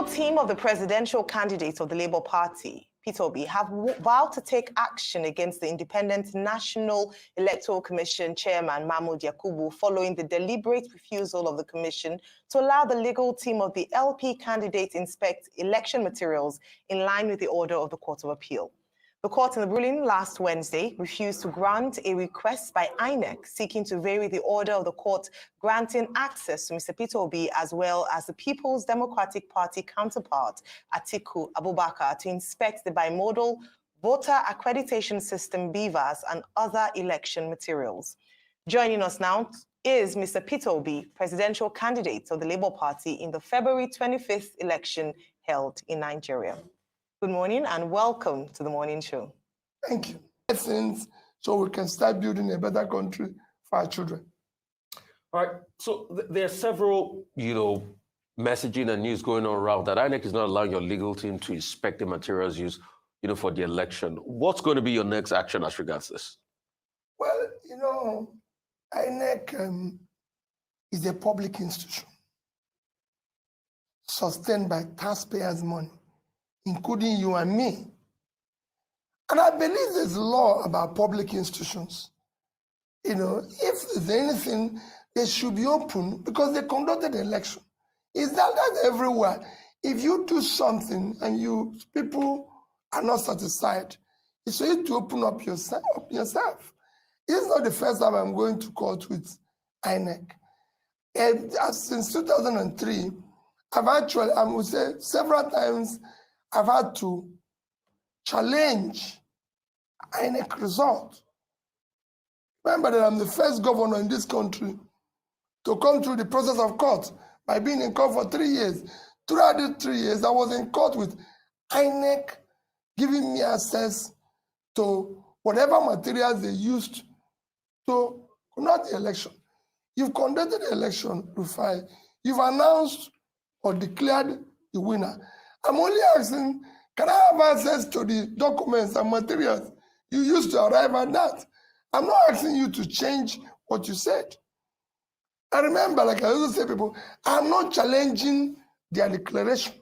team of the presidential candidates of the Labour Party, Peter Obi, have vowed to take action against the Independent National Electoral Commission Chairman Mahmood Yakubu following the deliberate refusal of the Commission to allow the legal team of the LP candidates inspect election materials in line with the order of the Court of Appeal. The court in the ruling last Wednesday refused to grant a request by INEC seeking to vary the order of the court granting access to Mr. Peter Obi as well as the People's Democratic Party counterpart, Atiku Abubakar, to inspect the bimodal voter accreditation system, BVAS, and other election materials. Joining us now is Mr. Peter Obi, presidential candidate of the Labour Party in the February 25th election held in Nigeria. Good morning and welcome to the morning show. Thank you. So we can start building a better country for our children. All right. So there are several, messaging and news going on around that INEC is not allowing your legal team to inspect the materials used, for the election. What's going to be your next action as regards this? Well, INEC is a public institution sustained by taxpayers' money, including you and me. And I believe there's a law about public institutions. If there's anything, they should be open because they conducted the election. Is that everywhere? If you do something and people are not satisfied, it's for you to open up yourself. It's not the first time I'm going to court with INEC. And since 2003, I would say several times, I've had to challenge INEC result. Remember that I'm the first governor in this country to come through the process of court by being in court for 3 years. Throughout these 3 years, I was in court with INEC giving me access to whatever materials they used to conduct the election. You've conducted the election, Rufai. You've announced or declared the winner. I'm only asking, can I have access to the documents and materials you used to arrive at that? I'm not asking you to change what you said. I remember, like I used to say people, I'm not challenging their declaration.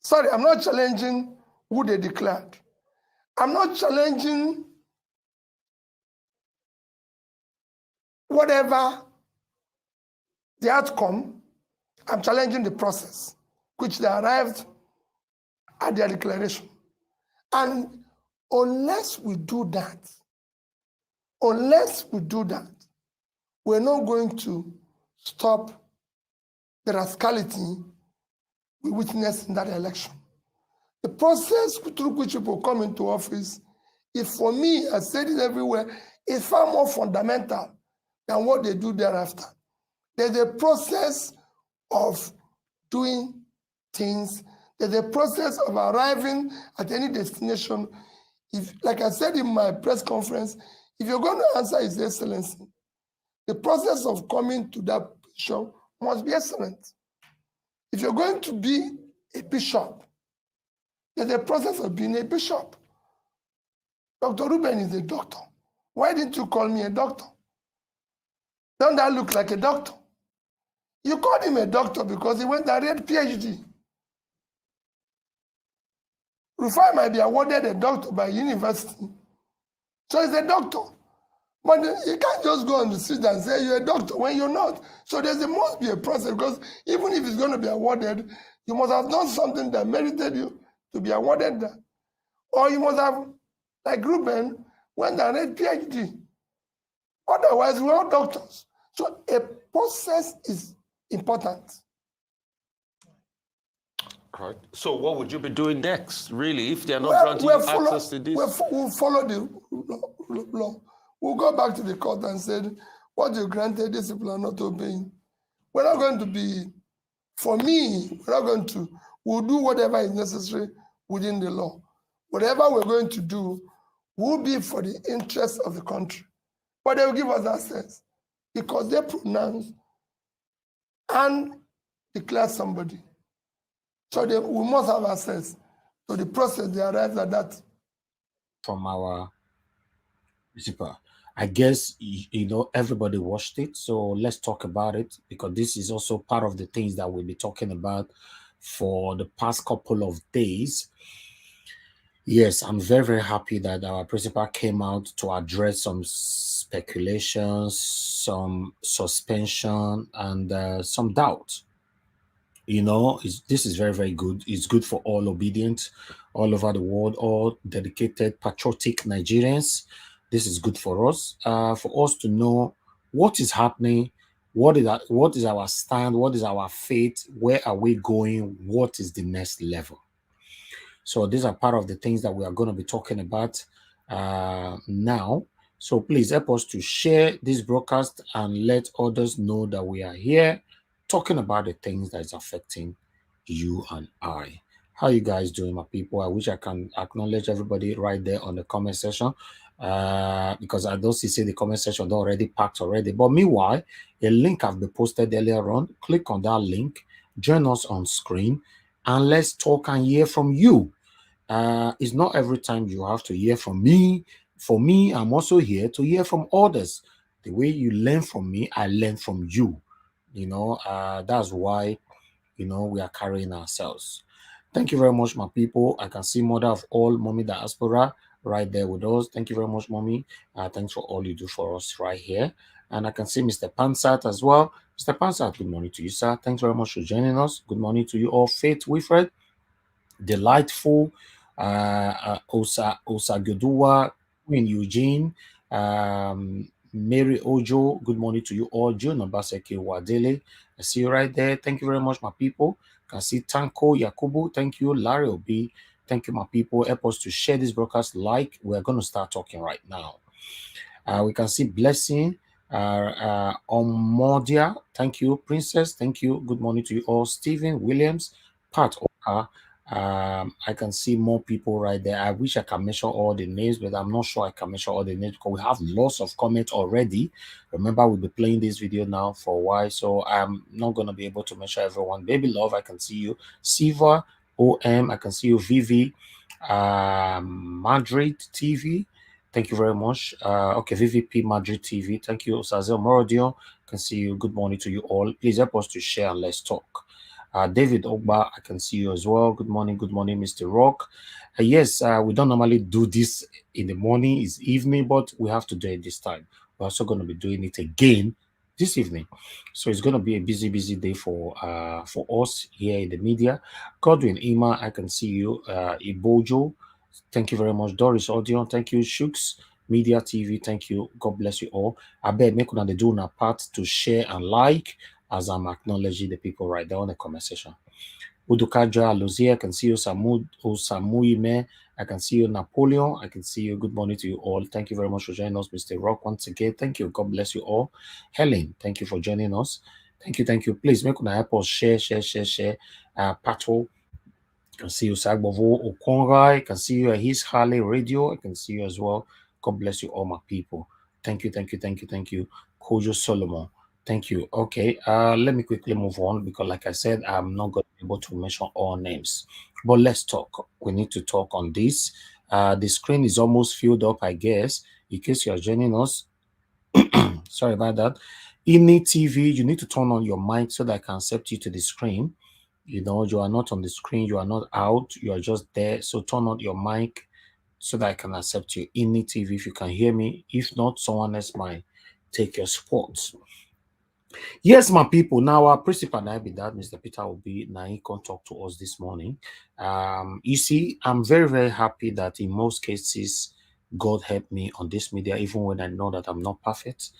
Sorry, I'm not challenging who they declared. I'm not challenging whatever the outcome. I'm challenging the process which they arrived at their declaration. And unless we do that, we're not going to stop the rascality we witnessed in that election. The process through which people come into office is, for me, I said it everywhere, is far more fundamental than what they do thereafter. There's a process of doing things. There's a process of arriving at any destination. If, like I said in my press conference, if you're going to answer His Excellency, the process of coming to that position must be excellent. If you're going to be a bishop, there's a process of being a bishop. Dr. Ruben is a doctor. Why didn't you call me a doctor? Don't that look like a doctor? You called him a doctor because he went and read PhD. Rufai might be awarded a doctor by university. So he's a doctor. But you can't just go on the street and say you're a doctor when you're not. So there must be a process, because even if it's going to be awarded, you must have done something that merited you to be awarded that. Or you must have, like Ruben, went and read PhD. Otherwise, we're all doctors. So a process is important. Right. So what would you be doing next, really, if they're not granting you access to this? We'll follow the law. We'll go back to the court and say, what you granted, these people are not obeying. We're not going to be, for me, we'll do whatever is necessary within the law. Whatever we're going to do will be for the interest of the country. But they will give us access because they pronounce and declare somebody. So we must have access to the process they arrived at that. From our principal. I guess, you know, everybody watched it. So let's talk about it, because this is also part of the things that we'll be talking about for the past couple of days. Yes, I'm very, very happy that our principal came out to address some speculations, some suspension, and some doubt. You know, this is very, very good. It's good for all obedient, all over the world, all dedicated, patriotic Nigerians. This is good for us to know what is happening, what is our stand, what is our fate, where are we going, what is the next level. So these are part of the things that we are going to be talking about now. So please help us to share this broadcast and let others know that we are here talking about the things that is affecting you and I. How you guys doing, my people? I wish I can acknowledge everybody right there on the comment section, because I don't see the comment section already packed already. But meanwhile, a link have been posted earlier on. Click on that link, join us on screen, and let's talk and hear from you. It's not every time you have to hear from me. For me, I'm also here to hear from others. The way you learn from me, I learn from you. You know, that's why, you know, we are carrying ourselves. Thank you very much, my people. I can see mother of all, Mommy Diaspora, right there with us. Thank you very much, Mommy. Thanks for all you do for us right here. And I can see Mr. Pansat as well. Mr. Pansat, good morning to you, sir. Thanks very much for joining us. Good morning to you all. Faith Wilfred, delightful, Osagodua, Queen Eugene, Mary Ojo, good morning to you all. June Obaseki Wadele, I see you right there. Thank you very much, my people. Can see Tanko Yakubu, thank you. Larry Obi, thank you, my people. Help us to share this broadcast. Like, we're going to start talking right now. We can see Blessing, Omodia, thank you. Princess, thank you. Good morning to you all. Stephen Williams, Pat Oka. I can see more people right there. I wish I can mention all the names, but I'm not sure I can mention all the names because we have lots of comments already. Remember, we'll be playing this video now for a while, so I'm not going to be able to mention everyone. Baby Love, I can see you. Siva, OM, I can see you. Vivi, Madrid TV. Thank you very much. Okay, VVP Madrid TV. Thank you. Sazel Morodio. Can see you. Good morning to you all. Please help us to share and let's talk. David Ogba, I can see you as well. Good morning, Mr. Rock. Yes, we don't normally do this in the morning, it's evening, but we have to do it this time. We're also going to be doing it again this evening. So it's going to be a busy, busy day for us here in the media. Godwin Ima, I can see you. Ibojo, thank you very much. Doris Audion, thank you. Shooks Media TV, thank you. God bless you all. I bet make una dey do una part to share and like as I'm acknowledging the people right there on the comment section. Udukaja Lucia, I can see you. Samuime, I can see you. Napoleon, I can see you. Good morning to you all. Thank you very much for joining us, Mr. Rock, once again. Thank you. God bless you all. Helen, thank you for joining us. Thank you, thank you. Please make una help us share. Pato, I can see you. Sagbovo Okonrai, I can see you. His Harley Radio, I can see you as well. God bless you all, my people. Thank you. Kojo Solomon, thank you. Okay, let me quickly move on because, like I said, I'm not going to be able to mention all names. But let's talk. We need to talk on this. The screen is almost filled up, I guess. In case you are joining us, sorry about that. INEC TV, you need to turn on your mic so that I can accept you to the screen. You know, you are not on the screen, you are not out, you are just there. So turn on your mic so that I can accept you. INEC TV, if you can hear me. If not, someone else might take your spot. Yes, my people. Now, our principal now be that Mr. Peter will be now he can talk to us this morning. You see, I'm very, very happy that in most cases, God helped me on this media, even when I know that I'm not perfect.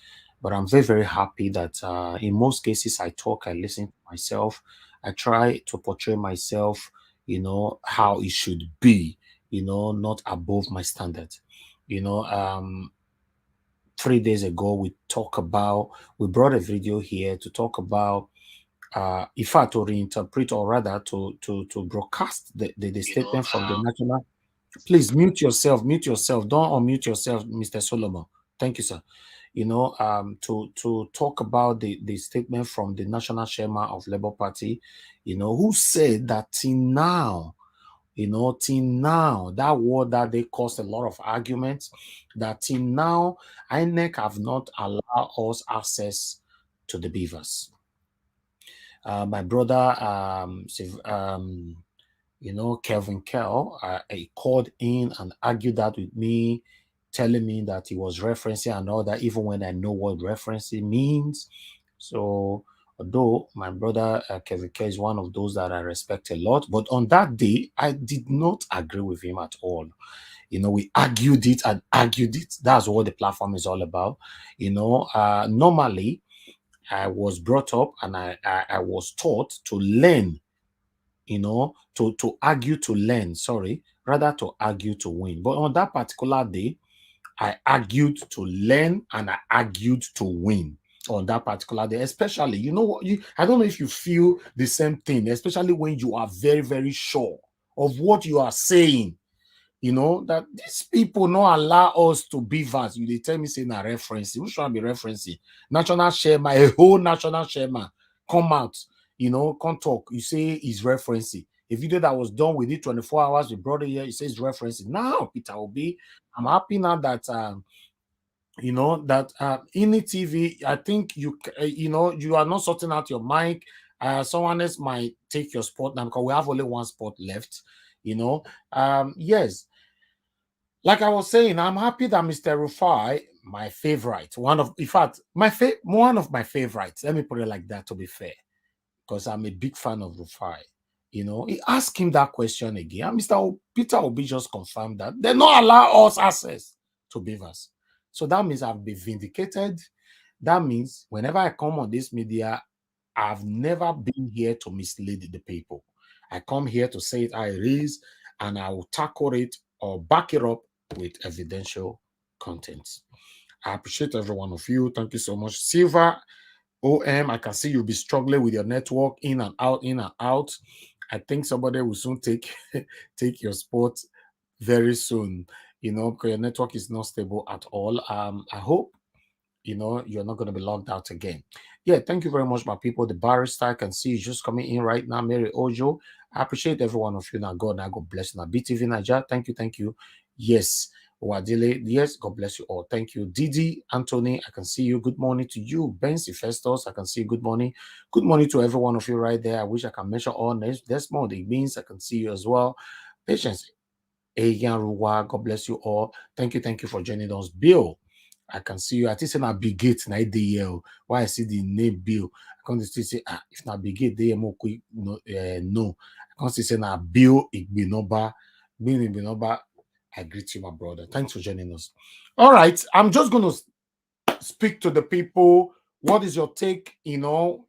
But I'm very, very happy that in most cases I talk, I listen to myself, I try to portray myself, you know, how it should be, you know, not above my standard. You know, 3 days ago we brought a video here to talk about in fact to reinterpret or rather to broadcast the statement from the national. Please mute yourself, don't unmute yourself, Mr. Solomon. Thank you, sir. You know, to talk about the statement from the national chairman of Labour Party, you know, who said that till now till now, that word that they caused a lot of arguments, that till now, INEC have not allowed us access to the beavers. My brother, Kelvin Kell, he called in and argued that with me, telling me that he was referencing and all that, even when I know what referencing means. So, although my brother Kevin K is one of those that I respect a lot, but on that day, I did not agree with him at all. We argued it and argued it. That's what the platform is all about. Normally, I was brought up and I was taught to learn, to argue to learn, sorry, rather to argue to win. But on that particular day, I argued to learn and I argued to win on that particular day, especially, I don't know if you feel the same thing, especially when you are very, very sure of what you are saying, that these people not allow us to be vast. They tell me, say, na referencing. Who should I be referencing? National Chairman, a whole national chairman come out, come talk. You say he's referencing. A video that was done within 24 hours, we brought it here, he says referencing. Now, Peter Obi, I'm happy now that INEC TV, I think you are not sorting out your mic. Someone else might take your spot now because we have only one spot left. Yes, like I was saying, I'm happy that Mr. Rufai, my favorite, one of my favorites, let me put it like that to be fair, because I'm a big fan of Rufai. He asked him that question again, and Peter Obi just confirmed that they not allow us access to beavers. So that means I've been vindicated. That means whenever I come on this media, I've never been here to mislead the people. I come here to say it how it is, and I will tackle it or back it up with evidential content. I appreciate every one of you. Thank you so much. Silver OM, I can see you'll be struggling with your network in and out, in and out. I think somebody will soon take your spot very soon, because your network is not stable at all. I hope you're not going to be logged out again. Yeah, thank you very much, my people. The barrister, I can see you just coming in right now. Mary Ojo, I appreciate every one of you. Now, God bless you. Now, BTV Niger, thank you. Yes, Wadile, yes, God bless you all. Thank you. Didi, Anthony, I can see you. Good morning to you. Benzi Festus, I can see you. Good morning. Good morning to every one of you right there. I wish I can mention all names. Desmond, it means I can see you as well. Patience, Egan Ruwa, God bless you all. Thank you for joining us. Bill, I can see you. I think it's not Big Gate, na IDL. Why I see the name Bill, I can't still say, if not Big Gate, they more quick. No. I can't still say na Bill Igbinoba. Bill Igbinoba, I greet you, my brother. Thanks for joining us. All right, I'm just going to speak to the people. What is your take, in all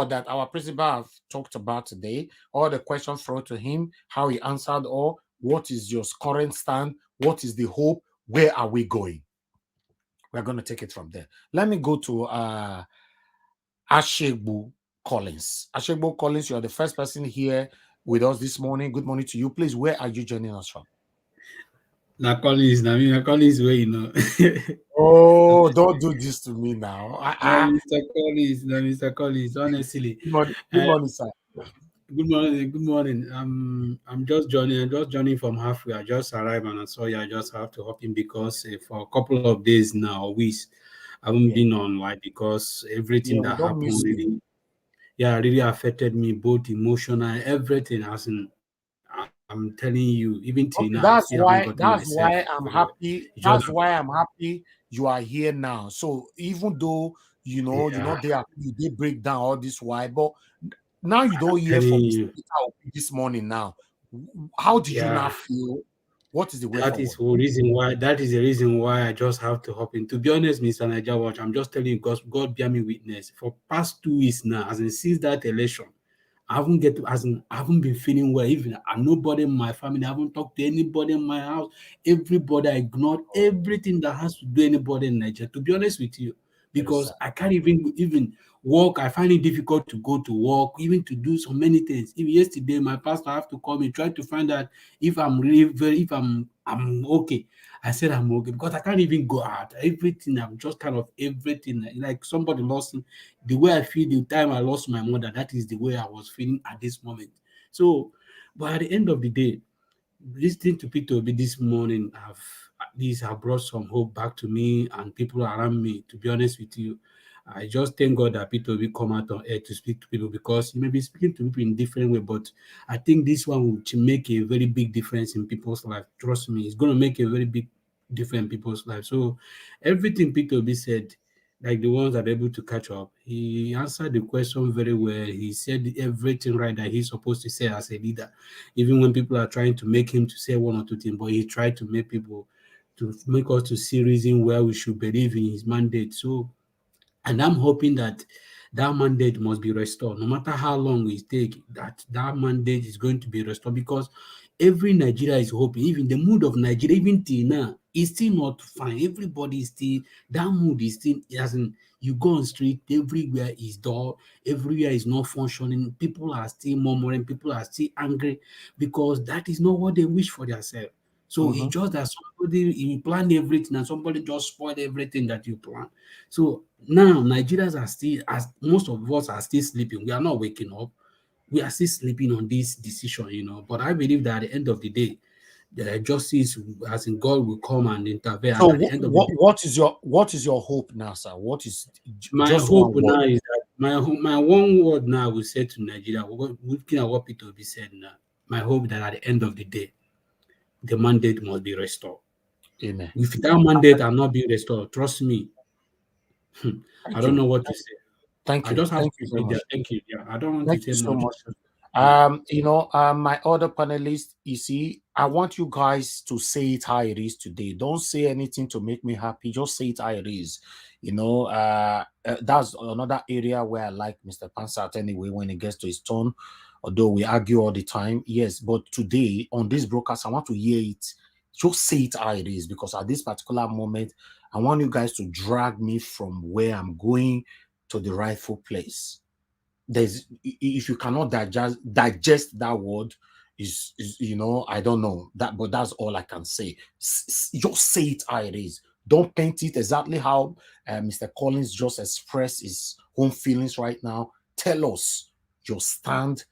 that our principal have talked about today, all the questions thrown to him, how he answered all, what is your current stand, what is the hope, where are we going? We're going to take it from there. Let me go to Ashegbu Collins. Ashegbu Collins, you are the first person here with us this morning. Good morning to you. Please, where are you joining us from? Na Collins, where Oh, don't do this to me now. Mr. Collins, honestly. Good morning, sir. Good morning. I'm just joining from halfway. I just arrived and I saw you. I just have to hop in because for a couple of days now, weeks, I haven't been on because everything that happened really affected me, both emotional, everything. I'm telling you, even till now, that's why I'm happy. That's why I'm happy you are here now. So even though you're not there, you did break down all this why, but now you don't hear from Mr. Peter this morning. Now, how did you now feel? What is the way forward? That is the reason why I just have to hop in. To be honest, Mr. Niger Watch, I'm just telling you, God bear me witness. For past 2 weeks now, since that election, I haven't been feeling well. Even nobody in my family, I haven't talked to anybody in my house. Everybody, I ignored everything that has to do anybody in Nigeria. To be honest with you, because I can't even work. I find it difficult to go to work, even to do so many things. Even yesterday, my pastor have to call me, try to find out if I'm I'm okay. I said I'm okay because I can't even go out. Everything, I'm just kind of everything. Like somebody lost me. The way I feel the time I lost my mother, that is the way I was feeling at this moment. So, but at the end of the day, listening to Peter Obi this morning have brought some hope back to me and people around me. To be honest with you, I just thank God that Peter Obi come out on air to speak to people, because he may be speaking to people in different way, but I think this one will make a very big difference in people's life. Trust me, it's going to make a very big difference in people's life. So everything Peter Obi said, like the ones that are able to catch up, he answered the question very well. He said everything right that he's supposed to say as a leader, even when people are trying to make him to say one or two things, but he tried to make people, to make us to see reason where we should believe in his mandate. So, and I'm hoping that that mandate must be restored, no matter how long it takes. That mandate is going to be restored, because every Nigeria is hoping. Even the mood of Nigeria, even till now, is still not fine. Everybody is still, that mood is still, as in, you go on street, everywhere is dull, everywhere is not functioning. People are still murmuring, people are still angry, because that is not what they wish for themselves. So it's just that somebody, you plan everything and somebody just spoiled everything that you plan. So now Nigerians are still, as most of us are still sleeping. We are not waking up. We are still sleeping on this decision, But I believe that at the end of the day, the justice, as in God, will come and intervene. So And at the end of the day, what is your hope now, sir? What is my just hope one word? now is that my one word now will say to Nigeria, looking at what Peter Obi said now, my hope that at the end of the day, the mandate must be restored. Amen. If that mandate are not being restored, trust me, I don't know what to say. Thank I you. just have to Thank you very leave much. there. Thank you. Yeah, I don't want to Thank say you so much. much. Yeah. My other panelists, you see, I want you guys to say it how it is today. Don't say anything to make me happy. Just say it how it is. That's another area where I like Mr. Pansat anyway when it gets to his turn. Although we argue all the time, yes. But today on this broadcast, I want to hear it. Just say it how it is, because at this particular moment, I want you guys to drag me from where I'm going to the rightful place. There's, if you cannot digest that word, is I don't know that, but that's all I can say. Just say it how it is. Don't paint it exactly how Mr. Collins just expressed his own feelings right now. Tell us your stand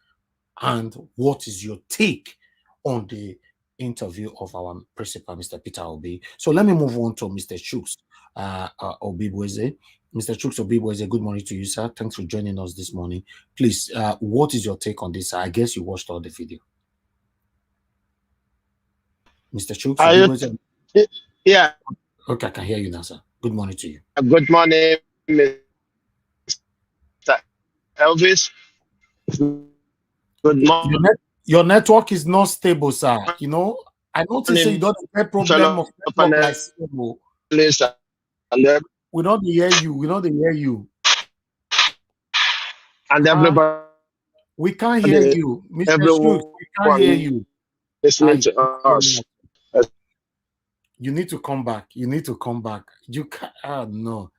and what is your take on the interview of our principal, Mr. Peter Obi. So let me move on to Mr. Chuks Obibweze. Mr. Chuks Obibweze, good morning to you, sir. Thanks for joining us this morning. Please, what is your take on this? I guess you watched all the video. Mr. Chuks Obibweze. Yeah. Okay, I can hear you now, sir. Good morning to you. Good morning, Mr. Elvis. Good Your network is not stable, sir. I noticed you morning, don't have a problem of network like stable. We don't hear you. We don't hear you. And everybody. We can't hear you, Mr. Schultz. We can't hear you. Listening to us. You need to come back. You need to come back. You can't. No.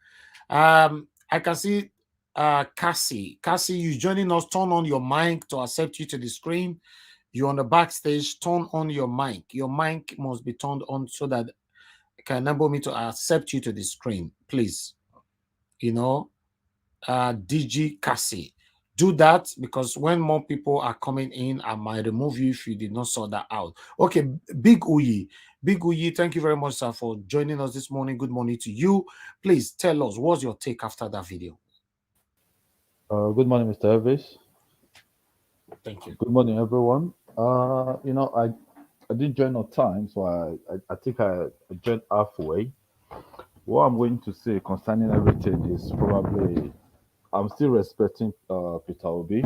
I can see Cassie. Cassie, you joining us. Turn on your mic to accept you to the screen. You're on the backstage. Turn on your mic. Your mic must be turned on so that it can enable me to accept you to the screen, please. DG Cassie. Do that, because when more people are coming in, I might remove you if you did not sort that out. Okay, Big Uyi. Big Uyi, thank you very much, sir, for joining us this morning. Good morning to you. Please tell us, what's your take after that video? Good morning, Mr. Elvis. Thank you. Good morning, everyone. I did join on time, so I think I joined halfway. What I'm going to say concerning everything is probably I'm still respecting Peter Obi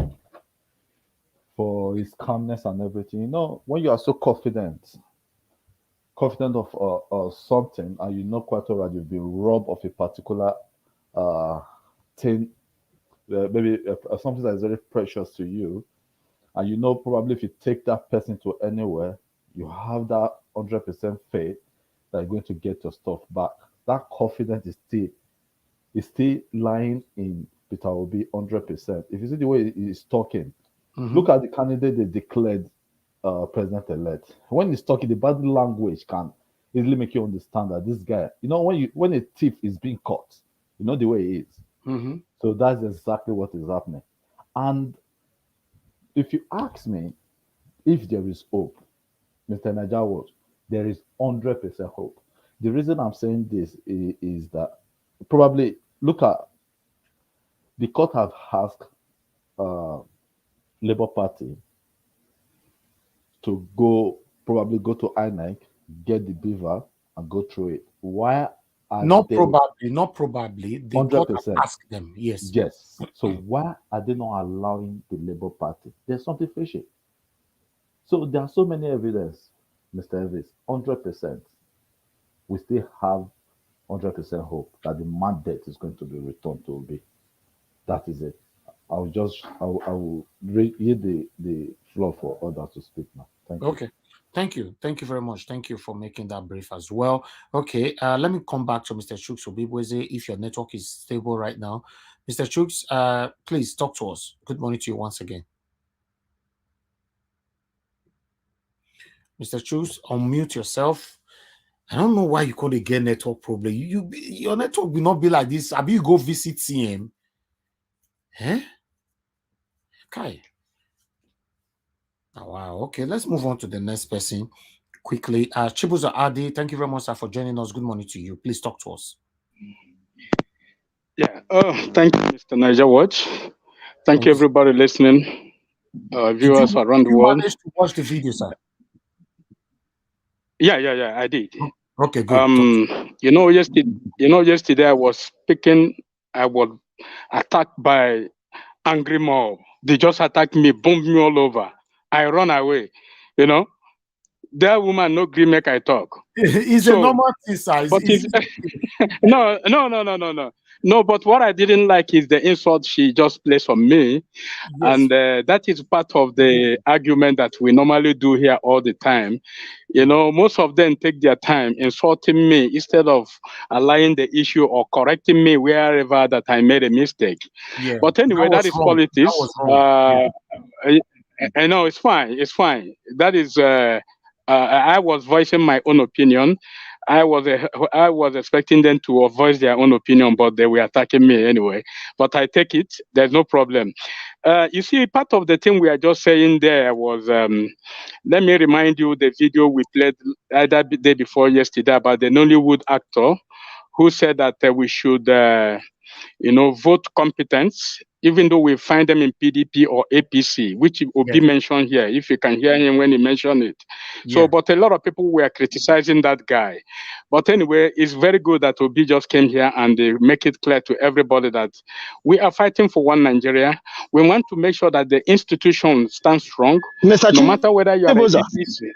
for his calmness and everything. When you are so confident of something, and you know quite already you've been robbed of a particular thing, maybe something that is very precious to you, and probably if you take that person to anywhere, you have that 100% faith that you're going to get your stuff back. That confidence is still lying in Peter Obi 100%. If you see the way he's talking, look at the candidate they declared president-elect. When he's talking, the body language can easily make you understand that this guy, when a thief is being caught, the way he is. So that's exactly what is happening. And if you ask me if there is hope, Mr. Najawo, there is 100% hope. The reason I'm saying this is that probably look at the court have asked Labour Party to probably go to INEC, get the beaver, and go through it. Why are Not they probably. The court have 100%? asked them. Yes. Yes. So why are they not allowing the Labour Party? There's something fishy. So there are so many evidence, Mr. Elvis, 100%. We still have 100% hope that the mandate is going to be returned to Obi. That is it. I will yield the floor for others to speak now. Thank you. Okay. Thank you. Thank you very much. Thank you for making that brief as well. Okay. Let me come back to Mr. Chuks Obibweze if your network is stable right now. Mr. Chuks, please talk to us. Good morning to you once again. Mr. Chuks, unmute yourself. I don't know why you call it get network problem. Your network will not be like this. Abi you go visit CM. Eh? Okay. Oh, wow. Okay, let's move on to the next person quickly. Chibuzo Adi, thank you very much, sir, for joining us. Good morning to you. Please talk to us. Yeah. Thank you, Mr. Niger Watch. Thank you, everybody listening, viewers around the world. Did you manage to watch the video, sir? Yeah, I did. Okay, good. Yesterday I was speaking. I was attacked by angry mob. They just attacked me, bombed me all over. I run away. That woman no gree make I talk. It's a normal thing, sir. But no. No, but what I didn't like is the insult she just placed on me. Yes. And that is part of the argument that we normally do here all the time. Most of them take their time insulting me instead of allaying the issue or correcting me wherever that I made a mistake. Yeah. But anyway, that is wrong. Politics. I know it's fine. It's fine. That is, I was voicing my own opinion. I was expecting them to voice their own opinion, but they were attacking me anyway. But I take it. There's no problem. You see, part of the thing we are just saying there was, let me remind you the video we played either the day before yesterday about the Nollywood actor who said that we should, vote competence, even though we find them in PDP or APC, which will be mentioned here, if you can hear him when he mentioned it. Yeah. So, but a lot of people were criticizing that guy. But anyway, it's very good that Obi just came here and they make it clear to everybody that we are fighting for one Nigeria. We want to make sure that the institution stands strong, Mr. no matter whether you are APC.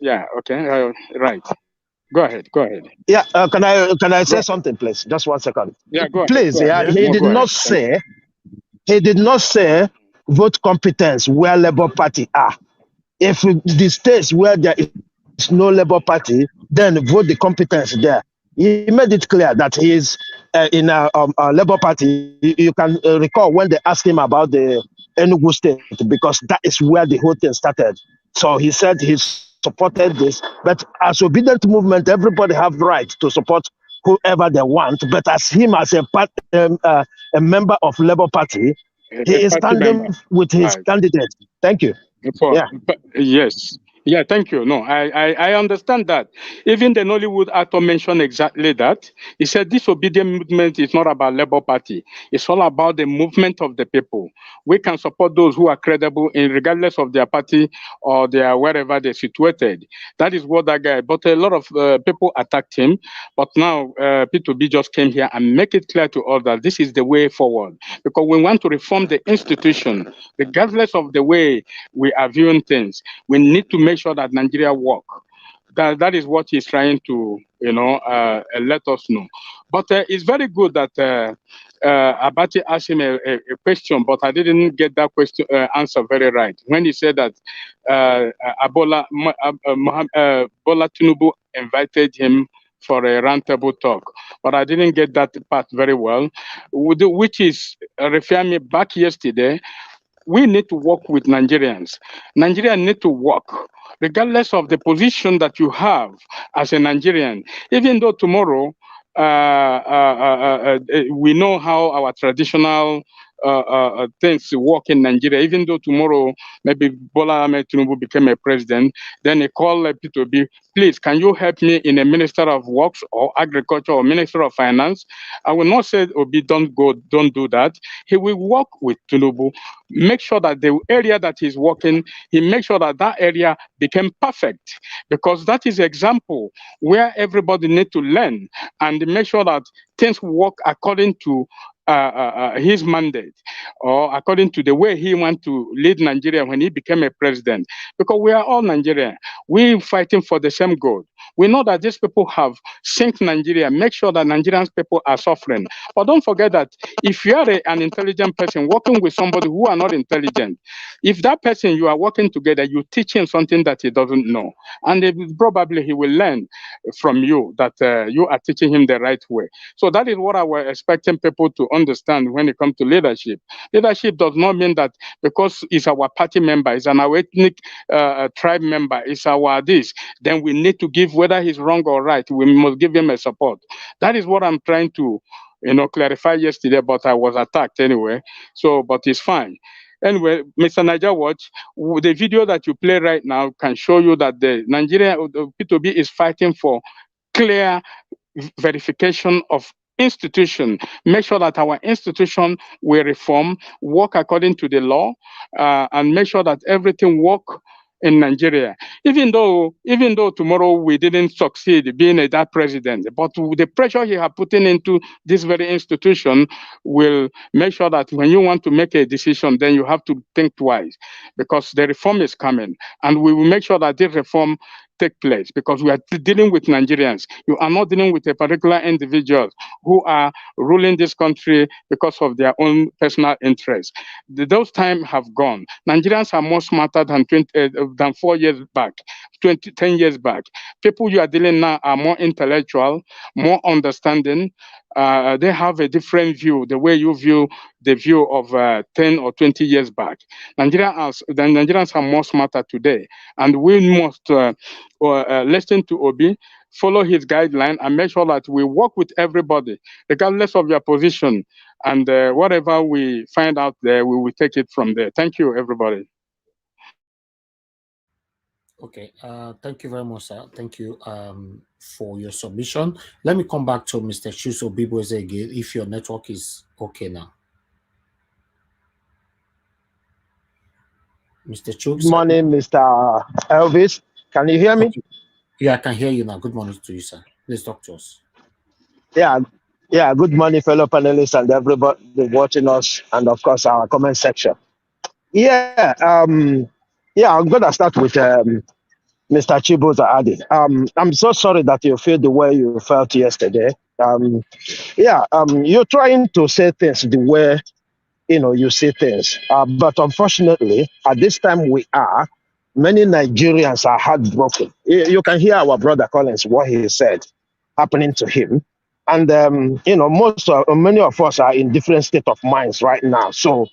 Yeah, okay, right. Go ahead. Yeah, can I say something, please? Just 1 second. Yeah, go ahead. Please, he did not say vote competence where Labour Party are. If the states where there is no Labour Party, then vote the competence there. He made it clear that he is in a Labour Party. You can recall when they asked him about the Enugu state, because that is where the whole thing started. So he said he's supported this, but as obedient movement, everybody have right to support whoever they want. But as him as a member of Labour Party, he is standing with his candidate. Thank you. Yes. Yeah, thank you. No, I understand that. Even the Nollywood actor mentioned exactly that. He said this obedient movement is not about Labour Party. It's all about the movement of the people. We can support those who are credible regardless of their party or their wherever they're situated. That is what that guy, but a lot of people attacked him. But now P2B just came here and make it clear to all that this is the way forward. Because we want to reform the institution, regardless of the way we are viewing things. We need to make sure that Nigeria work. That is what he's trying to, let us know. But it's very good that Abati asked him a question, but I didn't get that question answer very right. When he said that Bola Tinubu invited him for a roundtable talk, but I didn't get that part very well, which is referring me back yesterday. We need to work with Nigerians. Nigerians need to work, regardless of the position that you have as a Nigerian. Even though tomorrow we know how our traditional things work in Nigeria. Even though tomorrow maybe Bola Ahmed Tinubu became a president, then he called P2B, please, can you help me in a Minister of Works or Agriculture or Minister of Finance? I will not say Obi, don't do that. He will work with Tinubu, make sure that the area that he's working, he makes sure that that area became perfect, because that is an example where everybody need to learn and make sure that things work according to his mandate, or according to the way he wants to lead Nigeria when he became a president. Because we are all Nigerian. We're fighting for the same goal. We know that these people have sink Nigeria, make sure that Nigerian people are suffering. But don't forget that if you are an intelligent person working with somebody who are not intelligent, if that person you are working together, you teach him something that he doesn't know, and probably he will learn from you that you are teaching him the right way. So that is what I was expecting people to understand when it comes to leadership. Leadership does not mean that because it's our party member, it's an ethnic tribe member, it's our this, then we need to give, whether he's wrong or right, we must give him a support. That is what I'm trying to clarify yesterday, but I was attacked anyway. So, but it's fine. Anyway, Mr. Niger Watch, the video that you play right now can show you that the Nigeria P2B is fighting for clear verification of institution, make sure that our institution will reform, work according to the law, and make sure that everything work in Nigeria. Even though tomorrow we didn't succeed being that president, but the pressure he has put into this very institution will make sure that when you want to make a decision, then you have to think twice, because the reform is coming, and we will make sure that this reform take place, because we are dealing with Nigerians. You are not dealing with a particular individuals who are ruling this country because of their own personal interests. Those times have gone. Nigerians are more smarter than 4 years back, 10 years back. People you are dealing now are more intellectual, more understanding. They have a different view, the way you view the view of 10 or 20 years back. Nigerians are more smarter today, and we must listen to Obi, follow his guideline, and make sure that we work with everybody, regardless of your position. And whatever we find out there, we will take it from there. Thank you, everybody. Okay, thank you very much, sir. Thank you for your submission. Let me come back to Mr. Chuso Biboze again, if your network is okay now. Mr. Chuks. Good morning, Mr. Elvis. Can you hear me? Okay. Yeah, I can hear you now. Good morning to you, sir. Please talk to us. Yeah, good morning, fellow panelists and everybody watching us, and of course our comment section. Yeah, I'm gonna start with Mr. Chibuza Adi. I'm so sorry that you feel the way you felt yesterday. You're trying to say things the way you see things, but unfortunately, at this time many Nigerians are heartbroken. You can hear our brother Collins what he said happening to him, and many of us are in different state of minds right now. So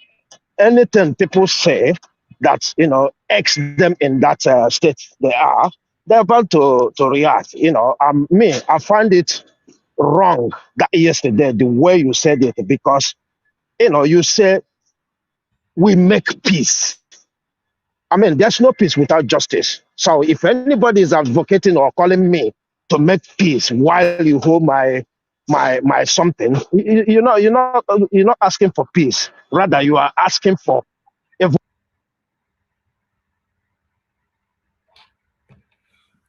anything people say that X them in that state they're about to react. I find it wrong that yesterday the way you said it, because you say we make peace. I mean, there's no peace without justice. So if anybody is advocating or calling me to make peace while you hold my something, you're not asking for peace. Rather, you are asking for.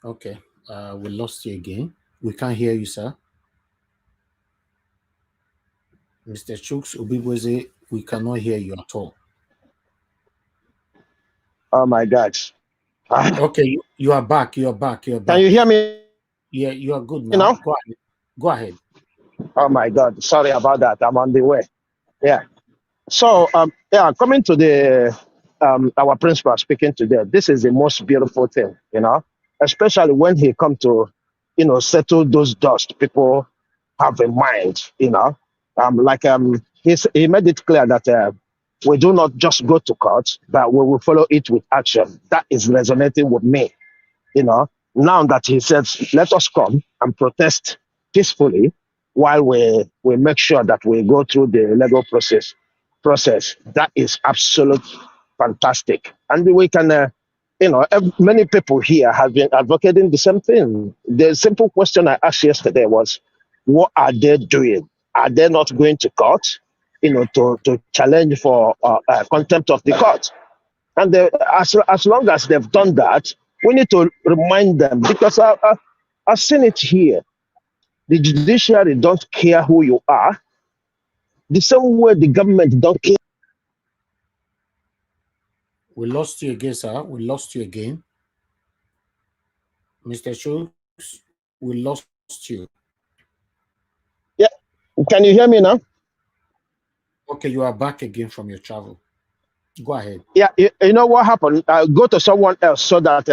Okay, we lost you again. We can't hear you, sir. Mr. Chuks Obiboze, we cannot hear you at all. Oh my God. Okay, you are back. You are back. You are back. Can you hear me? Yeah, you are good now. Go ahead. Oh my God. Sorry about that. I'm on the way. Yeah. So coming to the our principal speaking today, this is the most beautiful thing, especially when he come to, settle those dust people have in mind, he made it clear that we do not just go to court, but we will follow it with action. That is resonating with me, Now that he says, let us come and protest peacefully while we make sure that we go through the legal process. process. That is absolute fantastic. And we can, many people here have been advocating the same thing. The simple question I asked yesterday was, what are they doing? Are they not going to court, to challenge for contempt of the court? And as long as they've done that, we need to remind them, because I've seen it here. The judiciary don't care who you are. The same way the government don't care. We lost you again, sir. We lost you again. Mr. Schultz, we lost you. Yeah. Can you hear me now? Okay, you are back again from your travel. Go ahead. Yeah, you know what happened? Go to someone else so that,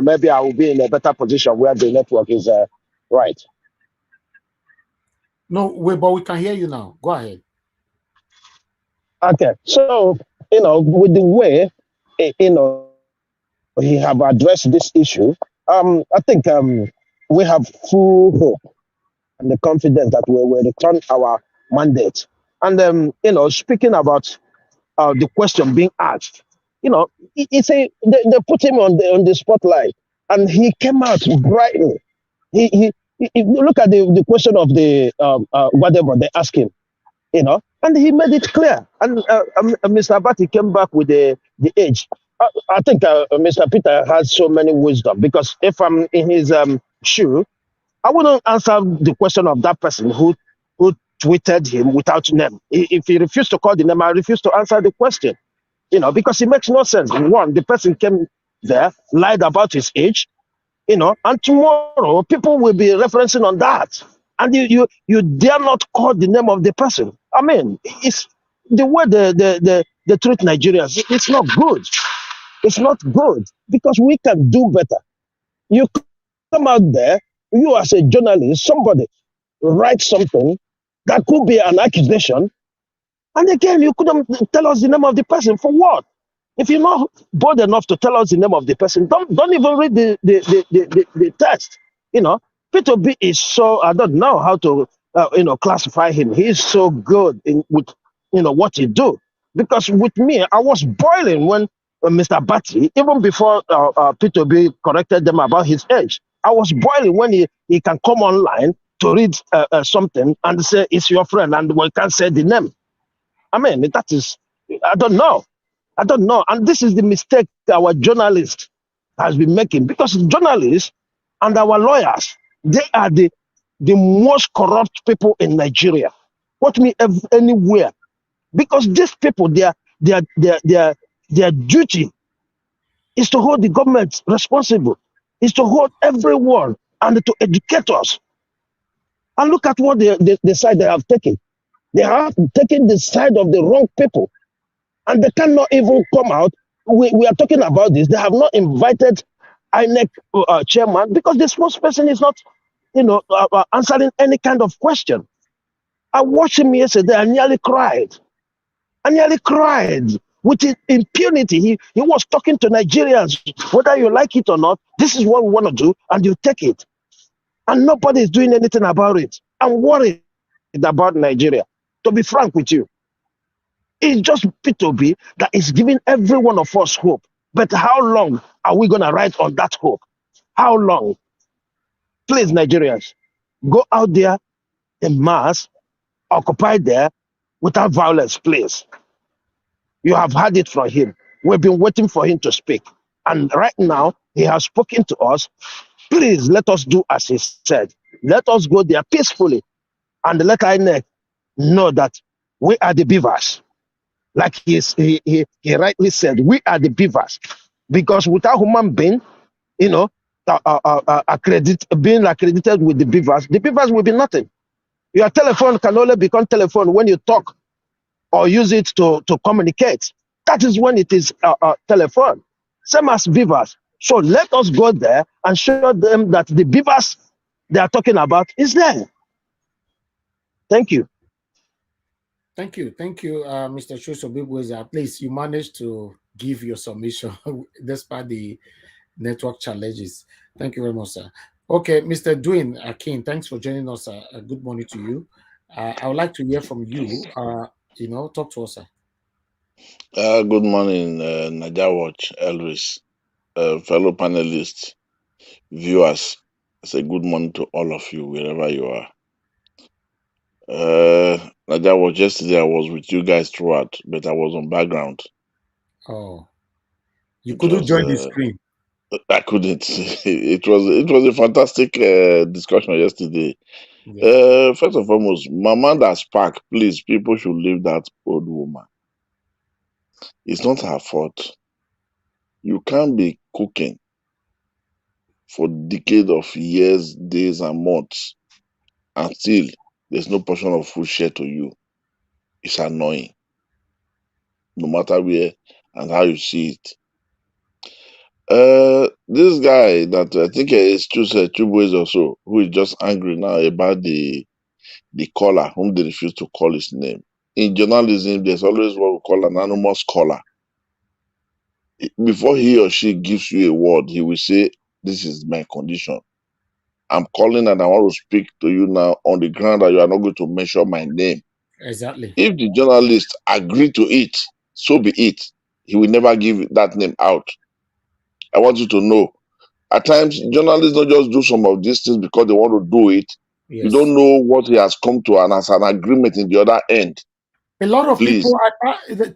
maybe I will be in a better position where the network is right. No, but we can hear you now. Go ahead. Okay. So, with the way, he have addressed this issue, I think we have full hope and the confidence that we will return our mandate. And, speaking about the question being asked, they put him on the spotlight, and he came out brightly. He look at the question of the whatever they asked him, and he made it clear. And Mr. Abati came back with the age. I think Mr. Peter has so many wisdom, because if I'm in his shoe, I wouldn't answer the question of that person who tweeted him without name. If he refused to call the name, I refuse to answer the question. Because it makes no sense. One, the person came there, lied about his age, and tomorrow people will be referencing on that. And you dare not call the name of the person. I mean, it's the way they treat Nigerians. It's not good. It's not good, because we can do better. You come out there, you as a journalist, somebody write something that could be an accusation, and again, you couldn't tell us the name of the person. For what? If you're not bold enough to tell us the name of the person, don't even read the text. Peter B is so, I don't know how to classify him. He's so good with what he do. Because with me, I was boiling when Mr. Batty, even before Peter B corrected them about his age, I was boiling when he can come online to read something and say it's your friend, and we can't say the name. I mean, that is, I don't know. And this is the mistake our journalist has been making, because journalists and our lawyers, they are the most corrupt people in Nigeria. Put me anywhere. Because these people, their duty is to hold the government responsible, is to hold everyone and to educate us. And look at what the side they have taken. They have taken the side of the wrong people. And they cannot even come out. We are talking about this. They have not invited INEC chairman, because the spokesperson is not, answering any kind of question. I watched him yesterday. I nearly cried. With his impunity. He was talking to Nigerians, whether you like it or not. This is what we want to do, and you take it. And nobody is doing anything about it. I'm worried about Nigeria, to be frank with you. It's just P2B that is giving every one of us hope. But how long are we going to ride on that hope? How long? Please, Nigerians, go out there in mass, occupy there without violence, please. You have heard it from him. We've been waiting for him to speak. And right now, he has spoken to us. Please let us do as he said. Let us go there peacefully and let INEC know that we are the beavers. Like he rightly said, we are the beavers. Because without human being, being accredited with the beavers will be nothing. Your telephone can only become telephone when you talk or use it to communicate. That is when it is telephone. Same as beavers. So let us go there and show them that the beavers they are talking about is there. Thank you. Thank you, Mr. Chusobibweza. At least you managed to give your submission despite the network challenges. Thank you very much, sir. Okay, Mr. Dwayne Akin, thanks for joining us. Good morning to you. I would like to hear from you. Talk to us, sir. Good morning, Naija Watch, Elris, fellow panelists, viewers. I say good morning to all of you, wherever you are. Naija Watch, yesterday I was with you guys throughout, but I was on background. Oh, you It couldn't was, join the screen. I couldn't. It was a fantastic discussion yesterday. Yeah. First and foremost, Mama that spark, please, people should leave that old woman. It's not her fault. You can't be cooking for decades of years, days, and months, and still there's no portion of food shared to you. It's annoying, no matter where and how you see it. This guy that I think is Chubueze or so, who is just angry now about the caller whom they refuse to call his name. In journalism, there's always what we call an anonymous caller. Before he or she gives you a word, he will say, "This is my condition. I'm calling and I want to speak to you now on the ground that you are not going to mention my name." Exactly. If the journalist agree to it, so be it. He will never give that name out. I want you to know. At times, journalists don't just do some of these things because they want to do it. You Yes. don't know what he has come to and as an agreement in the other end. A lot of Please. people,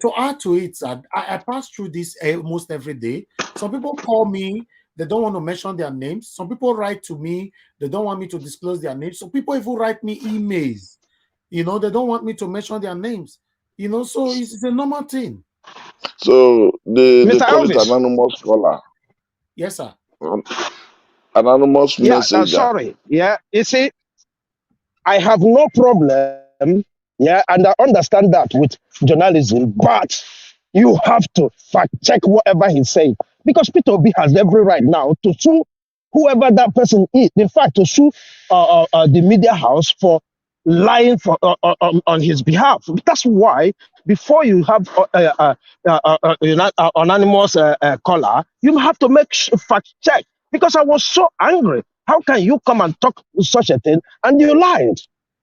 to add to it, I pass through this almost every day. Some people call me, they don't want to mention their names. Some people write to me, they don't want me to disclose their names. Some people even write me emails, they don't want me to mention their names, so it's a normal thing. So they Mr. call it Elvis. anonymous caller. Yes, sir. Anonymous Yeah, messenger. sorry. Yeah, you see, I have no problem. Yeah, and I understand that with journalism, but you have to fact check whatever he's saying because Peter Obi has every right now to sue whoever that person is. In fact, to sue the media house for lying on his behalf. That's why before you have anonymous caller, you have to make fact check. Because I was so angry. How can you come and talk such a thing and you lied?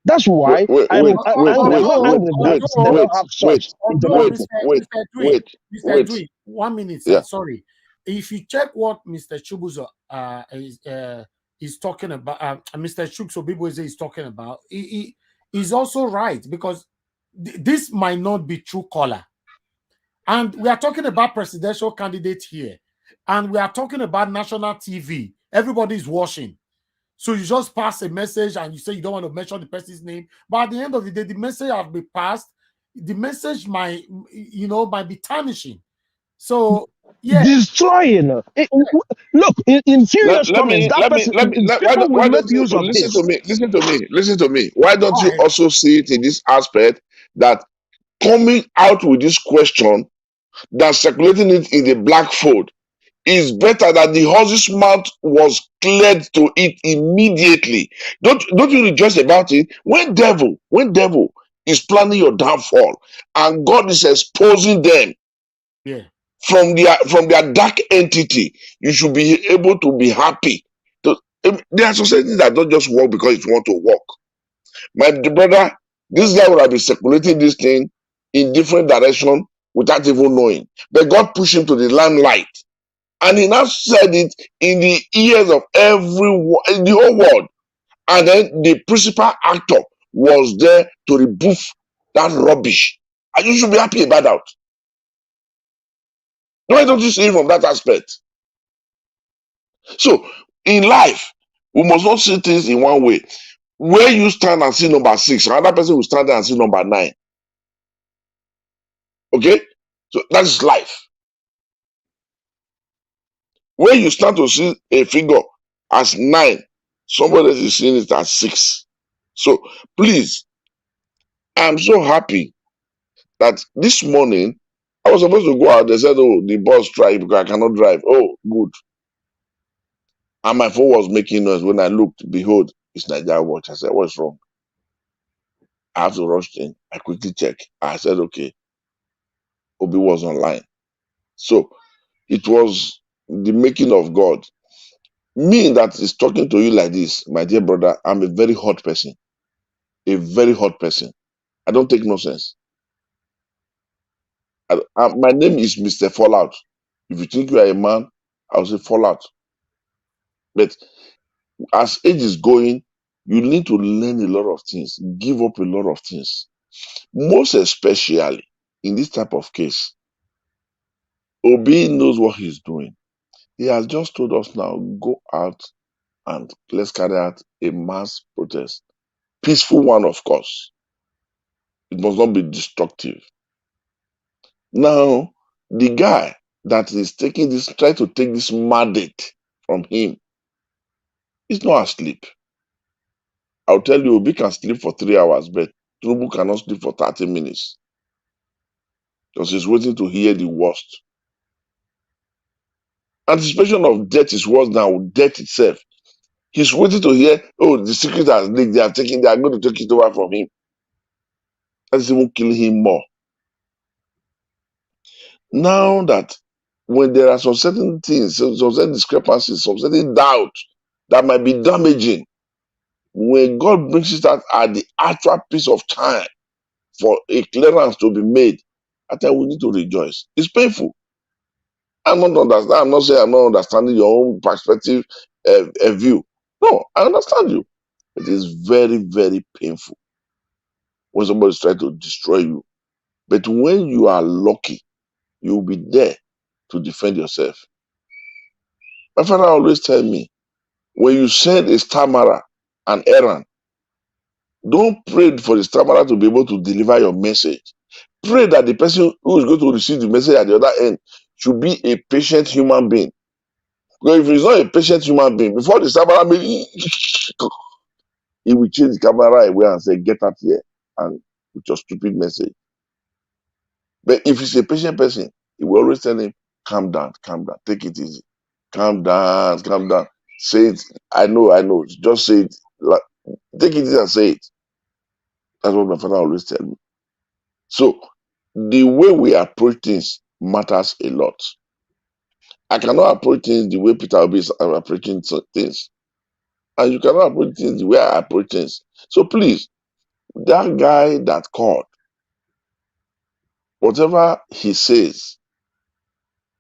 That's Wait, why wait, I'm wait, wait, angry. I'm wait, not Although, wait, angry that wait, they although, don't wait, have wait, such in although wait, journalism. Mr. Dewey, wait, Mr. wait. Dewey, 1 minute, sir. Yeah. Sorry. If you check what Mr. Chubuzo is talking about, Mr. Chukso is talking about, he's also right because this might not be true color. And we are talking about presidential candidates here. And we are talking about national TV. Everybody's watching. So you just pass a message and you say you don't want to mention the person's name. But at the end of the day, the message has been passed. The message might be tarnishing. So yeah. Destroying. Look, in serious comments, that person, people will Why make don't you use of listen to this. me? Listen to me. Why don't Go you ahead. also see it in this aspect that coming out with this question, that circulating it in the black fold, is better that the horse's mouth was cleared to it immediately. Don't you rejoice about it? When devil is planning your downfall and God is exposing them Yeah. from their dark entity, you should be able to be happy. There are societies that don't just work because it want to work. My brother, this guy would have been circulating this thing in different direction without even knowing. But God pushed him to the limelight. And he now said it in the ears of in the whole world. And then the principal actor was there to rebuff that rubbish. And you should be happy about that. Why don't you see it from that aspect? So, in life, we must not see things in one way. Where you stand and see number 6, another person will stand there and see number 9. Okay? So, that is life. Where you stand to see a figure as 9, somebody else is seeing it as 6. So, please, I'm so happy that this morning I was supposed to go out. They said, "Oh, the bus strike because I cannot drive." Oh, good. And my phone was making noise. When I looked, behold, it's Nigeria Watch. I said, "What's wrong?" I have to rush in. I quickly check. I said, "Okay." Obi was online. So it was the making of God. Me that is talking to you like this, my dear brother, I'm a very hot person. A very hot person. I don't take nonsense. My name is Mr. Fallout. If you think you are a man, I'll say Fallout. But as age is going, you need to learn a lot of things, give up a lot of things. Most especially in this type of case, Obi knows what he's doing. He has just told us now, go out and let's carry out a mass protest. Peaceful one, of course. It must not be destructive. Now, the guy that is taking this, trying to take this mandate from him, is not asleep. I'll tell you, Obi can sleep for 3 hours, but Tinubu cannot sleep for 30 minutes because he's waiting to hear the worst. Anticipation of death is worse than death itself. He's waiting to hear, oh, the secret has leaked, they are going to take it over from him. That's even killing him more. Now that when there are some certain things, some certain discrepancies, some certain doubts that might be damaging, when God brings it out at the actual piece of time for a clearance to be made, I think we need to rejoice. It's painful. I'm not saying I'm not understanding your own perspective, view. No, I understand you. It is very, very painful when somebody is trying to destroy you. But when you are lucky, you will be there to defend yourself. My father always tell me, when you send a stammerer an errand, don't pray for the stammerer to be able to deliver your message. Pray that the person who is going to receive the message at the other end should be a patient human being. Because if he's not a patient human being, before the stammerer he will change the camera away and say, get out here, and with your stupid message. But if he's a patient person, he will always tell him, calm down, take it easy. Calm down. Say it. I know. Just say it. Take it easy and say it. That's what my father always tell me. So the way we approach things matters a lot. I cannot approach things the way Peter Obi is approaching things. And you cannot approach things the way I approach things. So please, that guy that called, whatever he says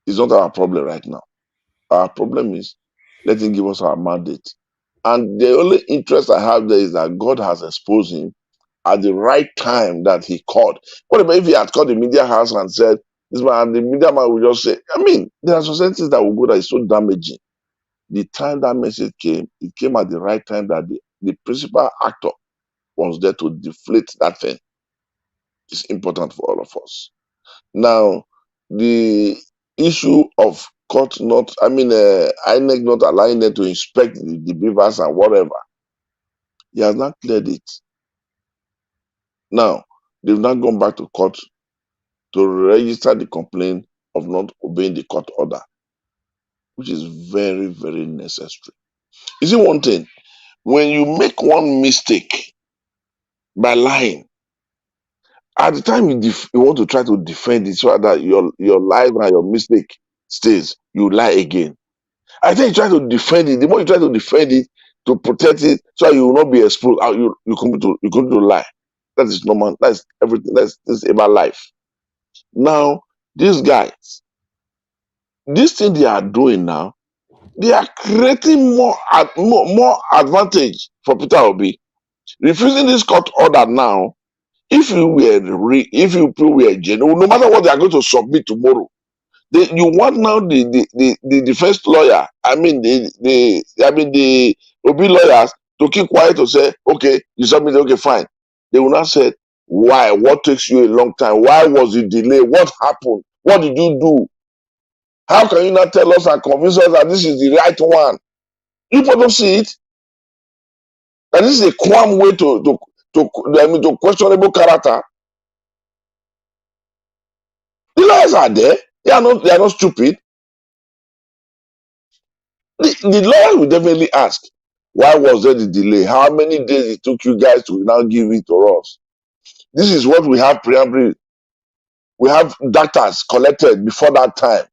is not our problem right now. Our problem is let him give us our mandate. And the only interest I have there is that God has exposed him at the right time that he called. What about if he had called the media house and said, this man, and the media man would just say, I mean, there are some sentences that will go that is so damaging. The time that message came, it came at the right time that the principal actor was there to deflate that thing. It's important for all of us. Now, the issue of INEC not allowing them to inspect the beavers and whatever, he has not cleared it. Now, they've not gone back to court to register the complaint of not obeying the court order, which is very, very necessary. You see one thing, when you make one mistake by lying, at the time you want to try to defend it so that your life and your mistake stays, you lie again. I think you try to defend it. The more you try to defend it, to protect it, so you will not be exposed, you come to lie. That is normal. That's everything. That's about life. Now, these guys, this thing they are doing now, they are creating more advantage for Peter Obi. Refusing this court order now, if you were genuine, no matter what they are going to submit tomorrow, you want now the defense lawyer, the Obi lawyers to keep quiet to say, okay, you submit, okay, fine. They will not say, why? What takes you a long time? Why was the delay? What happened? What did you do? How can you not tell us and convince us that this is the right one? You people don't see it. That this is a calm way to questionable character. The lawyers are there. They are not stupid. The lawyers will definitely ask, why was there the delay? How many days it took you guys to now give it to us? This is what we have preamble. We have data collected before that time.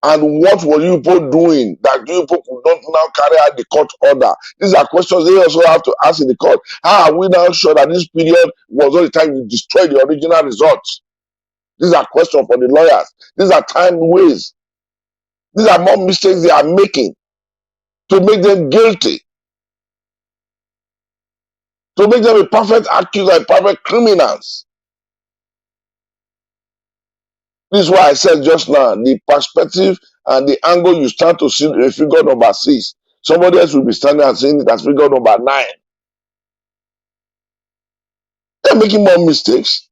And what were you people doing that you people could not now carry out the court order? These are questions they also have to ask in the court. How are we now sure that this period was not the time you destroyed the original results? These are questions for the lawyers. These are time waste. These are more mistakes they are making to make them guilty, to make them a perfect accuser, a perfect criminals. This is why I said just now, the perspective and the angle you start to see a figure number 6. Somebody else will be standing and saying it as figure number 9. They're making more mistakes.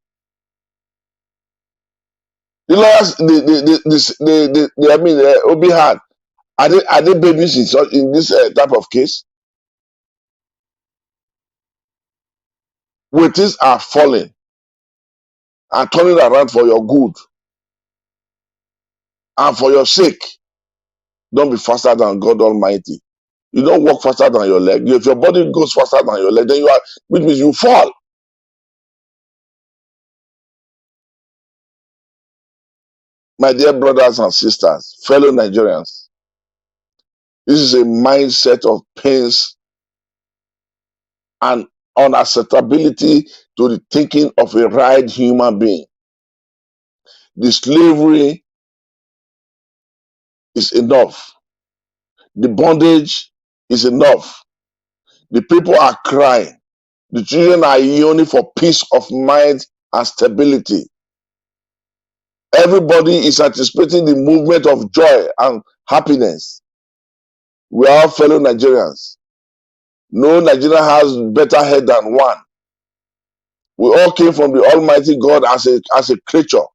The lawyers, I mean, Obi had, are they babies in this type of case? Weights are falling and turning around for your good and for your sake. Don't be faster than God Almighty. You don't walk faster than your leg. If your body goes faster than your leg, then you are, which means you fall. My dear brothers and sisters, fellow Nigerians, this is a mindset of pains and unacceptability to the thinking of a right human being. The slavery is enough. The bondage is enough. The people are crying. The children are yearning for peace of mind and stability. Everybody is anticipating the movement of joy and happiness. We are all fellow Nigerians. No Nigerian has better head than one. We all came from the Almighty God as a creature.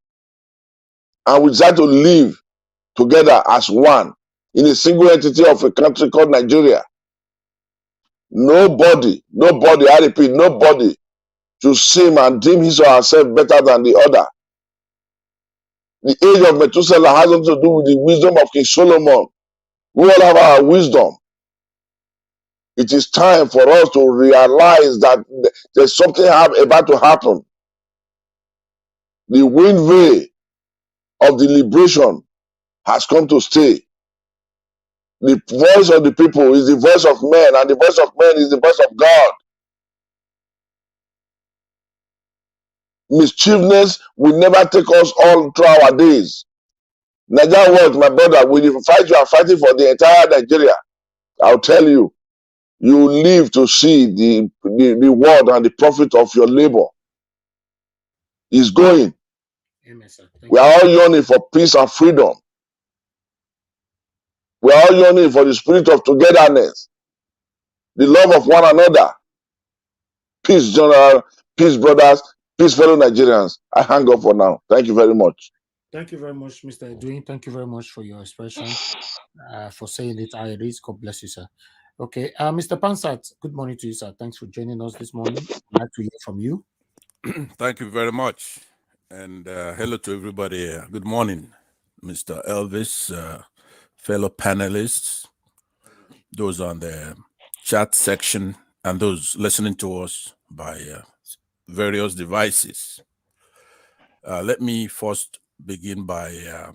And we decide to live together as one in a single entity of a country called Nigeria. Nobody, I repeat, nobody should seem and deem his or herself better than the other. The age of Methuselah has nothing to do with the wisdom of King Solomon. We all have our wisdom. It is time for us to realize that there's something about to happen. The wind wave of the liberation has come to stay. The voice of the people is the voice of men, and the voice of men is the voice of God. Mischievousness will never take us all through our days. Nigeria world, my brother, when you fight, you are fighting for the entire Nigeria. I'll tell you, you live to see the reward and the profit of your labor. Is going. Amen, sir. We are all yearning for peace and freedom. We are all yearning for the spirit of togetherness, the love of one another. Peace, general, peace, brothers, peace, fellow Nigerians. I hang up for now. Thank you very much. Thank you very much, Mr. Edwin. Thank you very much for your expression, for saying it. I read. God bless you, sir. Okay, Mr. Pansat, good morning to you, sir. Thanks for joining us this morning. I'd like to hear from you. Thank you very much. And hello to everybody. Good morning, Mr. Elvis, fellow panelists, those on the chat section, and those listening to us by various devices. Let me first begin by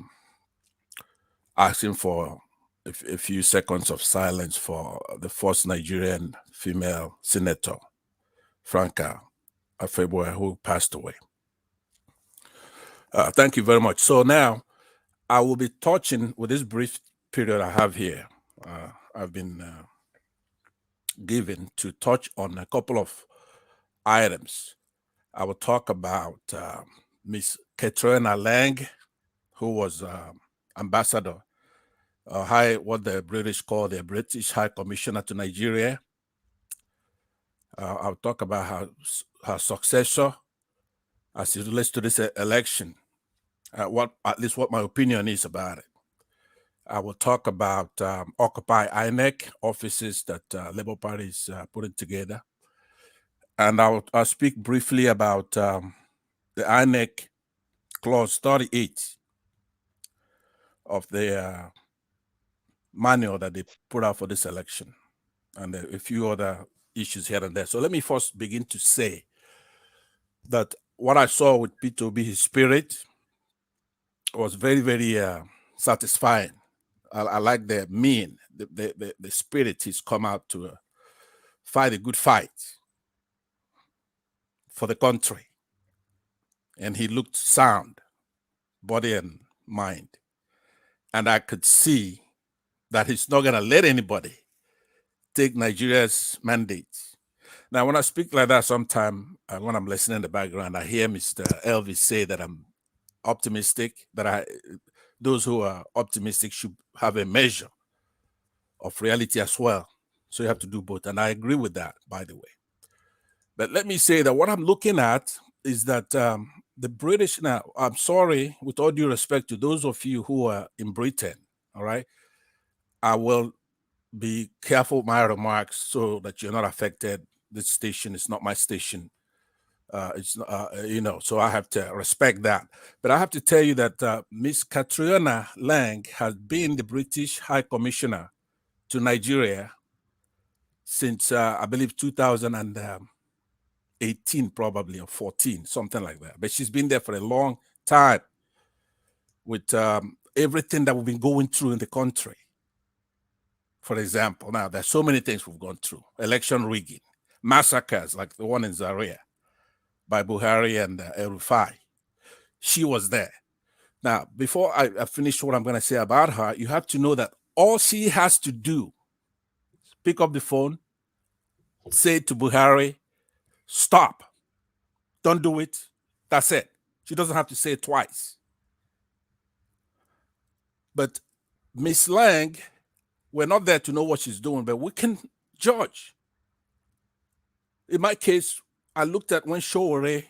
asking for a few seconds of silence for the first Nigerian female senator, Franca Afebwe, who passed away. Thank you very much. So now I will be touching, with this brief period I have here, I've been given to touch on a couple of items. I will talk about Miss Katrina Lang, who was ambassador, what the British call the British High Commissioner to Nigeria. I'll talk about her successor as it relates to this election, at least what my opinion is about it. I will talk about Occupy INEC offices that Labour Party is putting together. And I'll speak briefly about the INEC clause 38 of the manual that they put out for this election, and a few other issues here and there. So let me first begin to say that what I saw with Peter Obi, his spirit, was very, very satisfying. I like the spirit he's come out to fight a good fight for the country. And he looked sound. body and mind. And I could see that he's not going to let anybody take Nigeria's mandate. Now, when I speak like that, sometime when I'm listening in the background, I hear Mr. Elvis say that I'm optimistic, that those who are optimistic should have a measure of reality as well. So you have to do both. And I agree with that, by the way. But let me say that what I'm looking at is that the British, now, I'm sorry, with all due respect to those of you who are in Britain, all right, I will be careful with my remarks so that you're not affected. This station is not my station. It's so I have to respect that. But I have to tell you that Miss Catriona Lang has been the British High Commissioner to Nigeria since I believe 2018, probably, or 14, something like that. But she's been there for a long time with everything that we've been going through in the country. For example, now there's so many things we've gone through: election rigging, massacres like the one in Zaria by Buhari and El-Rufai. She was there. Now, before I finish what I'm going to say about her, you have to know that all she has to do, pick up the phone, say to Buhari, stop, don't do it. That's it. She doesn't have to say it twice. But Miss Lang, we're not there to know what she's doing, but we can judge. In my case, I looked at when Showore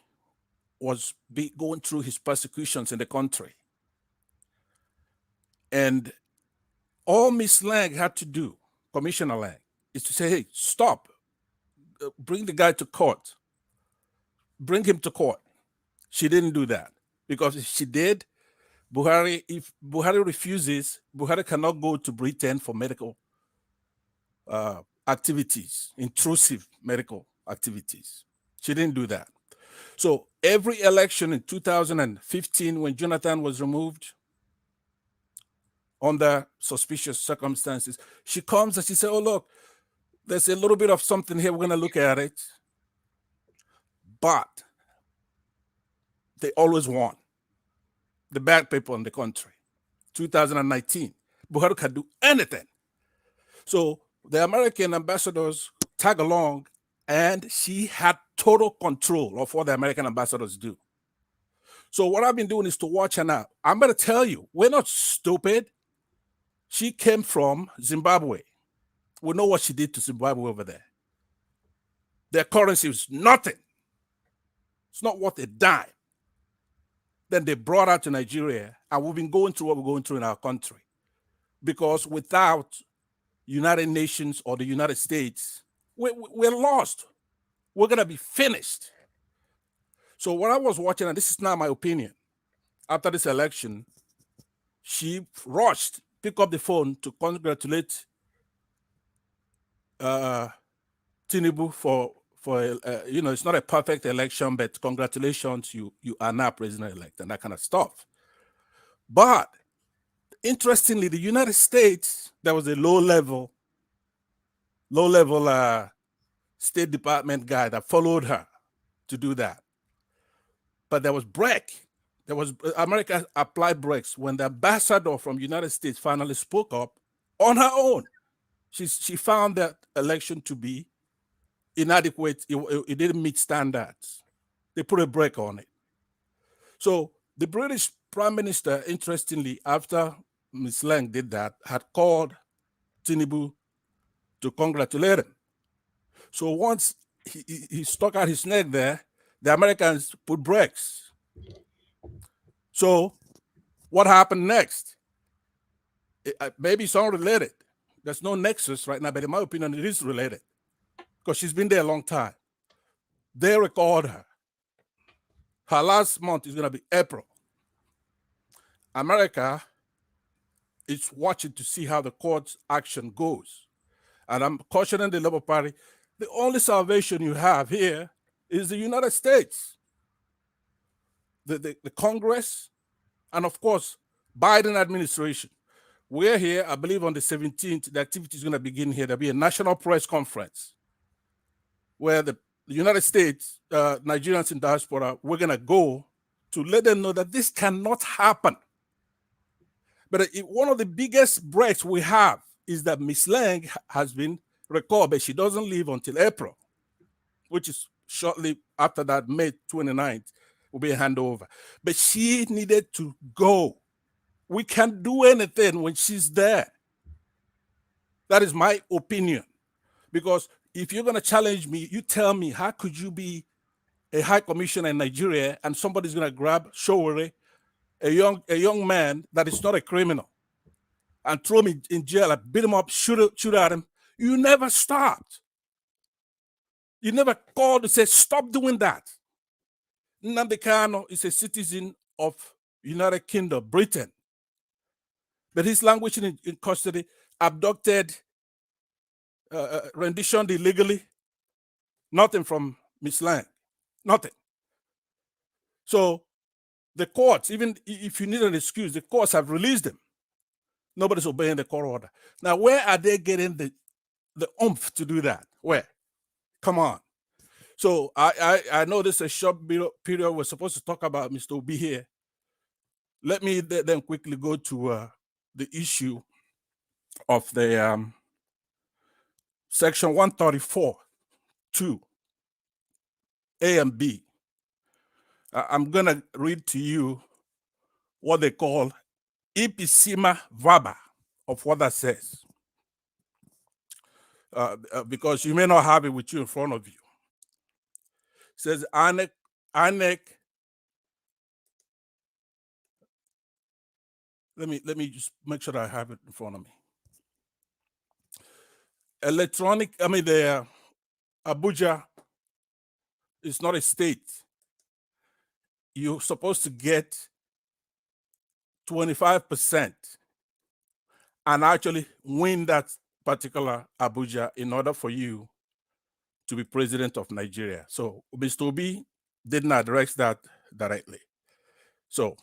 was going through his persecutions in the country. And all Miss Lang had to do, Commissioner Lang, is to say, hey, stop. Bring the guy to court. Bring him to court. She didn't do that. Because if she did, if Buhari refuses, Buhari cannot go to Britain for medical activities, intrusive medical activities. She didn't do that. So every election in 2015, when Jonathan was removed under suspicious circumstances, she comes and she said, oh, look, there's a little bit of something here. We're going to look at it. But they always won. The bad people in the country. 2019, Buhari can do anything. So the American ambassadors tag along, and she had total control of what the American ambassadors do. So what I've been doing is to watch her now. I'm going to tell you, we're not stupid. She came from Zimbabwe. We know what she did to Zimbabwe over there. Their currency was nothing. It's not worth a dime. Then they brought her to Nigeria, and we've been going through what we're going through in our country. Because without United Nations or the United States, we're lost. We're going to be finished. So what I was watching, and this is not my opinion, after this election, she rushed, picked up the phone to congratulate Tinubu for it's not a perfect election, but congratulations, you are now president-elect and that kind of stuff. But interestingly, the United States, there was a low-level State Department guy that followed her to do that. But there was break. America applied brakes when the ambassador from the United States finally spoke up on her own. She found that election to be inadequate. It didn't meet standards. They put a brake on it. So the British Prime Minister, interestingly, after Ms. Lang did that, had called Tinubu to congratulate him. So once he stuck out his neck there, the Americans put brakes. So what happened next? Maybe it's unrelated. There's no nexus right now, but in my opinion, it is related because she's been there a long time. They record her. Her last month is going to be April. America is watching to see how the court's action goes. And I'm cautioning the Labour Party, the only salvation you have here is the United States, the Congress, and of course, Biden administration. We're here, I believe on the 17th, the activity is going to begin here. There'll be a national press conference where the United States, Nigerians in diaspora, we're going to go to let them know that this cannot happen. But one of the biggest breaks we have is that Miss Lang has been recalled, but she doesn't leave until April, which is shortly after that, May 29th, will be a handover. But she needed to go. We can't do anything when she's there. That is my opinion. Because if you're going to challenge me, you tell me, how could you be a high commissioner in Nigeria and somebody's going to grab Showore, a young man that is not a criminal, and throw me in jail, beat him up, shoot at him? You never stopped. You never called to say, stop doing that. Nnamdi Kanu is a citizen of United Kingdom, Britain. But he's languishing in custody, abducted, renditioned illegally. Nothing from Miss Lang. Nothing. So the courts, even if you need an excuse, the courts have released them. Nobody's obeying the court order. Now, where are they getting the oomph to do that? Where? Come on. So I know this is a short period. We're supposed to talk about Mr. Obi here. Let me then quickly go to the issue of the section 134(2) A and B. I'm going to read to you what they call ipsima verba of what that says, because you may not have it with you in front of you. It says INEC. Let me just make sure that I have it in front of me. The Abuja is not a state. You're supposed to get 25% and actually win that particular Abuja in order for you to be president of Nigeria. So Mr. Obi didn't address that directly. So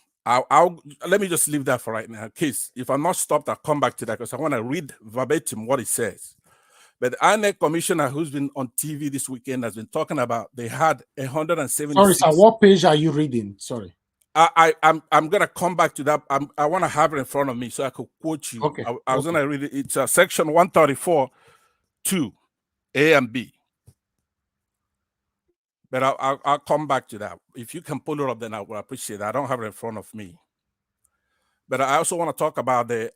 let me just leave that for right now. In case if I'm not stopped, I'll come back to that because I want to read verbatim what it says. But the INEC commissioner who's been on TV this weekend has been talking about they had 176. Sorry, sir. What page are you reading? Sorry. I'm gonna come back to that. I want to have it in front of me so I could quote you. Okay. I was gonna read it. It's section 134(2) A and B. But I'll come back to that. If you can pull it up, then I will appreciate it. I don't have it in front of me. But I also want to talk about the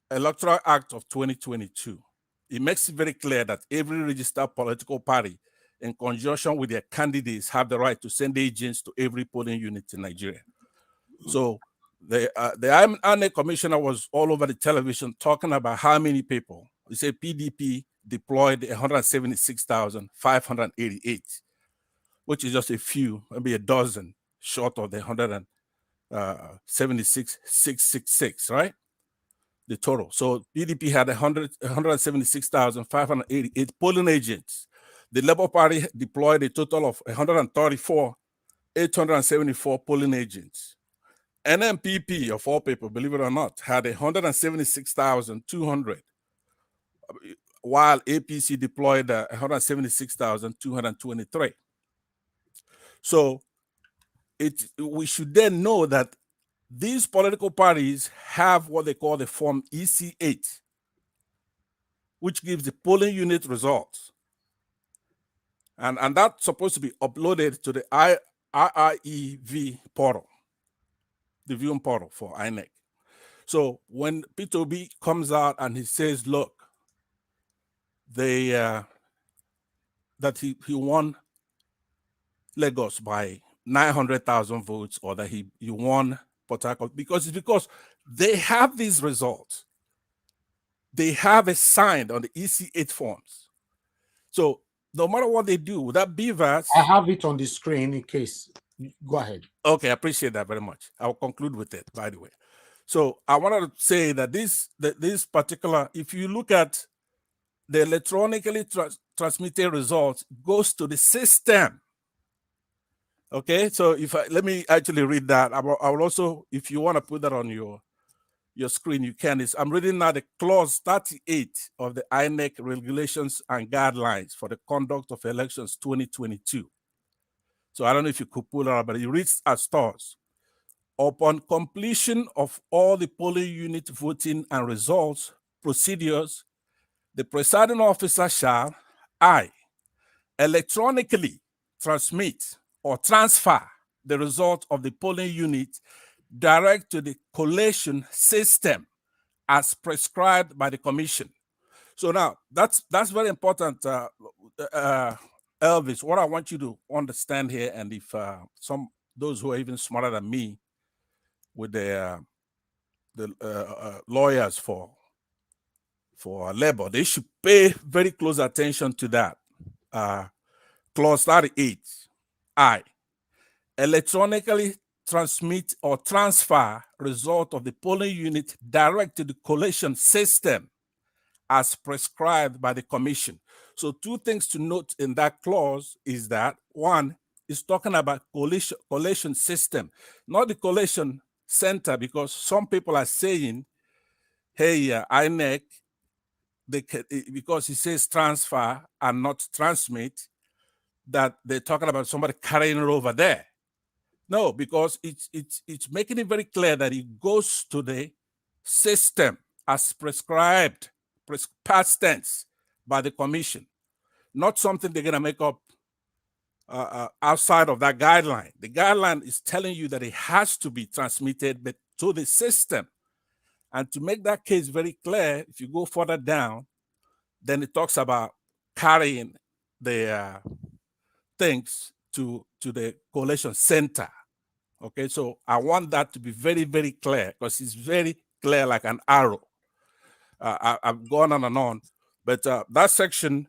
Electoral Act of 2022. It makes it very clear that every registered political party, in conjunction with their candidates, have the right to send agents to every polling unit in Nigeria. So the INEC commissioner was all over the television talking about how many people. He said PDP deployed 176,588, which is just a few, maybe a dozen short of the 176,666, right? The total. So PDP had 176,588 polling agents. The Labour Party deployed a total of 134,874 polling agents. NMPP, of all people, believe it or not, had 176,200, while APC deployed 176,223. So we should then know that these political parties have what they call the form EC8, which gives the polling unit results. And that's supposed to be uploaded to the IREV portal, the viewing portal for INEC. So when Peter Obi comes out and he says, look, that he won Lagos by 900,000 votes, or that he won Port Harcourt, because they have these results. They have it signed on the EC8 forms. So no matter what they do, that BVAS. I have it on the screen in case. Go ahead. Okay, I appreciate that very much. I'll conclude with it, by the way. So I wanted to say that this particular, if you look at the electronically transmitted results, goes to the system. Okay, so let me actually read that. I will also, if you want to put that on your screen, you can. I'm reading now the clause 38 of the INEC regulations and guidelines for the conduct of elections 2022. So I don't know if you could pull it up, but it reads as thus. Upon completion of all the polling unit voting and results procedures, the presiding officer shall, I, electronically transmit or transfer the result of the polling unit direct to the collation system as prescribed by the commission. So now that's very important, Elvis. What I want you to understand here, and if those who are even smarter than me with the lawyers for labor, they should pay very close attention to that. Clause 38, I, electronically transmit or transfer result of the polling unit direct to the collation system as prescribed by the commission. So two things to note in that clause is that one is talking about collation system, not the collation center, because some people are saying, hey, INEC, because it says transfer and not transmit, that they're talking about somebody carrying it over there. No, because it's making it very clear that it goes to the system as prescribed, past tense, by the commission, not something they're going to make up outside of that guideline. The guideline is telling you that it has to be transmitted but to the system. And to make that case very clear, if you go further down, then it talks about carrying the things to the collation center. Okay, so I want that to be very, very clear, because it's very clear like an arrow. I've gone on and on, but that section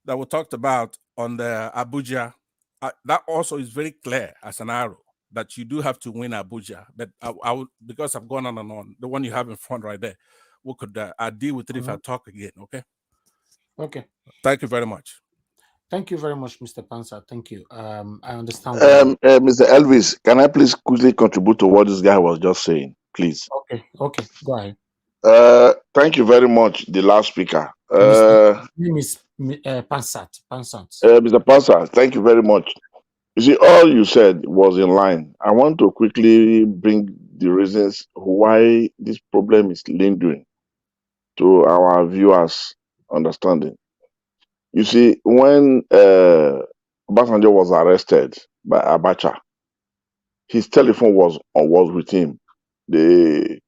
that we talked about on the Abuja, that also is very clear as an arrow that you do have to win Abuja. But I would, because I've gone on and on, the one you have in front right there, we could I'll deal with it if I talk again. Okay. Okay. Thank you very much. Thank you very much, Mr. Pansa. Thank you. I understand. Mr. Elvis, can I please quickly contribute to what this guy was just saying, please? Okay. Okay. Go ahead. Thank you very much, the last speaker. Mr. name is Pansat. Mr. Pansa, thank you very much. You see, all you said was in line. I want to quickly bring the reasons why this problem is lingering to our viewers' understanding. You see, when Obasanjo was arrested by Abacha, his telephone was with him. The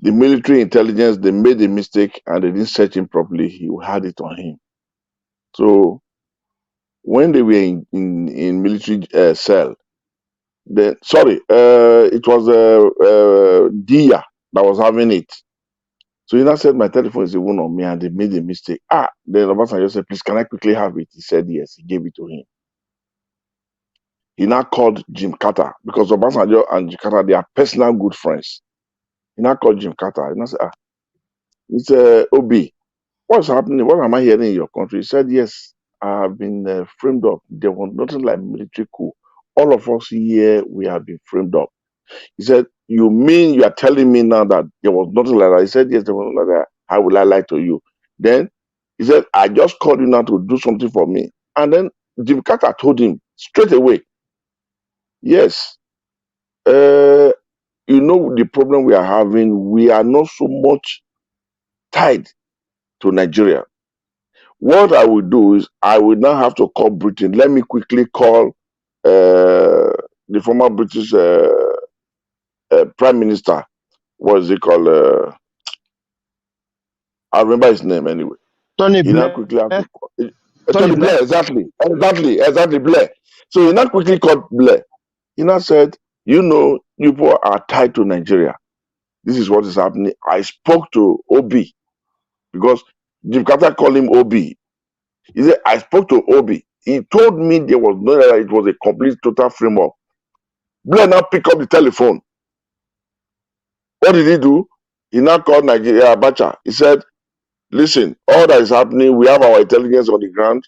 military intelligence, they made a mistake and they didn't search him properly. He had it on him. So when they were in military cell, then it was Dia that was having it. So he now said, my telephone is even on me, and they made a mistake. Then Obasanjo said, please, can I quickly have it? He said yes. He gave it to him. He now called Jim Carter, because Obasanjo and Jim Carter, they are personal good friends. He now called Jim Carter. And I said, it's Obi. What's happening? What am I hearing in your country? He said, yes, I've been framed up. There was nothing like military coup. All of us here, we have been framed up. He said, you mean you are telling me now that there was nothing like that? He said, yes, there was nothing like that. How will I lie to you? Then he said, I just called you now to do something for me. And then Jim Carter told him straight away, yes, you know the problem we are having, we are not so much tied to Nigeria. What I will do is I will now have to call Britain. Let me quickly call the former British Prime Minister. What is he called? I remember his name anyway. Tony He now Blair. quickly have to call. Tony Blair, exactly, Blair. So he now quickly called Blair. He now said, you know, you people are tied to Nigeria. This is what is happening. I spoke to Obi, because Jim Carter called him Obi. He said, I spoke to Obi. He told me there was no that it was a complete total framework. Blair now pick up the telephone. What did he do? He now called Nigeria Abacha. He said, listen, all that is happening, we have our intelligence on the ground.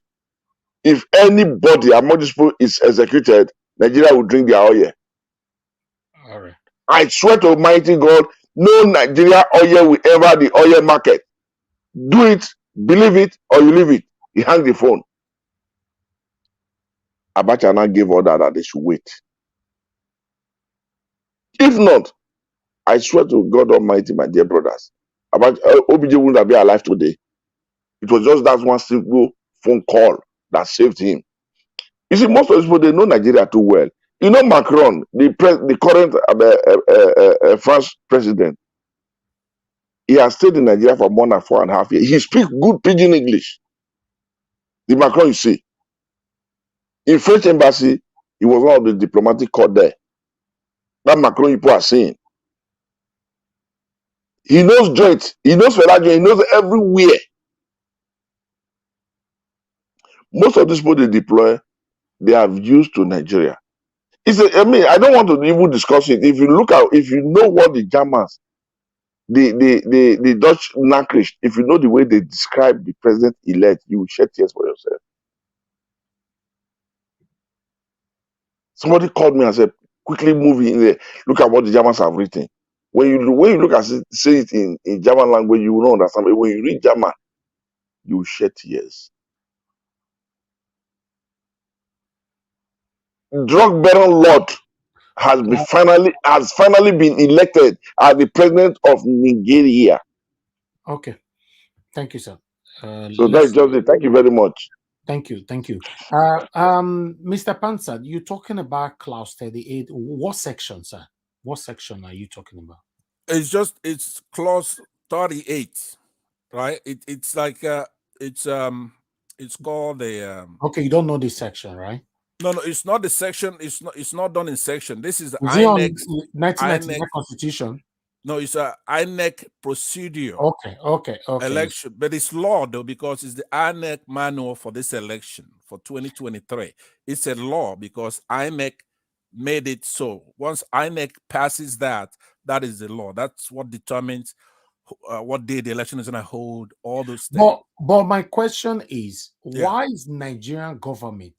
If anybody among these people is executed, Nigeria will drink their oil. All right. I swear to Almighty God, no Nigeria oil will ever the oil market. Do it, believe it, or you leave it. He hung the phone. Abacha now gave order that they should wait. If not, I swear to God Almighty, my dear brothers, OBJ wouldn't have been alive today. It was just that one simple phone call that saved him. You see, most of these people, they know Nigeria too well. You know Macron, the current French president, he has stayed in Nigeria for more than 4.5 years. He speaks good pidgin English. The Macron you see. In French embassy, he was one of the diplomatic corps there. That Macron people are saying. He knows joint. He knows Fela, he knows everywhere. Most of these people they deploy, they have used to Nigeria. I mean, I don't want to even discuss it. If you know what the Germans, the Dutch Nachricht, if you know the way they describe the president-elect, you will shed tears for yourself. Somebody called me and said, quickly move in there. Look at what the Germans have written. When you look at it, say it in German language, you will not understand. But when you read German, you will shed tears. Drug Baron Lord has finally been elected as the president of Nigeria. Okay. Thank you, sir. So that's just it. Thank you very much. Thank you. Mr. Panzer, you're talking about clause 38. What section, sir? What section are you talking about? It's clause 38, right? It's like it's called a Okay, you don't know this section, right? No, it's not the section. It's not done in section. This is the Is it on INEC 1999 Constitution? No, it's a INEC procedure. Okay. Election, but it's law though, because it's the INEC manual for this election for 2023. It's a law because INEC made it so. Once INEC passes that, that is the law. That's what determines what day the election is going to hold. All those things. But my question is, why is Nigerian government?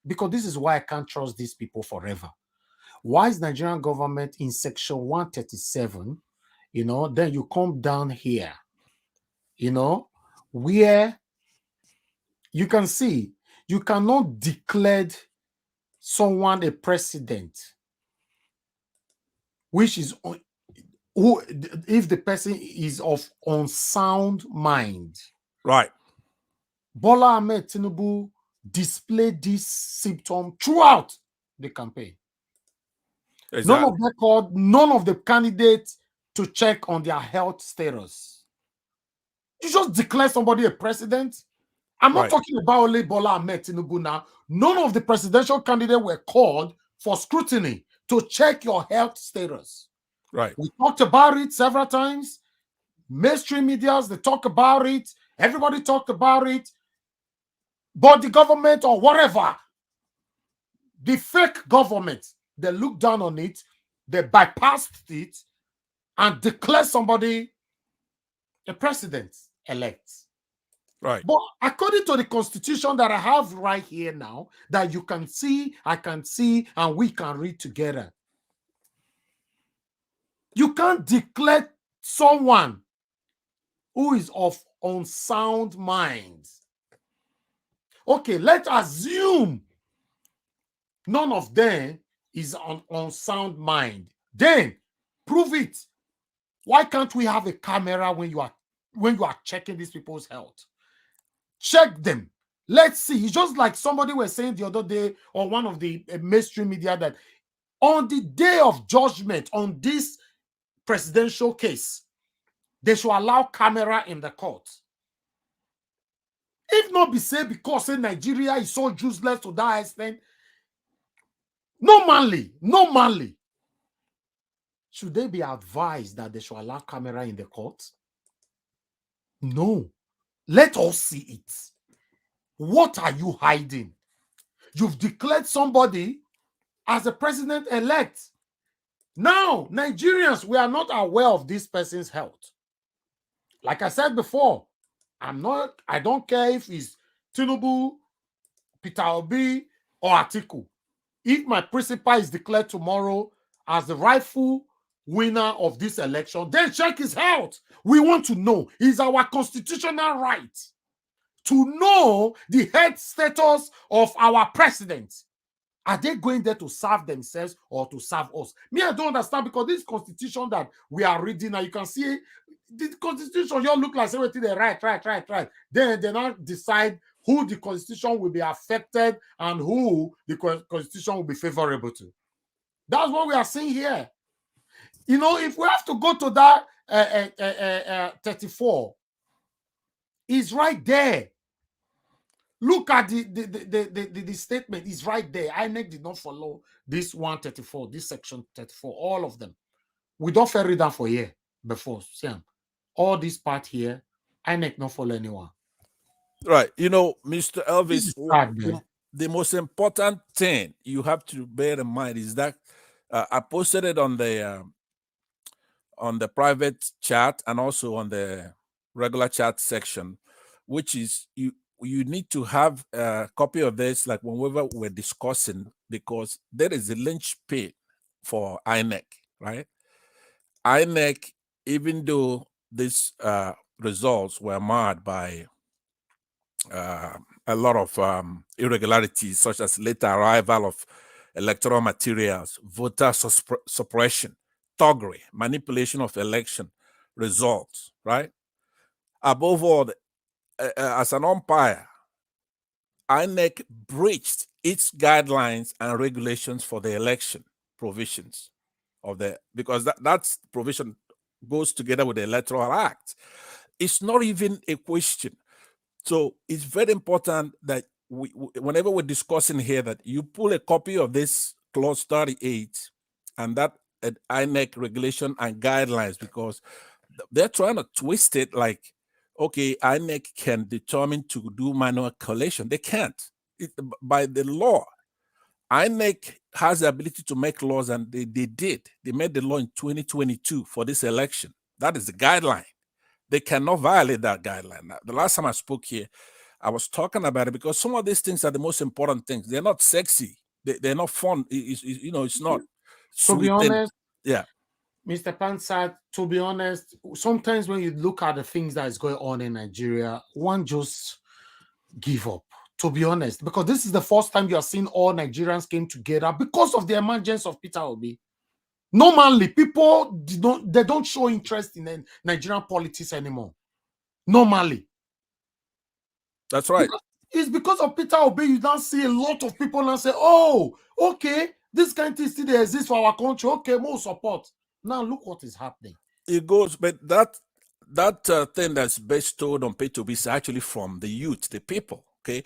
Because this is why I can't trust these people forever. Why is Nigerian government in section 137, then you come down here, where you can see you cannot declare someone a president, which is who if the person is of unsound mind. Right. Bola Ahmed Tinubu displayed this symptom throughout the campaign. Exactly. None of the candidates to check on their health status. You just declare somebody a president. I'm not talking about only Bola Ahmed Tinubu now. None of the presidential candidates were called for scrutiny to check your health status. Right. We talked about it several times. Mainstream medias, they talk about it. Everybody talked about it. But the government or whatever, the fake government, they look down on it, they bypassed it, and declare somebody a president-elect. Right. But according to the constitution that I have right here now, that you can see, I can see, and we can read together, you can't declare someone who is of unsound mind. Okay, let's assume none of them is on unsound mind. Then prove it. Why can't we have a camera when you are checking these people's health? Check them. Let's see. It's just like somebody was saying the other day on one of the mainstream media that on the day of judgment on this presidential case, they should allow camera in the court. If not be said because Nigeria is so useless to that extent, normally, should they be advised that they should allow camera in the court? No. Let us see it. What are you hiding? You've declared somebody as a president-elect. Now, Nigerians, we are not aware of this person's health. Like I said before, I don't care if it's Tinubu, Peter Obi, or Atiku. If my principal is declared tomorrow as the rightful winner of this election, then check his health. We want to know. It's our constitutional right to know the health status of our president. Are they going there to serve themselves or to serve us? Me, I don't understand, because this constitution that we are reading now, you can see the constitution, you look like everything they right. Then they now decide who the constitution will be affected and who the constitution will be favorable to. That's what we are seeing here. You know, if we have to go to that 34, it's right there. Look at the statement. It's right there. INEC did not follow this 134, this section 34, all of them. We don't read that for here before. See, all this part here, INEC not follow anyone. Right. You know, Mr. Elvis, sad, the most important thing you have to bear in mind is that I posted it on the private chat and also on the regular chat section, which is you need to have a copy of this, like whenever we're discussing, because there is a linchpin for INEC, right? INEC, even though these results were marred by a lot of irregularities, such as late arrival of electoral materials, voter suppression, thuggery, manipulation of election results, right? Above all, as an umpire, INEC breached its guidelines and regulations for the election provisions of because that's provision goes together with the Electoral Act. It's not even a question. So it's very important that whenever we're discussing here, that you pull a copy of this clause 38 and that INEC regulation and guidelines, because they're trying to twist it like, okay, INEC can determine to do manual collation. They can't. By the law, INEC has the ability to make laws, and they did. They made the law in 2022 for this election. That is the guideline. They cannot violate that guideline. Now, the last time I spoke here, I was talking about it because some of these things are the most important things. They're not sexy. They're not fun. It's not. To be honest, yeah. Mr. Pansat, to be honest, sometimes when you look at the things that is going on in Nigeria, one just give up, to be honest, because this is the first time you are seeing all Nigerians came together because of the emergence of Peter Obi. Normally, people don't show interest in Nigerian politics anymore. Normally. That's right. It's because of Peter Obi, you don't see a lot of people now say, oh, okay, this kind of thing still exists for our country. Okay, more support. Now look what is happening. It goes, but that thing that's bestowed on Peter Obi is actually from the youth, the people, okay?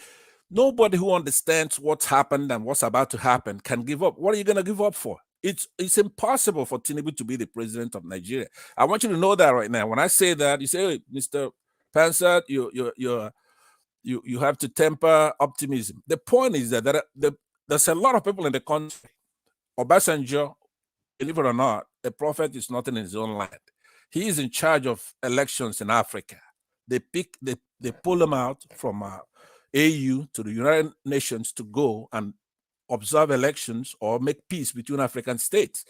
Nobody who understands what's happened and what's about to happen can give up. What are you going to give up for? It's impossible for Tinubu to be the president of Nigeria. I want you to know that right now. When I say that, you say, hey, Mr. Pansat, you have to temper optimism. The point is that there's a lot of people in the country. Obasanjo, believe it or not, a prophet is not in his own land. He is in charge of elections in Africa. They pull him out from AU to the United Nations to go and observe elections or make peace between African states.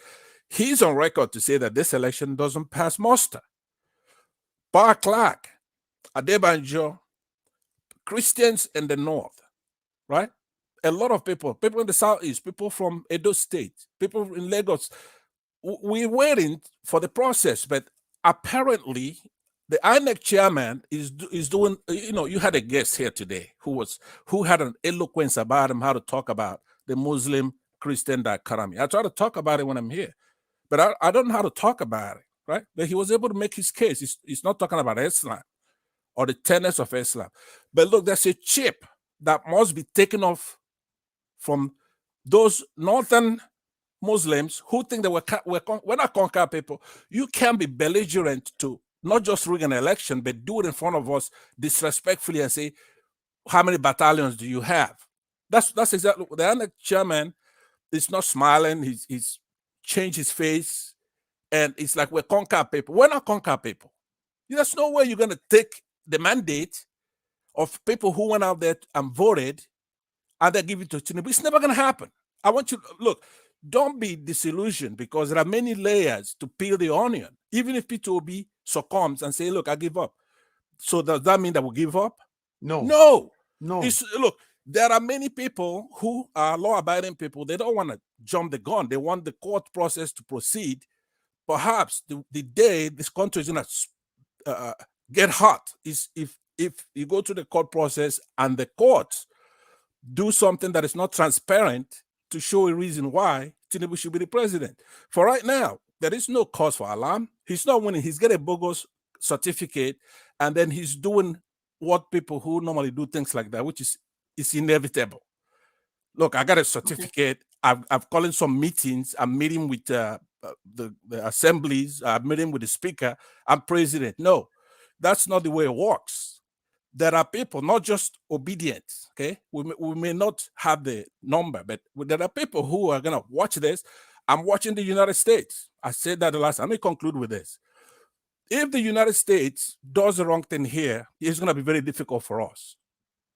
He's on record to say that this election doesn't pass muster. Bar Clark, Adebanjo, Christians in the north, right? A lot of people in the southeast, people from Edo State, people in Lagos, we're waiting for the process, but apparently the INEC chairman is doing, you had a guest here today who had an eloquence about him, how to talk about the Muslim-Christian dichotomy. I try to talk about it when I'm here, but I don't know how to talk about it, right? But he was able to make his case. He's not talking about Islam or the tenets of Islam. But look, there's a chip that must be taken off from those northern Muslims who think that we're not conquer people. You can't be belligerent to not just rig an election, but do it in front of us disrespectfully and say, how many battalions do you have? That's exactly the INEC chairman is not smiling. He's changed his face, and it's like we're conquer people. We're not conquer people. There's no way you're going to take the mandate of people who went out there and voted and they give it to Tinubu. It's never going to happen. I want you to look. Don't be disillusioned, because there are many layers to peel the onion. Even if Peter Obi succumbs and say, look, I give up. So does that mean that we give up? No. No. No. Look, there are many people who are law-abiding people. They don't want to jump the gun. They want the court process to proceed. Perhaps the day this country is going to get hot is if you go to the court process and the courts do something that is not transparent to show a reason why Tinubu should be the president. For right now, there is no cause for alarm. He's not winning. He's getting a bogus certificate, and then he's doing what people who normally do things like that, which is inevitable. Look, I got a certificate. Okay. I've called in some meetings. I'm meeting with the assemblies. I'm meeting with the speaker. I'm president. No, that's not the way it works. There are people, not just obedient, okay? We may not have the number, but there are people who are going to watch this. I'm watching the United States. I said that the last time. Let me conclude with this. If the United States does the wrong thing here, it's going to be very difficult for us.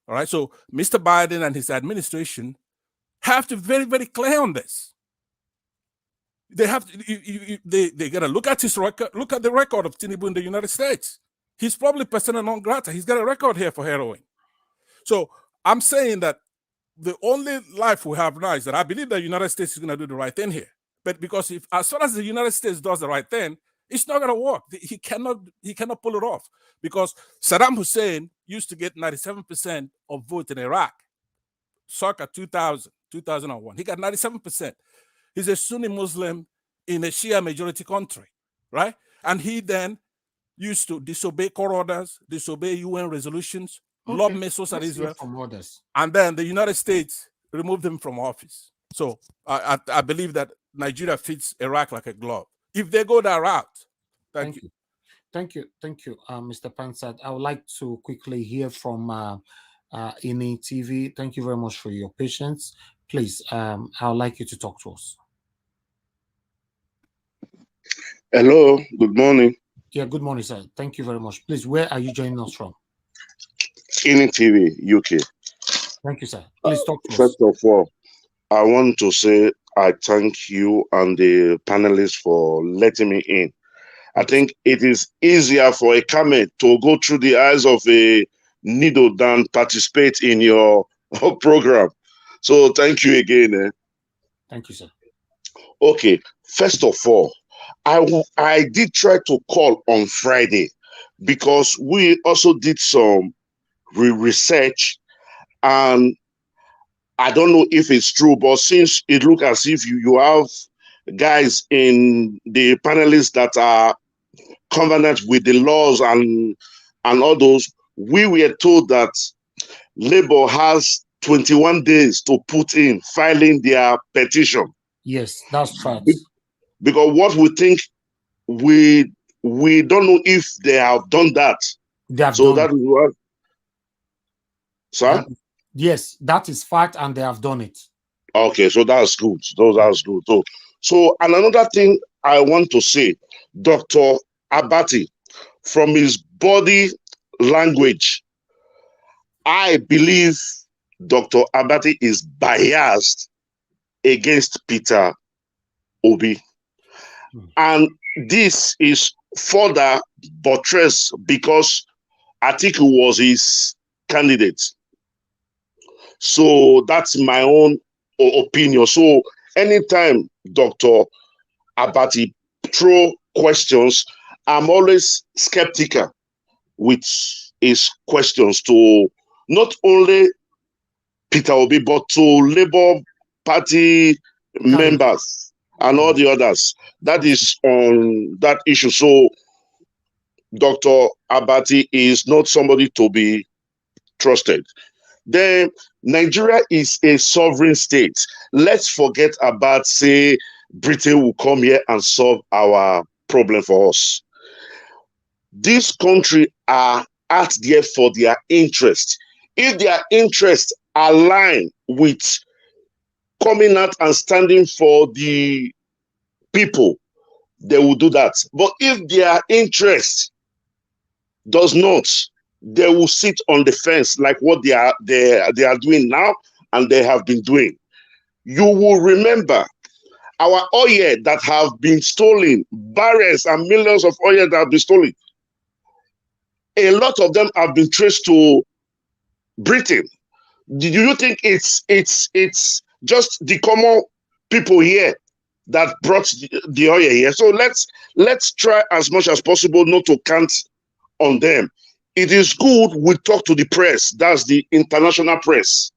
All right? So Mr. Biden and his administration have to be very, very clear on this. They have to, they got to look at his record, look at the record of Tinubu in the United States. He's probably persona non grata. He's got a record here for heroin. So I'm saying that the only life we have now is that I believe the United States is going to do the right thing here. But because if, as far as the United States does the right thing, it's not going to work. He cannot pull it off, because Saddam Hussein used to get 97% of vote in Iraq, circa 2001. He got 97%. He's a Sunni Muslim in a Shia majority country, right? And he then used to disobey court orders, disobey UN resolutions, lob missiles at Israel. And then the United States removed him from office. So I believe that Nigeria fits Iraq like a glove. If they go that route, thank you. Thank you, Mr. Pansat. I would like to quickly hear from INEC TV. Thank you very much for your patience. Please, I would like you to talk to us. Hello, good morning. Yeah, good morning, sir. Thank you very much. Please, where are you joining us from? INEC TV, UK. Thank you, sir. Please talk to us. First of all, I want to say I thank you and the panelists for letting me in. I think it is easier for a camel to go through the eyes of a needle than participate in your program. So thank you again. Thank you, sir. Okay, first of all, I did try to call on Friday because we also did some research, and I don't know if it's true, but since it looks as if you have guys in the panelists that are covenant with the laws and all those, we were told that Labour has 21 days to put in filing their petition. Yes, that's fact. Because what we think, we don't know if they have done that. They have so done that is what. Sir? Yes, that is fact, and they have done it. Okay, so that's good. That's good. So and another thing I want to say, Dr. Abati, from his body language, I believe Dr. Abati is biased against Peter Obi. And this is further buttressed because Atiku was his candidate. So that's my own opinion. So anytime Dr. Abati throw questions, I'm always skeptical with his questions to not only Peter Obi, but to Labour Party members and all the others. That is on that issue. So Dr. Abati is not somebody to be trusted. Then Nigeria is a sovereign state. Let's forget about, say, Britain will come here and solve our problem for us. These countries are out there for their interest. If their interests align with coming out and standing for the people, they will do that. But if their interest does not, they will sit on the fence like what they are doing now and they have been doing. You will remember our oil that have been stolen, barrels and millions of oil that have been stolen. A lot of them have been traced to Britain. Do you think it's just the common people here that brought the oil here? So let's try as much as possible not to count on them. It is good we talk to the press. That's the international press.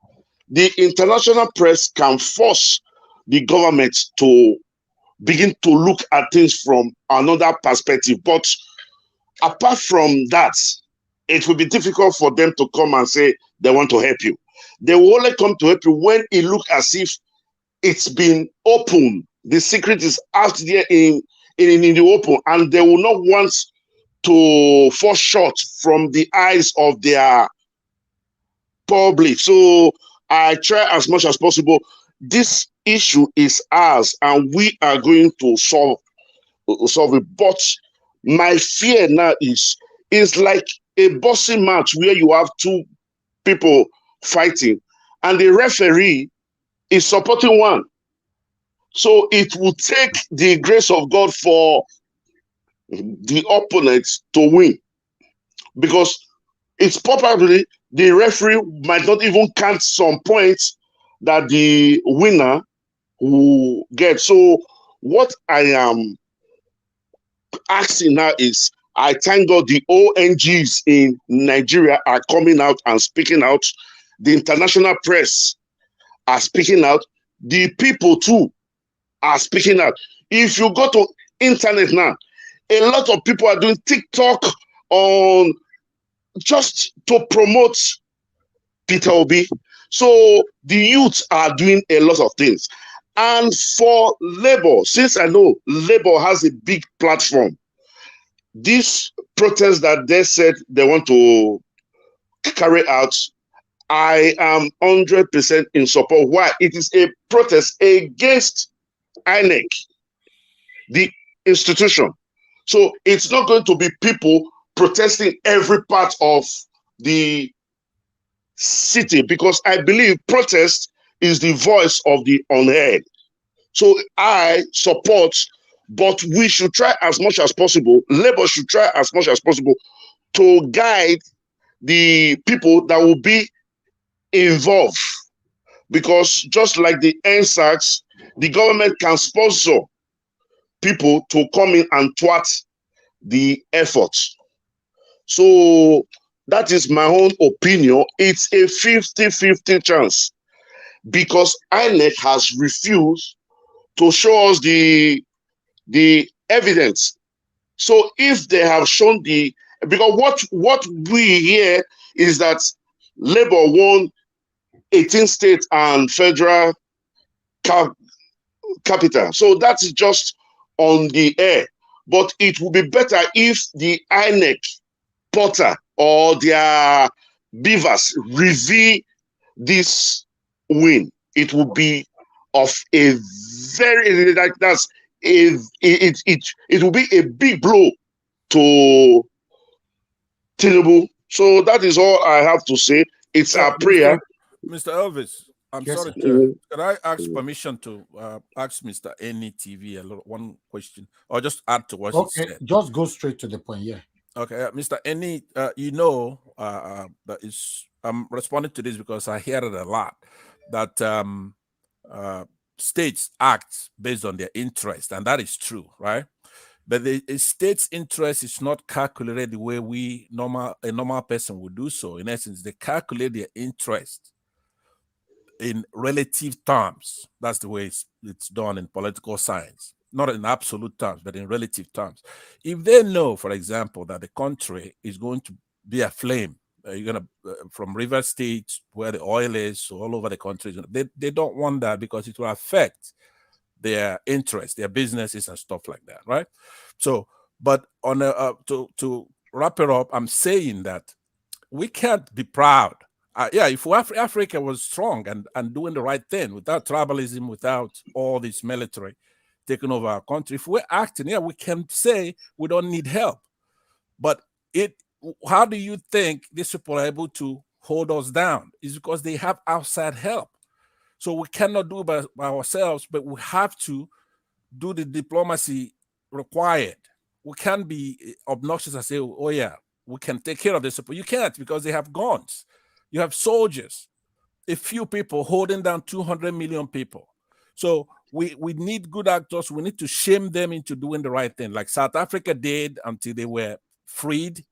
The international press can force the government to begin to look at things from another perspective. But apart from that, it will be difficult for them to come and say they want to help you. They will only come to help you when it looks as if it's been open. The secret is out there in the open, and they will not want to fall short from the eyes of their public. So I try as much as possible. This issue is ours, and we are going to solve it. But my fear now is like a boxing match where you have two people fighting, and the referee is supporting one. So it will take the grace of God for the opponent to win, because it's probably the referee might not even count some points that the winner will get. So what I am asking now is, I thank God the ONGs in Nigeria are coming out and speaking out. The international press are speaking out. The people too are speaking out. If you go to internet now, a lot of people are doing TikTok on just to promote Peter Obi. So the youths are doing a lot of things. And for Labour, since I know Labour has a big platform, this protest that they said they want to carry out, I am 100% in support. Why? It is a protest against INEC, the institution. So it's not going to be people protesting every part of the city, because I believe protest is the voice of the unheard. So I support, but we should try as much as possible, Labour should try as much as possible to guide the people that will be involved. Because just like the NSACs, the government can sponsor people to come in and thwart the efforts. So that is my own opinion. It's a 50-50 chance, because INEC has refused to show us the evidence. So if they have shown because what we hear is that Labour won 18 states and federal capital. So that is just on the air. But it would be better if the INEC portal or their beavers reveal this win. It would be of a very, like that's a, it will be a big blow to Tinubu. So that is all I have to say. It's our prayer. Mr. Elvis, I'm Yes, sorry. sir. Can I ask permission to ask Mr. NETV one question, or just add to what he Okay, said? just go straight to the point. Yeah. Okay, Mr. NE, that is, I'm responding to this because I hear it a lot, that states act based on their interest, and that is true, right? But the state's interest is not calculated the way a normal person would do so. In essence, they calculate their interest in relative terms. That's the way it's done in political science. Not in absolute terms, but in relative terms. If they know, for example, that the country is going to be aflame, you're gonna from River State where the oil is, so all over the country, they don't want that because it will affect their interests, their businesses, and stuff like that, right? So, but on to wrap it up, I'm saying that we can't be proud. If Africa was strong and doing the right thing without tribalism, without all this military taking over our country, if we're acting, we can say we don't need help. But how do you think these people are able to hold us down? It's because they have outside help. So we cannot do it by ourselves, but we have to do the diplomacy required. We can't be obnoxious and say, oh yeah, we can take care of this. But you can't, because they have guns. You have soldiers, a few people holding down 200 million people. So we need good actors. We need to shame them into doing the right thing, like South Africa did until they were freed.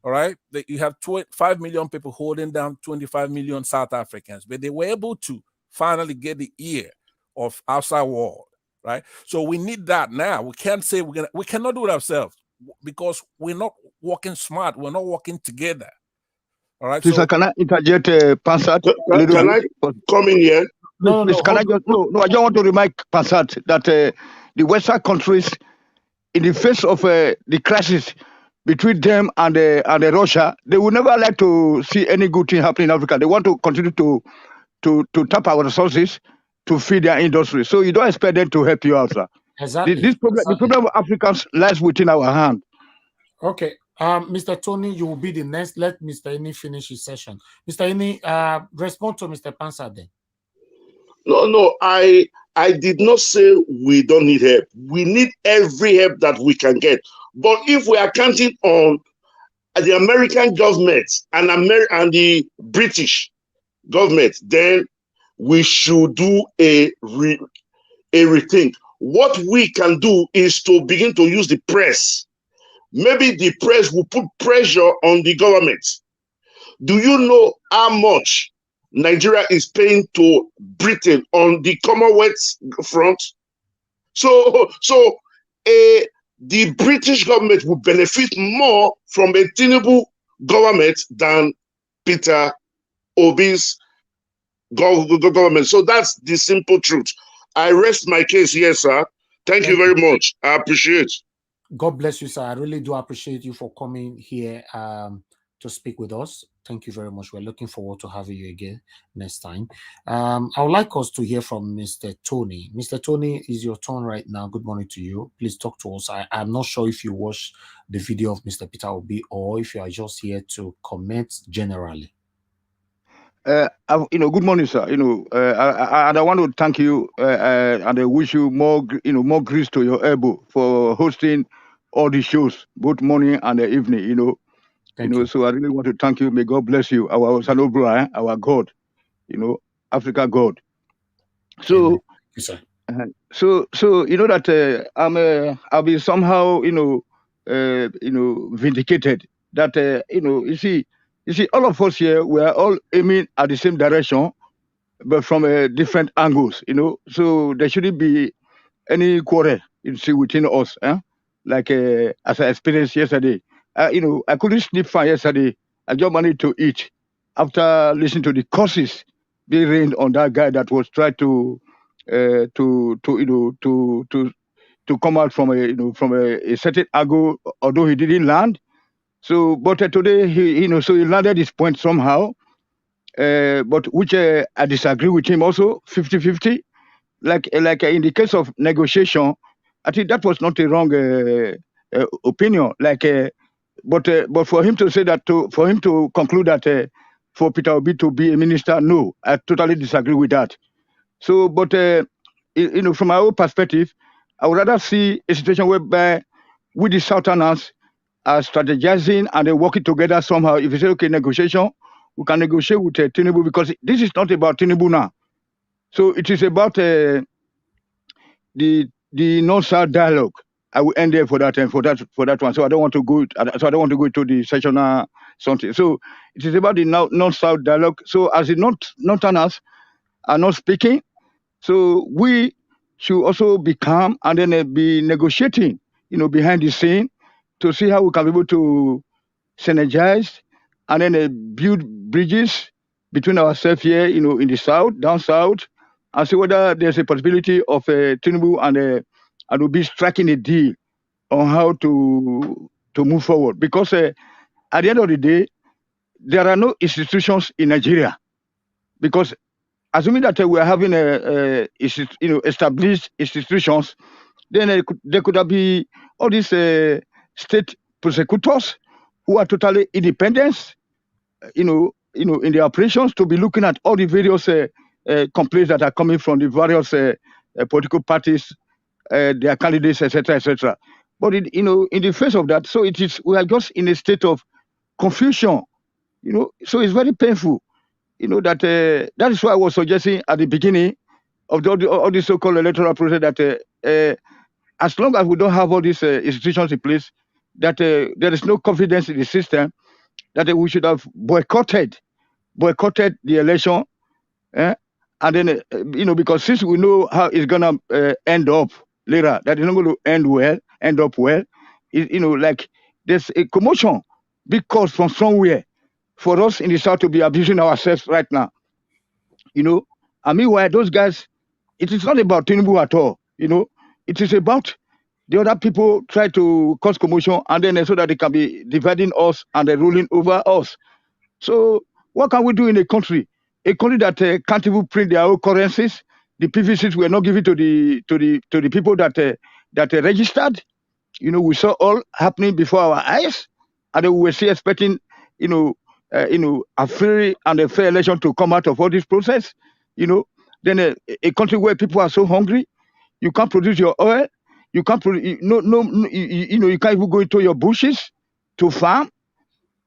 All right, you have 5 million people holding down 25 million South Africans, but they were able to finally get the ear of outside world, right? So we need that now. We can't say we cannot do it ourselves because we're not working smart. We're not working together. All right. Please, So can I interject, Pansat, a little Can bit? I come in here? No, please, can I just I just want to remind Pansat that the Western countries, in the face of the crisis between them and Russia, they will never like to see any good thing happening in Africa. They want to continue to tap our resources to feed their industry. So you don't expect them to help you out, sir. Exactly. The problem of Africans lies within our hand. Okay. Mr. Tony, you will be the next. Let Mr. Ini finish his session. Mr. Ini, respond to Mr. Pansa then. No, I did not say we don't need help. We need every help that we can get. But if we are counting on the American government and the British government, then we should do a rethink. What we can do is to begin to use the press. Maybe the press will put pressure on the government. Do you know how much Nigeria is paying to Britain on the Commonwealth front? So the British government will benefit more from a Tinubu government than Peter Obi's government. So that's the simple truth. I rest my case here, sir. Thank you very much. I appreciate. God bless you, sir. I really do appreciate you for coming here to speak with us. Thank you very much. We're looking forward to having you again next time. I would like us to hear from Mr. Tony. Mr. Tony, is your turn right now. Good morning to you. Please talk to us. I'm not sure if you watched the video of Mr. Peter Obi or if you are just here to comment generally. Good morning, sir. I want to thank you and I wish you more grease to your elbow for hosting all the shows, both morning and the evening. Thank you. So I really want to thank you. May God bless you, our Sanobra, our God, Africa God. So, so you know that I'll be somehow, vindicated. That you see, all of us here, we are all aiming at the same direction, but from different angles. So there shouldn't be any quarrel, within us. Like as I experienced yesterday. I couldn't sleep fine yesterday. I just managed to eat after listening to the curses being rained on that guy that was trying to come out from a certain angle, although he didn't land. So, but today he landed his point somehow. But which I disagree with him also 50-50. Like in the case of negotiation, I think that was not a wrong opinion. But for him to say that, for him to conclude that for Peter Obi to be a minister, no, I totally disagree with that. So, but from my own perspective, I would rather see a situation whereby we the Southerners are strategizing and they're working together somehow. If you say, okay, negotiation, we can negotiate with Tinubu, because this is not about Tinubu now. So it is about the non-South dialogue. I will end there for that and for that one. So I don't want to go. So I don't want to go into the sessional something. So it is about the non-South dialogue. So as the Northerners are not speaking, so we should also be calm and then be negotiating, behind the scene, to see how we can be able to synergize and then build bridges between ourselves here, in the south, down south, and see whether there's a possibility of Tinubu and will be striking a deal on how to move forward. Because at the end of the day, there are no institutions in Nigeria. Because assuming that we are having established institutions, then there could be all these state prosecutors who are totally independent, in their operations, to be looking at all the various complaints that are coming from the various political parties, their candidates, etc., etc. But in the face of that, so we are just in a state of confusion. So it's very painful. that is why I was suggesting at the beginning of all this so-called electoral process that as long as we don't have all these institutions in place, that there is no confidence in the system, that we should have boycotted the election, and then because since we know how it's gonna end up later, that it's not going to end up well, like there's a commotion, big cause from somewhere for us in the South to be abusing ourselves right now, and meanwhile those guys, it is not about Tinubu at all, it is about the other people try to cause commotion, and then so that they can be dividing us and they're ruling over us. So what can we do in a country that can't even print their own currencies? The PVCs were not given to the people that registered. We saw all happening before our eyes, and we were still expecting, a free and a fair election to come out of all this process. Then a country where people are so hungry, you can't produce your oil, you can't produce, you can't even go into your bushes to farm.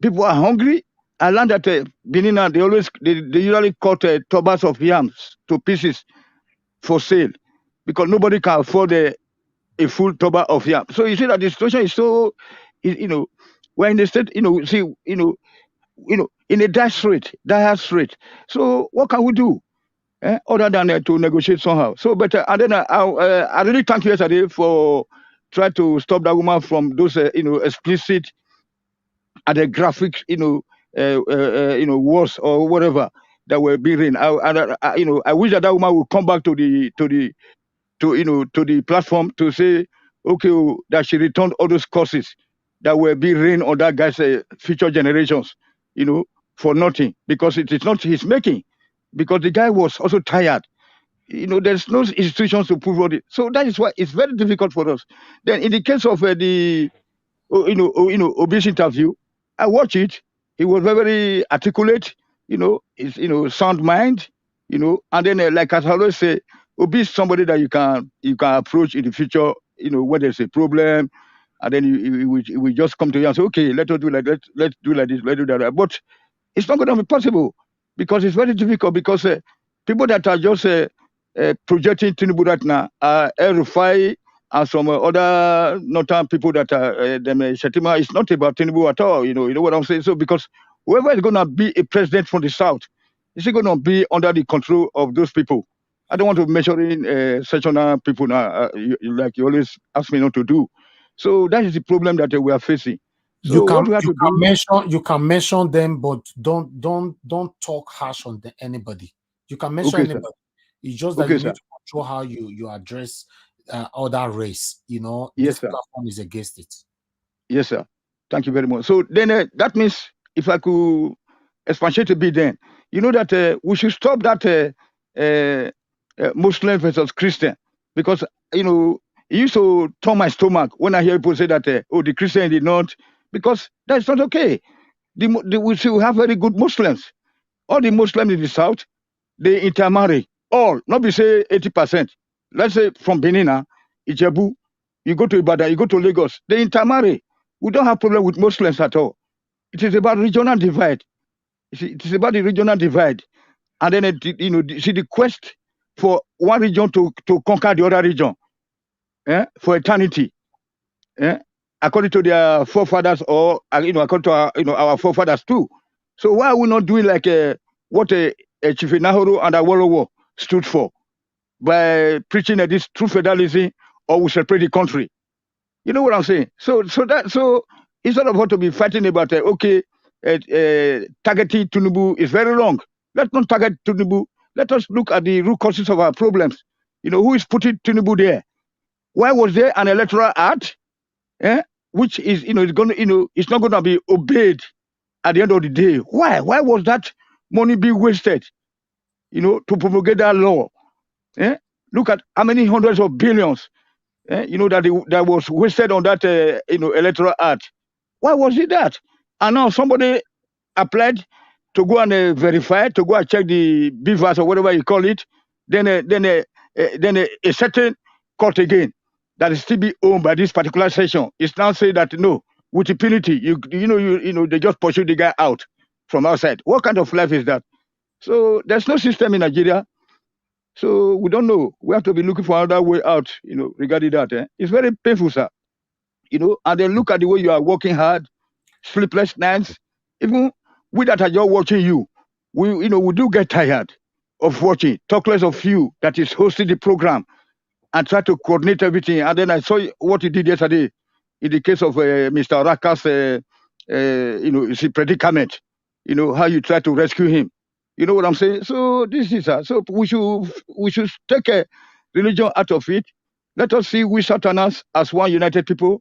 People are hungry. I learned that Benin, they usually cut tubers of yams to pieces for sale because nobody can afford a full tuber of yam. So you see that the situation is so, we're in the state, in a dire strait. So what can we do other than to negotiate somehow? So, but and then I really thank you yesterday for trying to stop that woman from those, explicit and the graphics, words or whatever that were being written. I wish that woman would come back to the platform to say, okay, that she returned all those courses that were being written on that guy's future generations, for nothing, because it is not his making, because the guy was also tired. There's no institutions to prove all it. So that is why it's very difficult for us. Then in the case of the Obi's interview, I watched it. He was very articulate, sound mind, and then like as I always say, Obi is somebody that you can approach in the future, when there's a problem, and then you will just come to you and say, okay, let's do like let's do like this, let's do that. But it's not going to be possible because it's very difficult, because people that are just projecting Tinubu right now are El-Rufai and some other northern people that are Shetima. It's not about Tinubu at all, you know what I'm saying? So because whoever is going to be a president from the South, is going to be under the control of those people. I don't want to measure in sectional people now, like you always ask me not to do. So that is the problem that we are facing. So what we have to do, you can mention them, but don't talk harsh on anybody. You can mention anybody. Sir. It's just that you need to control how you address other race. Yes, this platform is against it. Yes, sir. Thank you very much. So then that means if I could expatiate a bit, then that we should stop that Muslim versus Christian, because it used to turn my stomach when I hear people say that the Christian did not, because that's not okay. We still have very good Muslims. All the Muslims in the South, they intermarry. All, not be say 80%. Let's say from Benin, Ijebu, you go to Ibadan, you go to Lagos, they intermarry. We don't have problem with Muslims at all. It is about regional divide. It is about the regional divide. And then, see the quest for one region to conquer the other region for eternity. According to their forefathers, or according to our forefathers too. So why are we not doing like what Chief Nahoro and Awolowo stood for, by preaching this true federalism, or we separate the country? You know what I'm saying? So instead of what to be fighting about, targeting Tinubu is very wrong. Let's not target Tinubu. Let us look at the root causes of our problems. Who is putting Tinubu there? Why was there an electoral act, which is it's not going to be obeyed at the end of the day? Why was that money being wasted? To promulgate that law. Look at how many hundreds of billions, that was wasted on that electoral act. Why was it that? And now somebody applied to go and verify, to go and check the BVAS or whatever you call it. Then a certain court again that is still be owned by this particular session is now saying that no, with impunity, they just pursue the guy out from outside. What kind of life is that? So there's no system in Nigeria. So we don't know. We have to be looking for another way out, regarding that. It's very painful, sir. And then look at the way you are working hard, sleepless nights. Even we that are just watching you, we do get tired of watching. Talk less of you that is hosting the program and try to coordinate everything. And then I saw what you did yesterday in the case of Mr. Raka's, his predicament. How you try to rescue him. You know what I'm saying? So this is so we should take a religion out of it. Let us see we Southerners as one united people.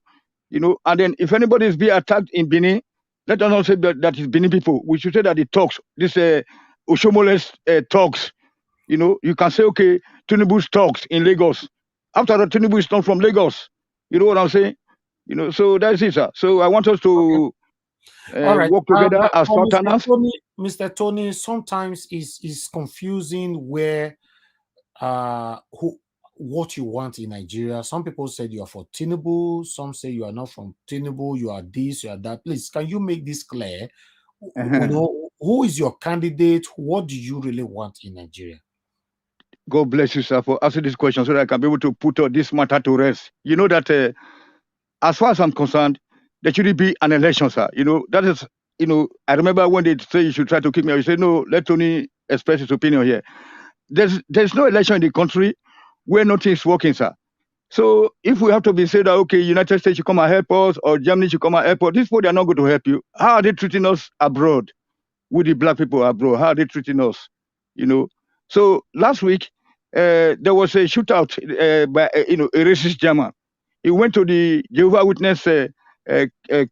And then if anybody is being attacked in Benin, let us not say that is Benin people. We should say that it talks. This Oshomoles talks. You can say, okay, Tinubu's talks in Lagos. After the Tinubu is not from Lagos. You know what I'm saying? So that's it, sir. So I want us to All right. work together as for Southerners. Mr. Tony, sometimes is confusing where what you want in Nigeria. Some people said you are for Tinubu, some say you are not from Tinubu, you are this, you are that. Please, can you make this clear? Who is your candidate? What do you really want in Nigeria? God bless you, sir, for answering this question so that I can be able to put this matter to rest. You know that as far as I'm concerned, there should be an election, sir. That is, I remember when they say you should try to kick me out, you say, no, let Tony express his opinion here. There's no election in the country where nothing is working, sir. So if we have to be said that, okay, United States should come and help us or Germany should come and help us, these people, they are not going to help you. How are they treating us abroad? With the black people abroad, how are they treating us? So last week, there was a shootout by, a racist German. He went to the Jehovah Witness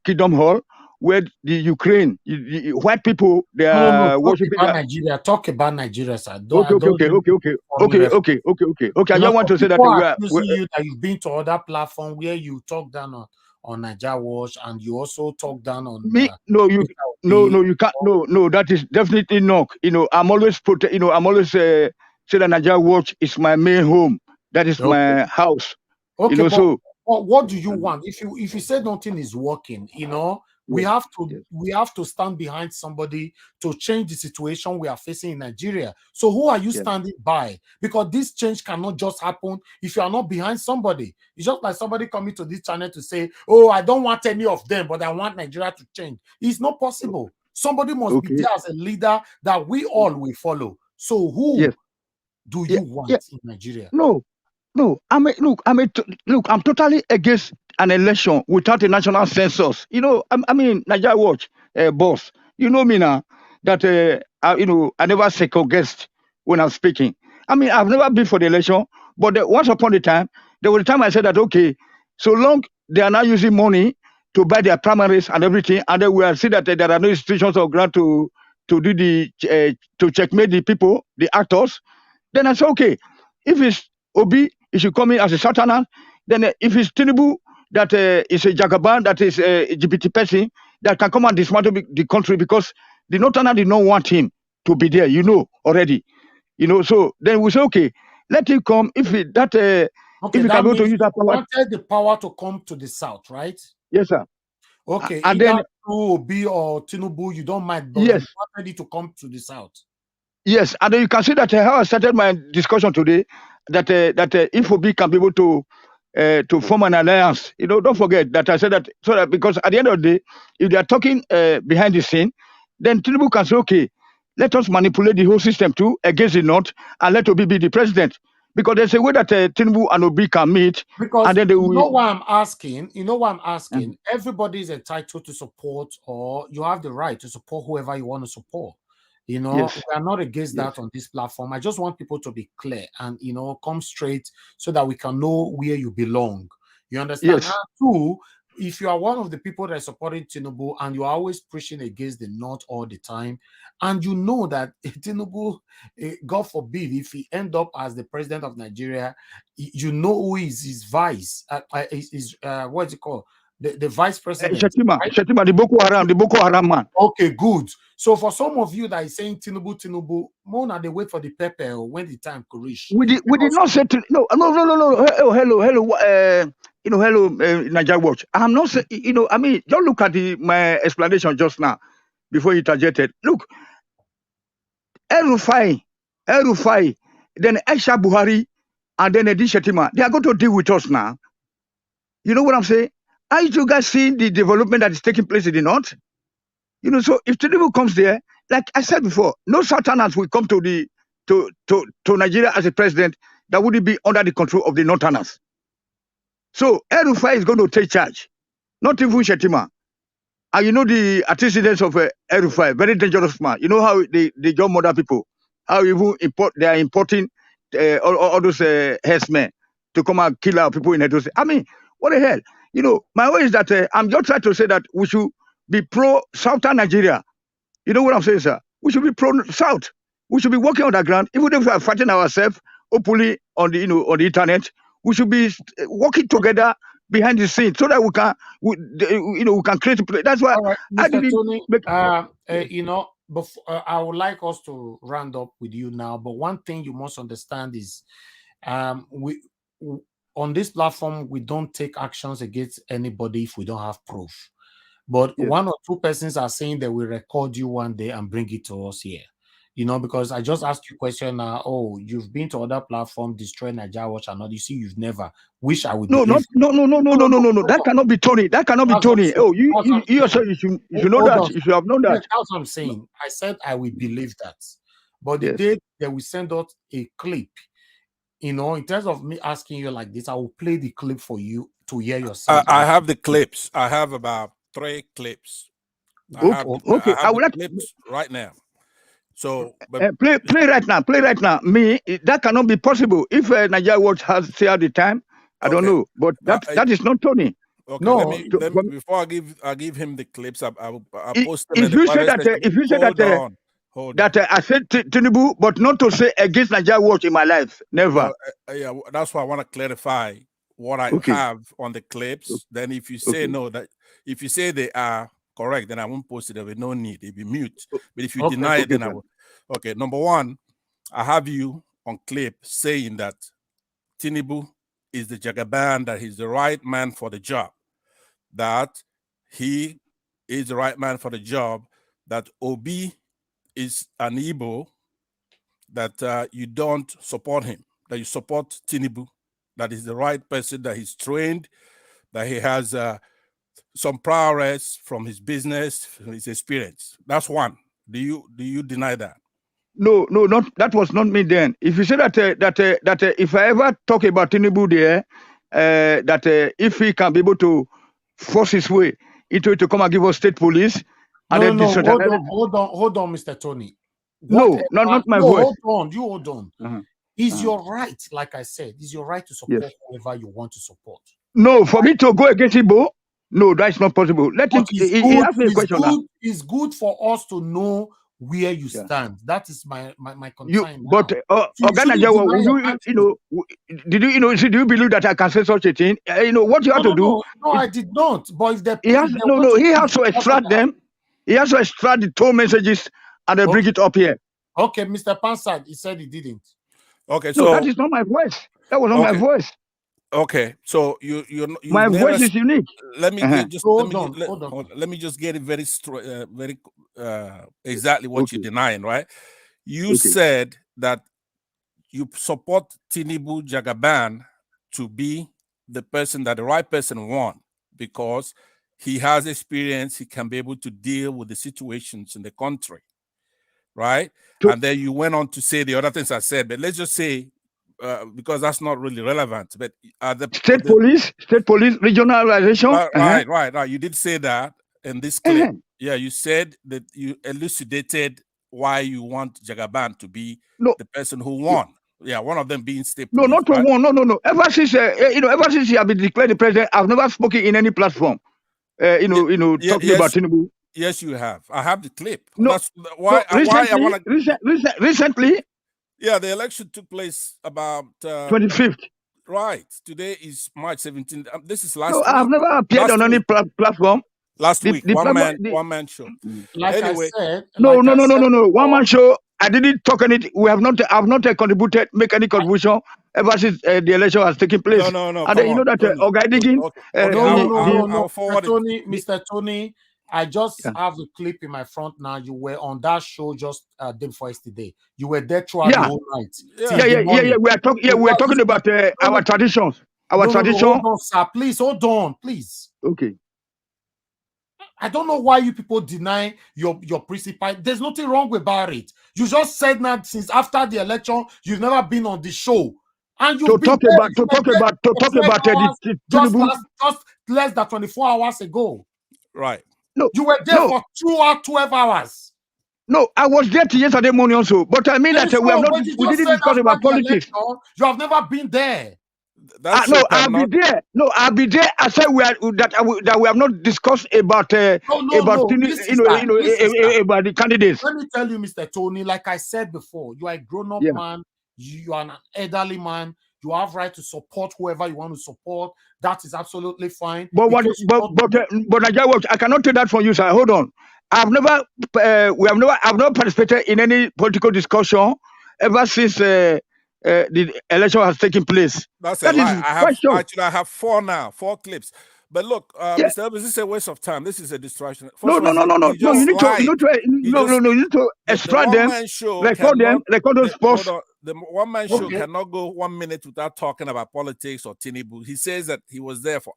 Kingdom Hall, where the Ukraine, the white people, they are worshiping. Nigeria. Talk about Nigeria, sir. Okay. I just want to say that that you've been to other platforms where you talk down on Nigeria Watch, and you also talk down on me. No, you can't. No, that is definitely not. I'm always I'm always say that Nigeria Watch is my main home. That is my house. Okay, but what do you want? If you say nothing is working, we have to stand behind somebody to change the situation we are facing in Nigeria. So who are you standing by? Because this change cannot just happen if you are not behind somebody. It's just like somebody coming to this channel to say, oh, I don't want any of them, but I want Nigeria to change. It's not possible. Somebody must be there as a leader that we all will follow. So who do you want in Nigeria? No, I'm totally against an election without a national census. Nigeria Watch, boss. You know me now that I never second guessed when I'm speaking. I've never been for the election, but once upon a time, there was a time I said that okay, so long they are now using money to buy their primaries and everything, and then we are see that there are no institutions of grant to do the to checkmate the people, the actors. Then I said okay, if it's Obi, it should come in as a Southerner. Then if it's Tinubu, that is a Jagaban, that is a LGBT person, that can come and dismantle the country because the Northerner did not want him to be there, already. So then we say, okay, let him come. If he can go to use that power. Wanted the power to come to the south, right? Yes, sir. Okay, and then Obi or Tinubu, you don't mind, but you wanted it to come to the south. Yes, and then you can see that how I started my discussion today, that if Obi can be able to form an alliance, don't forget that I said that, so that because at the end of the day, if they are talking behind the scene, then Tinubu can say, okay, let us manipulate the whole system too against the North and let Obi be the president. Because there's a way that Tinubu and Obi can meet. Because and then they will... know why I'm asking? Everybody is entitled to support, or you have the right to support whoever you want to support. We are not against that on this platform. I just want people to be clear and, come straight so that we can know where you belong. You understand? Yes. Two, if you are one of the people that are supporting Tinubu and you're always pushing against the North all the time, and you know that Tinubu, God forbid, if he end up as the president of Nigeria, you know who is his vice, what is it called? The vice president. Shetima, the Boko Haram man. Okay, good. So for some of you that is saying Tinubu, Mona, they wait for the pepper when the time could reach. We did not say no. Hello, Nigeria Watch. I'm not saying, don't look at my explanation just now before you interjected. Look, El-Rufai, then Aisha Buhari, and then Edi Shetima, they are going to deal with us now. You know what I'm saying? Are you guys seeing the development that is taking place in the north? You know, so if Tinubu comes there, like I said before, no Southerners will come to Nigeria as a president that wouldn't be under the control of the Northerners. So El-Rufai is going to take charge, not even Shetima. And you know the antecedents of El-Rufai, very dangerous man. You know how they job murder people, how even they are importing all those herdsmen to come and kill our people in Edo State. I mean, what the hell? You know, my way is that I'm just trying to say that we should be pro-Southern Nigeria. You know what I'm saying, sir? We should be pro-South. We should be working on the ground, even if we are fighting ourselves openly on the on the internet. We should be working together behind the scenes so that we can create a place. That's why. All right, Mr. Tony. You know, before I would like us to round up with you now. But one thing you must understand is, we on this platform we don't take actions against anybody if we don't have proof. But one or two persons are saying they will record you one day and bring it to us here. You know, because I just asked you a question now. Oh, you've been to other platforms, destroy Nigeria Watch and all. You see, you've never. Wish I would. No. That cannot be Tony. That cannot be Tony. Oh, you yourself, you should know that. You should have known that. That's what I'm saying. I said I will believe that. But the day they will send out a clip, you know, in terms of me asking you like this, I will play the clip for you to hear yourself. I have the clips. I have about 3 clips. I would like clips right now. So play right now. Play right now. Me, that cannot be possible. If Nigeria Watch has said the time, I don't know, but that is not Tony. Okay, no. Let me, before I give him the clips, I'll post them. If you say that I said Tinubu, but not to say against Nigeria Watch in my life, never. Yeah, that's why I want to clarify what I have on the clips. Then if you say no, that if you say they are correct, then I won't post it. There will be no need. It'll be mute. But if you deny it, then I will. Okay, number one, I have you on clip saying that Tinubu is the Jagaban, that he's the right man for the job, that he is the right man for the job, that Obi is an Igbo, that you don't support him, that you support Tinubu, that he's the right person, that he's trained, that he has some prowess from his business, from his experience. That's one. Do you deny that? No, that was not me then. If you say that if I ever talk about Tinubu there, that if he can be able to force his way into it to come and give us state police, hold on, Mr. Tony. Not my voice. Hold on. It's your right, like I said, it's your right to support whoever you want to support. No, for me to go against Igbo, no, that's not possible. Let him. He asked me a question now. It's good for us to know where you stand. That is my concern. But did you believe that I can say such a thing? You know what you have to do. No, I did not. But if he has to extract them. He has to extract the 2 messages and then bring it up here. Okay, Mr. Pansad, he said he didn't. Okay, so no, that is not my voice. That was not my voice. Okay, so you my voice is unique. Let me hold on. Let me just get it very exactly what you're denying, right? You said that you support Tinubu Jagaban to be the person that the right person want because he has experience, he can be able to deal with the situations in the country, right? And then you went on to say the other things I said, but let's just say, because that's not really relevant, but state police, regionalization. Right. You did say that in this clip. Yeah, you said that you elucidated why you want Jagaban to be the person who won. Yeah, one of them being state police. No, not to won. No. Ever since ever since he has been declared the president, I've never spoken in any platform. Talking about Tinubu. Yes, you have. I have the clip. No, that's why I want to. Recently. Yeah, the election took place about 25th. Right. Today is March 17th. This is last week. I've never appeared on any platform. Last week, one man show. Like anyway, I said, no. One man show. I didn't talk anything. I've not contributed, make any contribution ever since the election has taken place. No. And then you know that Oga Digin. Mr. Tony, I just have the clip in my front now. You were on that show just day before yesterday. You were there throughout the whole night. Yeah. We are talking. Yeah, we are talking about our traditions. Our tradition. Hold on, sir. Please hold on, please. Okay. I don't know why you people deny your principle. There's nothing wrong about it. You just said that since after the election, you've never been on the show. And you've been just less than 24 hours ago. Right. No, you were there for 12 hours. No, I was there yesterday morning also. But I mean that we have not. We didn't discuss about politics. You have never been there. No, I'll be there. No, I'll be there. I said we have not discussed about about the candidates. Let me tell you, Mr. Tony. Like I said before, you are a grown-up man. You are an elderly man. You have right to support whoever you want to support. That is absolutely fine. But I cannot take that from you, sir. Hold on. I've never participated in any political discussion ever since the election has taken place. That's a lie. I have 4 clips. But look, Mr. Elvis, this is a waste of time. This is a distraction. No. You need to extract them, record those posts. The one-man show cannot go 1 minute without talking about politics or Tinubu. He says that he was there for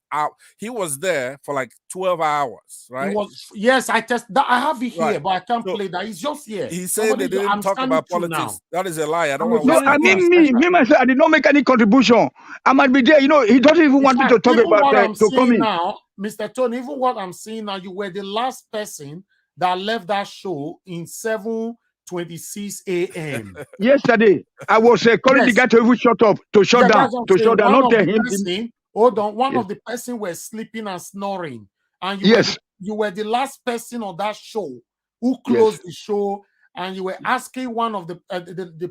like 12 hours, right? Yes, I have it here, but I can't play that. He's just here. He said they didn't talk about politics. That is a lie. I don't want to. I mean, me myself, I did not make any contribution. I might be there. You know, he doesn't even want me to talk about that. To come in now, Mr. Tony. Even what I'm seeing now, you were the last person that left that show in 7:26 a.m. Yesterday, I was calling the guy to even shut up, to shut down, not tell him. Hold on, one of the person were sleeping and snoring, and you were the last person on that show who closed the show, and you were asking one of the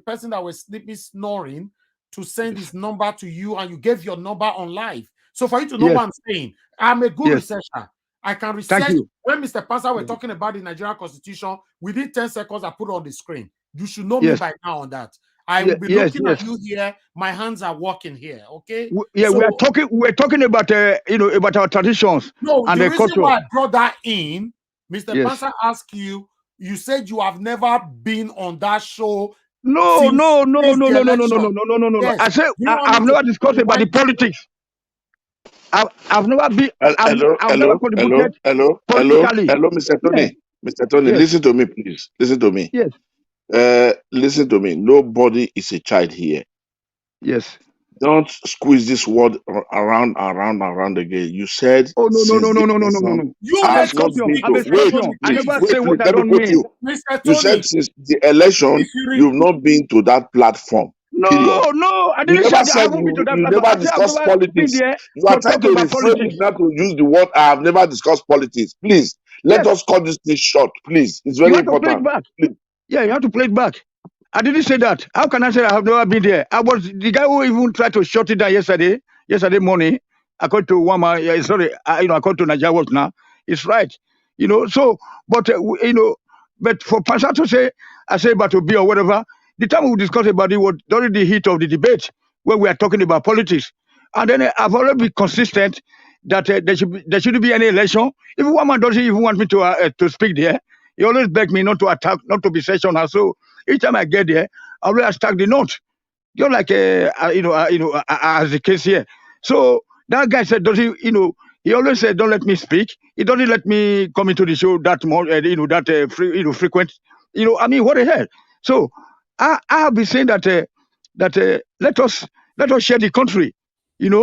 person that was sleeping, snoring, to send his number to you, and you gave your number on live. So for you to know what I'm saying, I'm a good researcher. I can research. When Mr. Pansa were talking about the Nigerian Constitution, within 10 seconds, I put it on the screen. You should know me by now on that. I will be looking at you here. My hands are working here. Okay. We're talking about about our traditions. No, and the reason why I brought that in, Mr. Pansa asked you. You said you have never been on that show. No. Yes. I said I've never discussed about the politics. I've never been. Hello, Mr. Tony. Yeah. Mr. Tony, listen to me, please. Listen to me. Yes. Listen to me. Nobody is a child here. Yes. Don't squeeze this word around again. You said. Oh no. You I never say what I don't mean. You said since the election, you've not been to that platform. No, I didn't say I haven't been to that. You never discussed politics. You are trying to refrain it not to use the word I have never discussed politics. Please, let us cut this thing short, please. It's very important. Yeah, you have to play it back. I didn't say that. How can I say I have never been there? I was the guy who even tried to shut it down yesterday morning. According to Wama, according to Nigeria Watch now, it's right. So, but but for Pansa to say, I say about to be or whatever. The time we discussed about it was during the heat of the debate when we are talking about politics. And then I've already been consistent that there shouldn't be any election. If one man doesn't even want me to speak there, he always begs me not to attack, not to be sessional. So each time I get there, I always attack the note. Just like as the case here. So that guy said, he always said, don't let me speak. He doesn't let me come into the show that more, frequent. I mean, what the hell? So I have been saying that let us share the country, and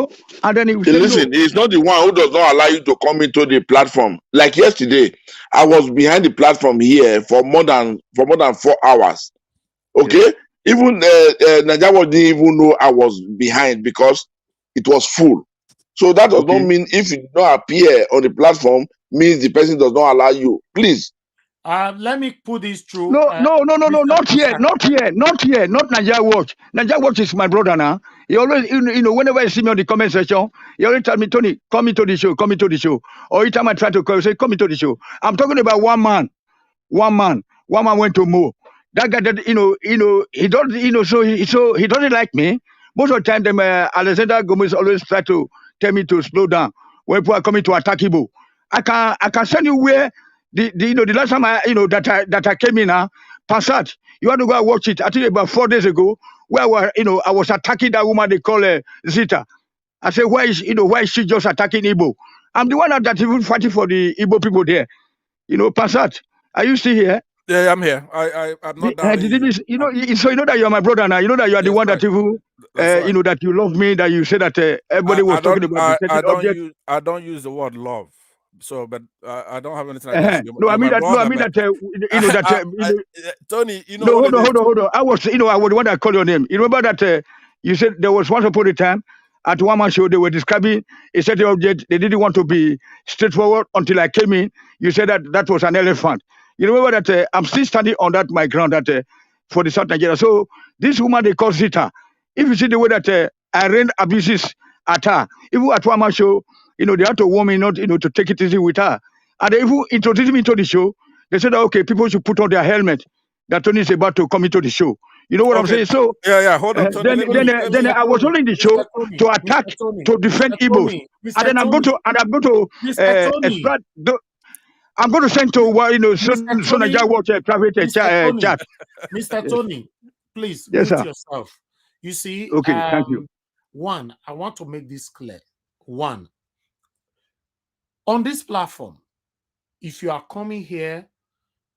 then listen. He's not the one who does not allow you to come into the platform. Like yesterday, I was behind the platform here for more than 4 hours. Okay, even Nigeria didn't even know I was behind because it was full. So that does not mean if you do not appear on the platform means the person does not allow you. Please. Let me put this through. No, not here, not Nigeria Watch. Nigeria Watch is my brother now. He always, whenever you see me on the comment section, he always tell me, Tony, come into the show. Or each time I try to call, say, come into the show. I'm talking about one man went to Mo. That guy that, he doesn't, so he doesn't like me. Most of the time, Alexander Gomez always try to tell me to slow down when people are coming to attack Igbo. I can send you where The last time that I came in, Passat, you want to go and watch it. I think about 4 days ago, where I was attacking that woman they call Zita. I said, why is she just attacking Igbo? I'm the one that even fighting for the Igbo people there. Passat, are you still here? Yeah, I'm here. I'm not doubting you. So you know that you're my brother now. You know that you are the Yes, one right. that even, That's right. that you love me. That you said that everybody was talking about the certain object. I don't use the word love. So, but I don't have anything against you. No, I You're mean my that. No, I brother, mean man. that. Tony, you know No, what hold it on, is. hold on, hold on. I was the one that called your name. You remember that you said there was once upon a time at one man show they were describing a certain object. They didn't want to be straightforward until I came in. You said that was an elephant. You remember that I'm still standing on that my ground that for the South Nigeria. So this woman they call Zita. If you see the way that I ran abuses at her, even at one man show, they had to warn me not to take it easy with her. And they even introduced me to the show. They said, okay, people should put on their helmet. That Tony is about to come into the show. You know what I'm saying? So Yeah. Hold on, Tony. then I was holding the show to attack, to defend Igbos, and then I'm going to Mr. Tony, extract. I'm going to send to Mr. Tony, Nigeria Watch private chat. Mr. Yes. Tony, please Yes, mute sir. yourself. You see, Okay, thank you. one, I want to make this clear. One, on this platform, if you are coming here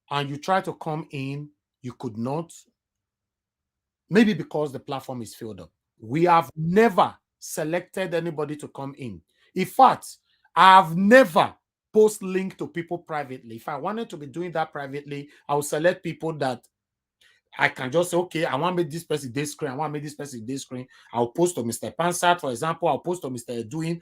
and you try to come in, you could not. Maybe because the platform is filled up. We have never selected anybody to come in. In fact, I've never post link to people privately. If I wanted to be doing that privately, I would select people that I can just say, okay, I want to make this person this screen. I want to make this person this screen. I'll post to Mr. Pansat, for example. I'll post to Mr. Edwin.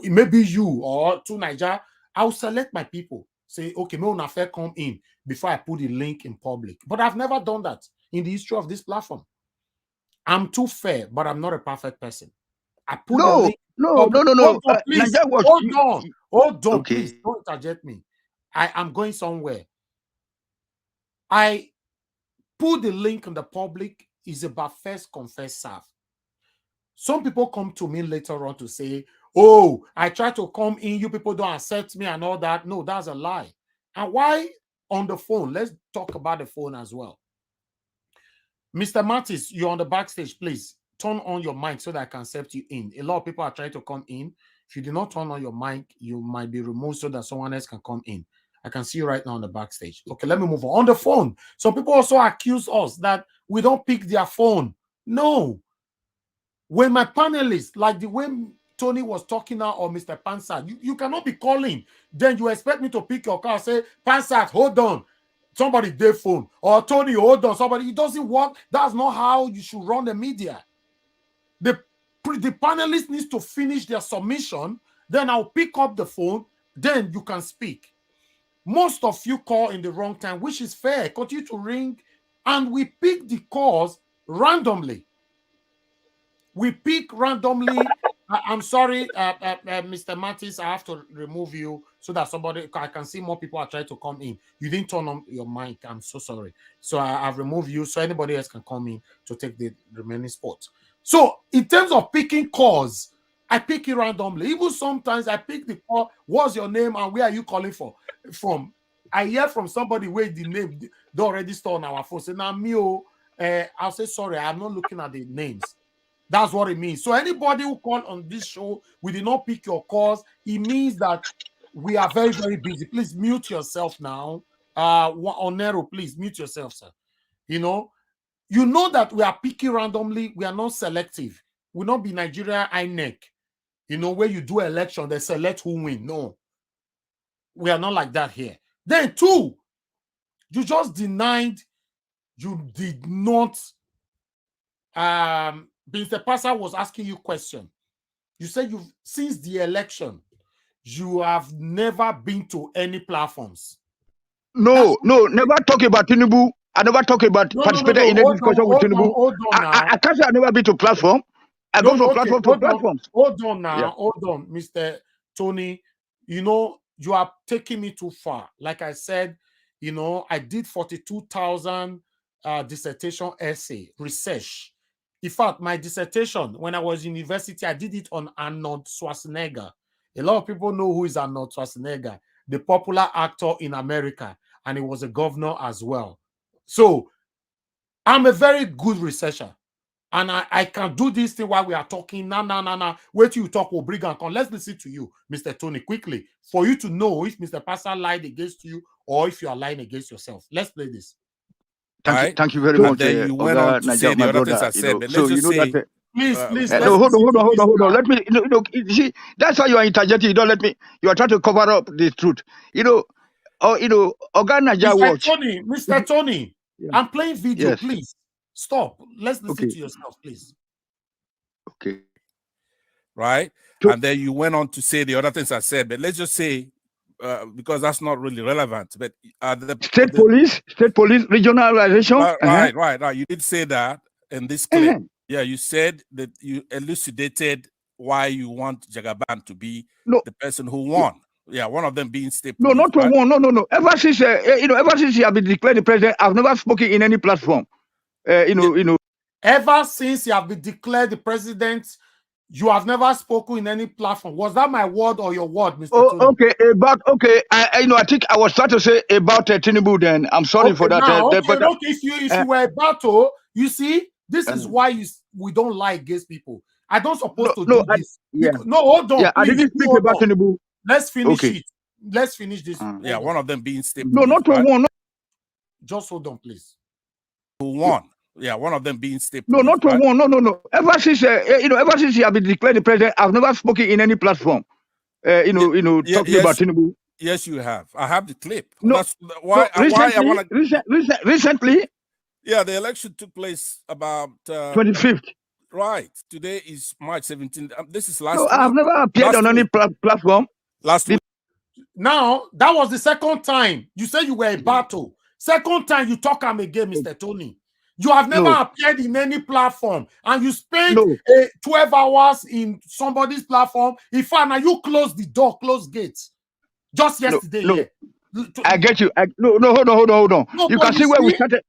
Maybe you or to Niger. I'll select my people. Say, okay, me on affair come in before I put the link in public. But I've never done that in the history of this platform. I'm too fair, but I'm not a perfect person. I put the link. No. Hold on, please. Hold on, okay. Please. Don't interject me. I am going somewhere. I put the link in the public is about first confess serve. Some people come to me later on to say, oh, I try to come in, you people don't accept me and all that. No, that's a lie. And why on the phone? Let's talk about the phone as well. Mr. Mattis, you're on the backstage. Please turn on your mic so that I can accept you in. A lot of people are trying to come in. If you do not turn on your mic, you might be removed so that someone else can come in. I can see you right now on the backstage. Okay, let me move on. On the phone, some people also accuse us that we don't pick their phone. No. When my panelists, like the way Tony was talking now or Mr. Pansat, you cannot be calling. Then you expect me to pick your call and say, Pansat, hold on. Somebody their phone. Or Tony, hold on. Somebody, it doesn't work. That's not how you should run the media. The panelist needs to finish their submission. Then I'll pick up the phone. Then you can speak. Most of you call in the wrong time, which is fair. Continue to ring. And we pick the calls randomly. We pick randomly. I'm sorry, Mr. Mattis, I have to remove you so that I can see more people are trying to come in. You didn't turn on your mic. I'm so sorry. So I've removed you so anybody else can come in to take the remaining spot. So in terms of picking calls, I pick it randomly. Even sometimes I pick the call. What's your name and where are you calling from? I hear from somebody where the name they already store on our phone. Say, now me, I'll say sorry. I'm not looking at the names. That's what it means. So anybody who called on this show, we did not pick your calls. It means that we are very, very busy. Please mute yourself now. Onero, please mute yourself, sir. You know that we are picking randomly. We are not selective. We'll not be Nigeria INEC. Where you do election, they select who win. No. We are not like that here. Then two, you just denied you did not Mr. Passer was asking you a question. You said since the election, you have never been to any platforms. No, never talk about Tinubu. I never talk about participating in any discussion with Tinubu. I can't say I never been to platform. I go from platform to platform. Hold on now. Hold on, Mr. Tony. You are taking me too far. Like I said, I did 42,000 dissertation essay research. In fact, my dissertation, when I was in university, I did it on Arnold Schwarzenegger. A lot of people know who is Arnold Schwarzenegger. the popular actor in America, and he was a governor as well. So I'm a very good researcher. And I can do this thing while we are talking. Nah. Wait till you talk, we'll bring and come. Let's listen to you, Mr. Tony, quickly, for you to know if Mr. Pastor lied against you or if you are lying against yourself. Let's play this. Thank you very And much, then you went on to say my the other things brother. I said, but let's just say, Please, let's no, hold listen to this on. now. Let me, you see, that's why you are interjecting. You don't let me. You are trying to cover up the truth. Naija Watch. Mr. Tony, Yeah. I'm playing video. Yes. Please stop. Let's listen Okay. to yourself, please. Okay. right? So- And then you went on to say the other things I said, but let's just say, because that's not really relevant, but state police, regionalization. Right. You did say that in this clip. Yeah, you said that you elucidated why you want Jagaban to be the person who won. Yeah, one of them being state police. No, not right? one. No. Ever since he have been declared the president, I've never spoken in any platform. Ever since you have been declared the president, you have never spoken in any platform. Was that my word or your word, Mr. Tony? Okay. I think I was trying to say about Tinubu. Then I'm sorry for that. If you were about to, you see, this is why we don't lie against people. I don't supposed to do this. Hold on. Yeah, I didn't speak about Tinubu. Let's finish it. Let's finish this. Yeah, one of them being state No, police. not one. Just hold on, please. Who won? Yeah, one of them being state No, police. not one. No. Ever since he have been declared the president, I've never spoken in any platform. Talking about Tinubu. Yes, you have. I have the clip. No, That's why I want to. Recently. Yeah, the election took place about 25th. Right. Today is March 17th. This is last No, week. I've never appeared on any platform. Last week. Now, that was the second time. You said you were a battle. Second time you talk him again, Mr. Tony. You have never appeared in any platform, and you spent 12 hours in somebody's platform. In fact, now you close the door, close gates. Just yesterday. I get you. Hold on. No, you can see where we started.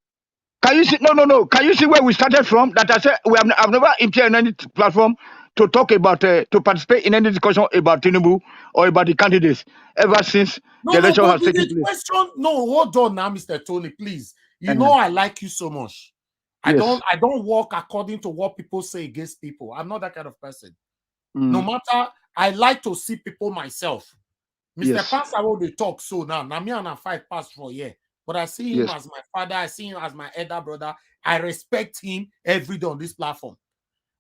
Can you see? No. Can you see where we started from? That I said I've never appeared in any platform to talk about to participate in any discussion about Tinubu or about the candidates ever since the election has taken place. Hold on now, Mr. Tony, please. You know I like you so much. I don't work according to what people say against people. I'm not that kind of person. No matter, I like to see people myself. Mr. Pastor will talk so now. Me and I fight past for a year. But I see him as my father. I see him as my elder brother. I respect him every day on this platform.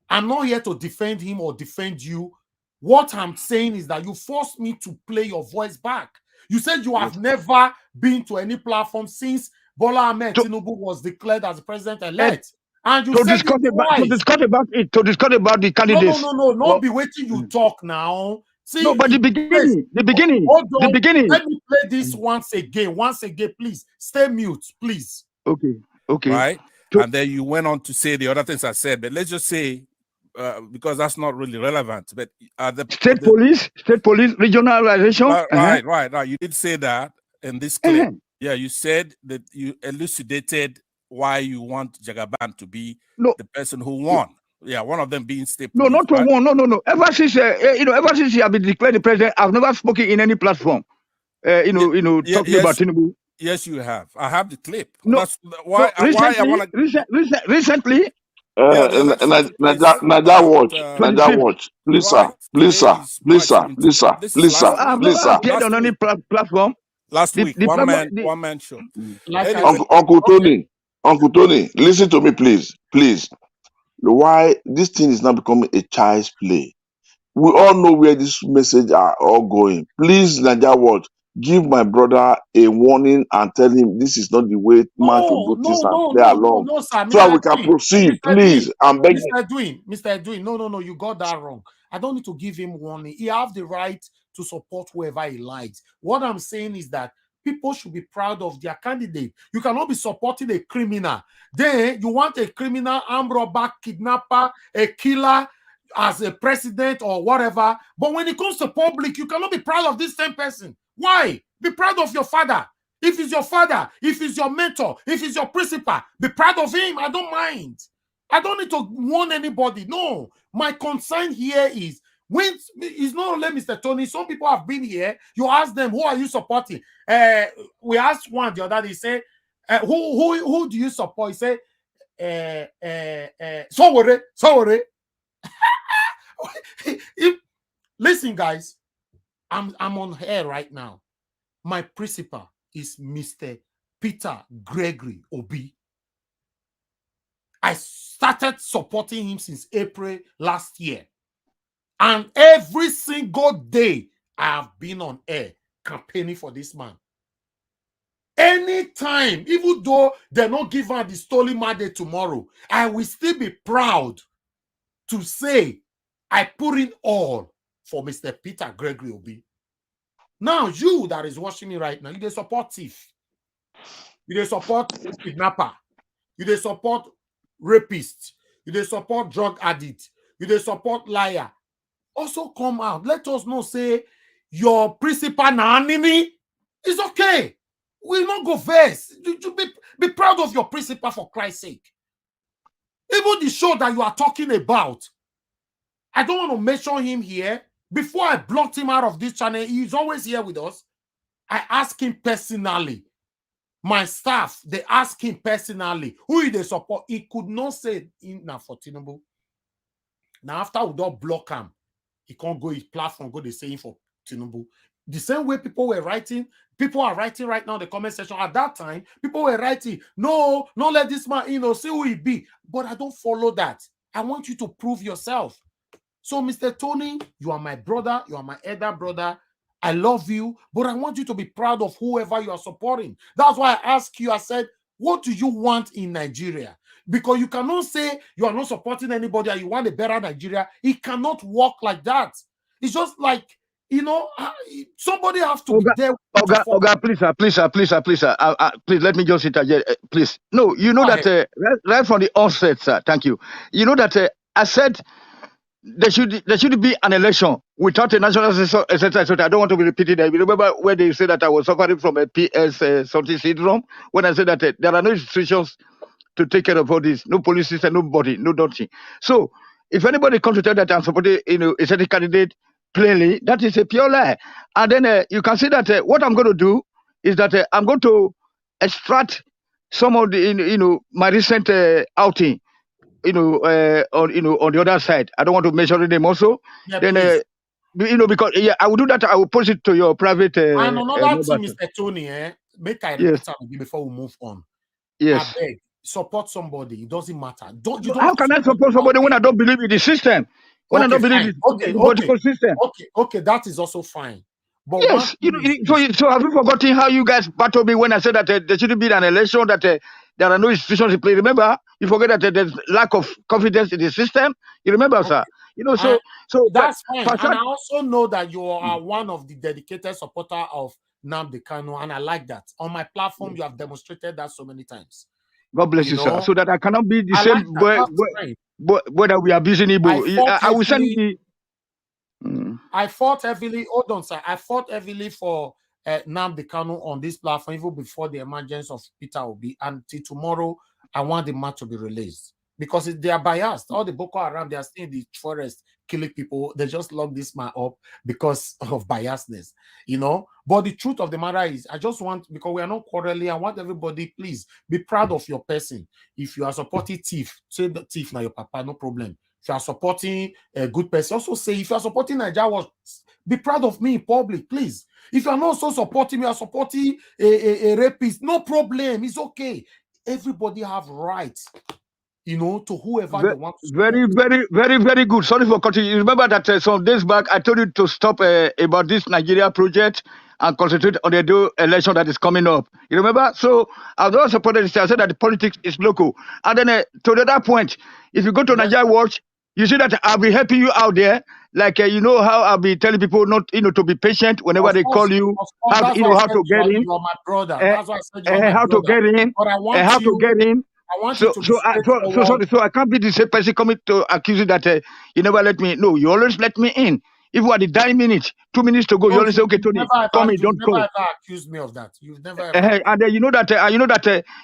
I'm not here to defend him or defend you. What I'm saying is that you forced me to play your voice back. You said you have never been to any platform since Bola Ahmed Tinubu was declared as president-elect. And you said discuss about the candidates. No. Not be waiting you talk now. See, no, but the beginning. Hold on. Let me play this once again. Please. Stay mute, please. Okay. Right? And then you went on to say the other things I said, but let's just say, because that's not really relevant, but state police, regionalization. Right. You did say that in this clip. Yeah, you said that you elucidated why you want Jagaban to be the person who won. Yeah, one of them being state police. No, not one. No. Ever since he have been declared the president, I've never spoken in any platform. Talking about Tinubu. Yes, you have. I have the clip. No, that's why I want to. Recently. Naija Watch. Please, sir. I've appeared on any platform. Last week, one man show. Uncle Tony, listen to me, please. Why this thing is now becoming a child's play? We all know where this message are all going. Please, Naija Watch, give my brother a warning and tell him this is not the way man to do things and play along. No, sir. So we can proceed, please. I'm begging. Mr. Edwin, no, you got that wrong. I don't need to give him warning. He have the right to support whoever he likes. What I'm saying is that people should be proud of their candidate. You cannot be supporting a criminal. Then you want a criminal, armed robber, kidnapper, a killer as a president or whatever. But when it comes to public, you cannot be proud of this same person. Why? Be proud of your father. If he's your father, if he's your mentor, if he's your principal, be proud of him. I don't mind. I don't need to warn anybody. No. My concern here is When it's not only Mr. Tony, some people have been here. You ask them, who are you supporting? We asked one the other day, say, who do you support? He said, sorry. Listen, guys, I'm on air right now. My principal is Mr. Peter Gregory Obi. I started supporting him since April last year. And every single day I have been on air campaigning for this man. Anytime, even though they're not giving her the stolen mandate tomorrow, I will still be proud to say I put in all for Mr. Peter Gregory Obi. Now, you that is watching me right now, you dey support thief. You dey support kidnapper. You dey support rapist. You dey support drug addict. You dey support liar. Also come out. Let us know, say, your principal na enemy. It's okay. We'll not go first. Be proud of your principal, for Christ's sake. Even the show that you are talking about, I don't want to mention him here. Before I blocked him out of this channel, he's always here with us. I asked him personally. My staff, they asked him personally, who they support. He could not say in for Tinubu. Now, after we don't block him, he can't go his platform, go the same for Tinubu. The same way people are writing right now in the comment section. At that time, people were writing, no, let this man, see who he be. But I don't follow that. I want you to prove yourself. So, Mr. Tony, you are my brother. You are my elder brother. I love you, but I want you to be proud of whoever you are supporting. That's why I asked you, I said, what do you want in Nigeria? Because you cannot say you are not supporting anybody and you want a better Nigeria. It cannot work like that. It's just like, somebody has to be there. Oga, please, sir. Please, let me just interject, please. No, you know that right from the onset, sir, thank you. You know that I said there should be an election without a national etc. I don't want to be repeating that. You remember when they said that I was suffering from a PS something syndrome? When I said that there are no institutions to take care of all this, no police system, nobody, no nothing. So if anybody comes to tell that I'm supporting a certain candidate plainly, that is a pure lie. And then you can see that what I'm going to do is that I'm going to extract some of the my recent outing. On the other side, I don't want to mention them also. Yeah, then because I will do that. I will post it to your private. And another thing, Mr. Tony, make I repeat something before we move on. Yes. I beg, support somebody. It doesn't matter. How can I support somebody when I don't believe in the system? When I don't believe in the political system? Okay, that is also fine. But yes, so have you forgotten how you guys battled me when I said that there shouldn't be an election, that there are no institutions in play? Remember, you forget that there's lack of confidence in the system. You remember, sir? So that's fine. And I also know that you are one of the dedicated supporter of Nnamdi Kanu, and I like that. On my platform, you have demonstrated that so many times. God bless you, sir. So that I cannot be the same whether we are abusing Igbo. I will send you. I fought heavily. Hold on, sir. I fought heavily for Nnamdi Kanu on this platform even before the emergence of Peter Obi. Until tomorrow, I want the man to be released because they are biased. All the Boko Haram, they are still in the forest killing people. They just lock this man up because of biasness, But the truth of the matter is, I just want, because we are not quarreling, I want everybody, please be proud of your person. If you are supporting thief, say the thief now your papa, no problem. If you are supporting a good person, also say, if you are supporting Nigeria, be proud of me in public, please. If you are not so supporting me, you are supporting a rapist, no problem. It's okay. Everybody have rights, to whoever they want to support. Very, very, very, very good. Sorry for cutting you. Remember that some days back, I told you to stop about this Nigeria project and concentrate on the election that is coming up. You remember? So I was not supported this. I said that the politics is local. And then to that point, if you go to Nigeria Watch, you see that I'll be helping you out there. Like, how I'll be telling people not, to be patient whenever they call you. How to get in. You are my brother. That's why I said you are my how brother. to get in. But I want how to get in. I want you to be sorry. So I can't be the same person coming to accuse you that you never let me in. No, you always let me in. If we are the 9 minutes, 2 minutes to go, you always say, okay, Tony, come in, don't go. You've never accused me of that. You've never. And you know that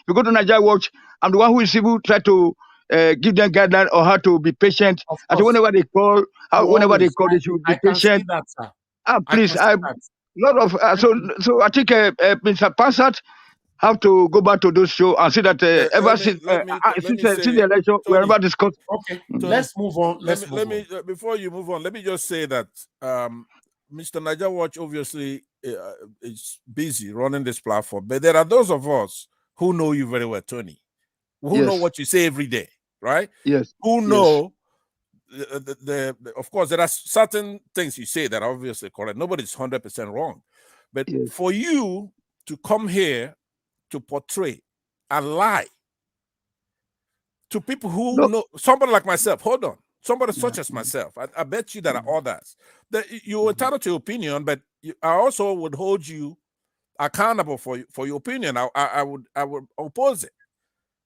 you go to Nigeria Watch, I'm the one who is able try to give them guidelines on how to be patient. Of I think course. whenever they call, whenever they Always. call, they should be I can see patient. that, sir. Please, I can see I that. lot of so I think Mr. Pansat have to go back to those shows and see that ever since let me since say, the election, we Tony. never discussed. Okay, Tony, let's move on. let me before you move on, let me just say that Mr. Niger Watch obviously is busy running this platform, but there are those of us who know you very well, Tony, who know what you say every day, right? Yes. Who know of course there are certain things you say that are obviously correct. Nobody's 100% wrong, but for you to come here to portray a lie to people who know, somebody like myself, hold on, somebody such as myself, I bet you there are others that you're entitled to your opinion, but I also would hold you accountable for your opinion. I would oppose it,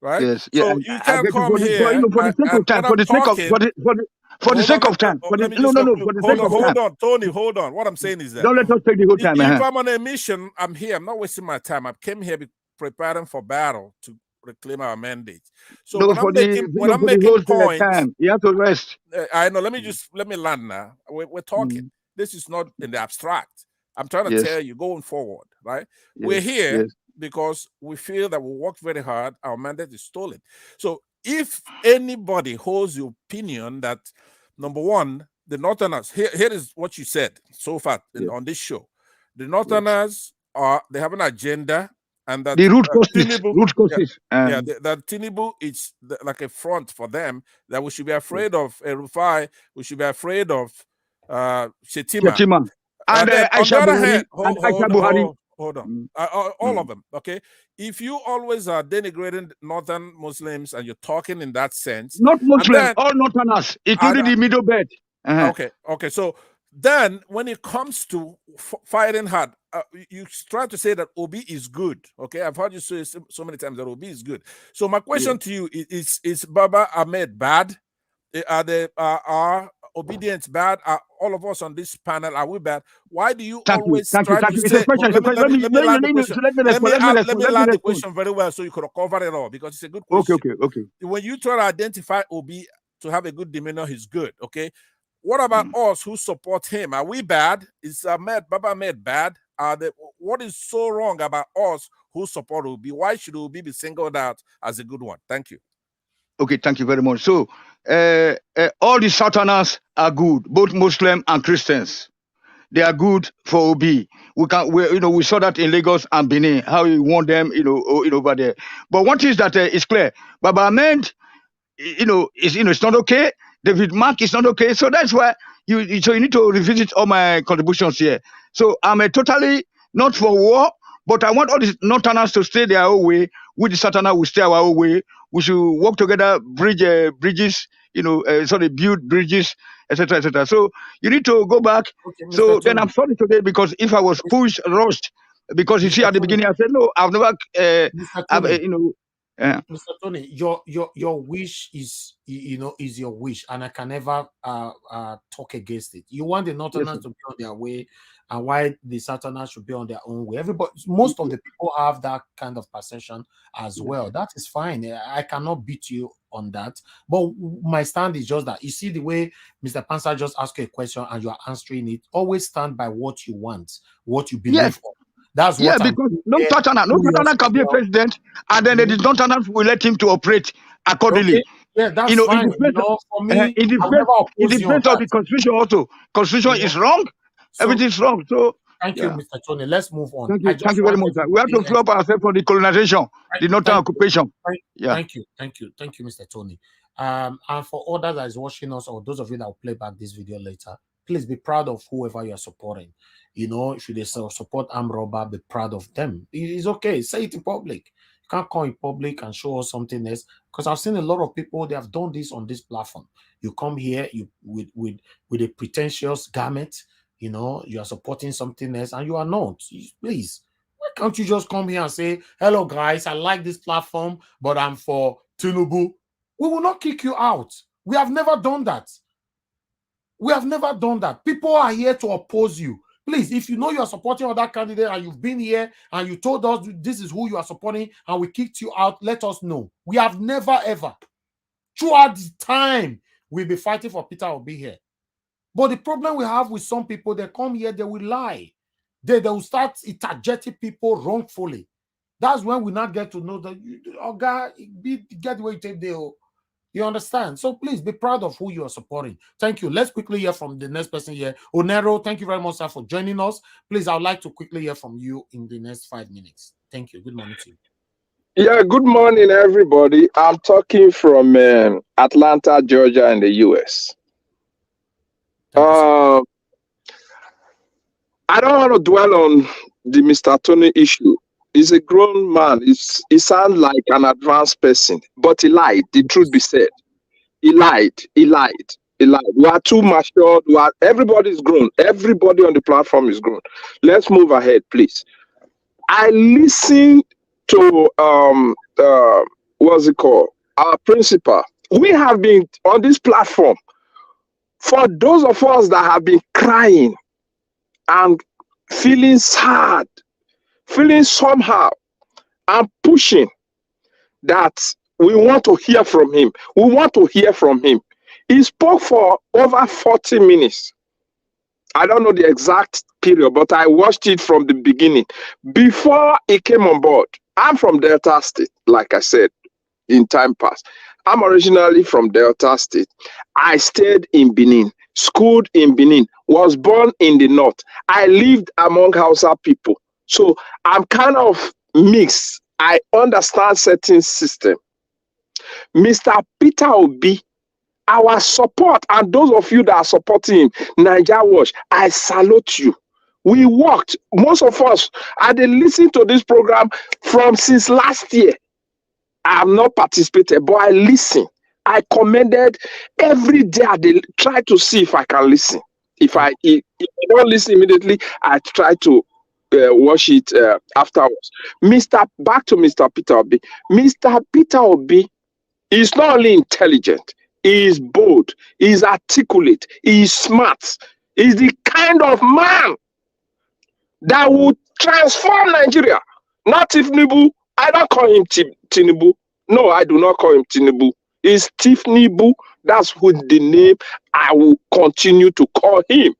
right? Yes, so you can't come here for the sake of time, for the sake of time, let me just hold on, Tony, hold on. What I'm saying is that don't let us take the whole time. If I'm on a mission, I'm here. I'm not wasting my time. I came here preparing for battle to reclaim our mandate. So when I'm making points, time, you have to rest. I know. Let me land now. We're talking. This is not in the abstract. I'm trying to tell you going forward, right? We're here because we feel that we worked very hard. Our mandate is stolen. So if anybody holds the opinion that, number one, the Northerners, here is what you said so far on this show. The Northerners they have an agenda, and that the root causes. That Tinubu is like a front for them, that we should be afraid of Rufai, we should be afraid of Shetima. And then, on the other hand, Buhari. Hold on. All of them, okay? If you always are denigrating Northern Muslims and you're talking in that sense... Not Muslims, all Northerners, including the middle belt. Okay. So then when it comes to fighting hard, you try to say that Obi is good, okay? I've heard you say so many times that Obi is good. So my question to you is Baba Ahmed bad? Are obedience bad? Are all of us on this panel, are we bad? Why do you always try to say... Let me land the question very well so you could cover it all, because it's a good question. Okay. When you try to identify Obi to have a good demeanor, he's good, okay? What about us who support him? Are we bad? Is Baba Ahmed bad? What is so wrong about us who support Obi? Why should Obi be singled out as a good one? Thank you. Okay, thank you very much. So, all the Southerners are good, both Muslim and Christians. They are good for Obi. We saw that in Lagos and Benin, how he won them, over there. But one thing is that it's clear, Baba Ahmed, it's not okay. David Mark is not okay. So that's why you need to revisit all my contributions here. So I'm totally not for war, but I want all the Northerners to stay their own way. With the Southerners, we stay our own way. We should work together, bridges, build bridges, etc., etc. So you need to go back. Okay, so then I'm sorry today, because if I was rushed, because you see at the beginning I said no, I've never, Mr. Tony, your wish is your wish, and I can never talk against it. You want the Northerners to be on their way, and why the Southerners should be on their own way. Most of the people have that kind of perception as well. That is fine. I cannot beat you on that. But my stand is just that, you see the way Mr. Pansa just asked you a question and you are answering it. Always stand by what you want, what you believe on. That's what because no Northerner can be a president, and then the Northerners will let him to operate accordingly. Okay. Yeah, that's fine. For me, in the face of the Constitution also, Constitution is wrong. Everything's wrong. So thank you, Mr. Tony. Let's move on. Thank you very much. We have to flop ourselves from the colonization, the Northern occupation. Thank you, Mr. Tony. And for others that is watching us, or those of you that will play back this video later, please be proud of whoever you are supporting. If they support armed robber, be proud of them. It's okay. Say it in public. You can't come in public and show us something else, because I've seen a lot of people, they have done this on this platform. You come here with a pretentious garment, you are supporting something else, and you are not. Please, why can't you just come here and say, hello guys, I like this platform, but I'm for Tinubu? We will not kick you out. We have never done that. People are here to oppose you. Please, if you know you are supporting other candidate and you've been here and you told us this is who you are supporting and we kicked you out, let us know. We have never ever. Throughout the time, we'll be fighting for Peter Obi here. But the problem we have with some people, they come here, they will lie. They will start interjecting people wrongfully. That's when we not get to know that, get where you take the. You understand? So please be proud of who you are supporting. Thank you. Let's quickly hear from the next person here. Onero, thank you very much, sir, for joining us. Please, I would like to quickly hear from you in the next 5 minutes. Thank you. Good morning to you. Yeah, good morning, everybody. I'm talking from Atlanta, Georgia, in the U.S. I don't want to dwell on the Mr. Tony issue. He's a grown man. He sounds like an advanced person, but he lied. The truth be said, he lied. He lied. He lied. We are too matured. Everybody's grown. Everybody on the platform is grown. Let's move ahead, please. I listened to what's it called? Our principal. We have been on this platform. For those of us that have been crying and feeling sad, feeling somehow, and pushing that we want to hear from him. We want to hear from him. He spoke for over 40 minutes. I don't know the exact period, but I watched it from the beginning. Before he came on board, I'm from Delta State, like I said, in time past. I'm originally from Delta State. I stayed in Benin, schooled in Benin, was born in the north. I lived among Hausa people. So I'm kind of mixed. I understand certain system. Mr. Peter Obi, our support, and those of you that are supporting him, Niger Watch, I salute you. We worked, most of us, I did listen to this program since last year. I have not participated, but I listen. I commended every day. I try to see if I can listen. If I don't listen immediately, I try to watch it afterwards. Back to Mr. Peter Obi. Mr. Peter Obi is not only intelligent, he is bold, he is articulate, he is smart. He is the kind of man that would transform Nigeria. Not Tinubu. I don't call him Tinubu. No, I do not call him Tinubu. It's Tinubu. That's who the name I will continue to call him.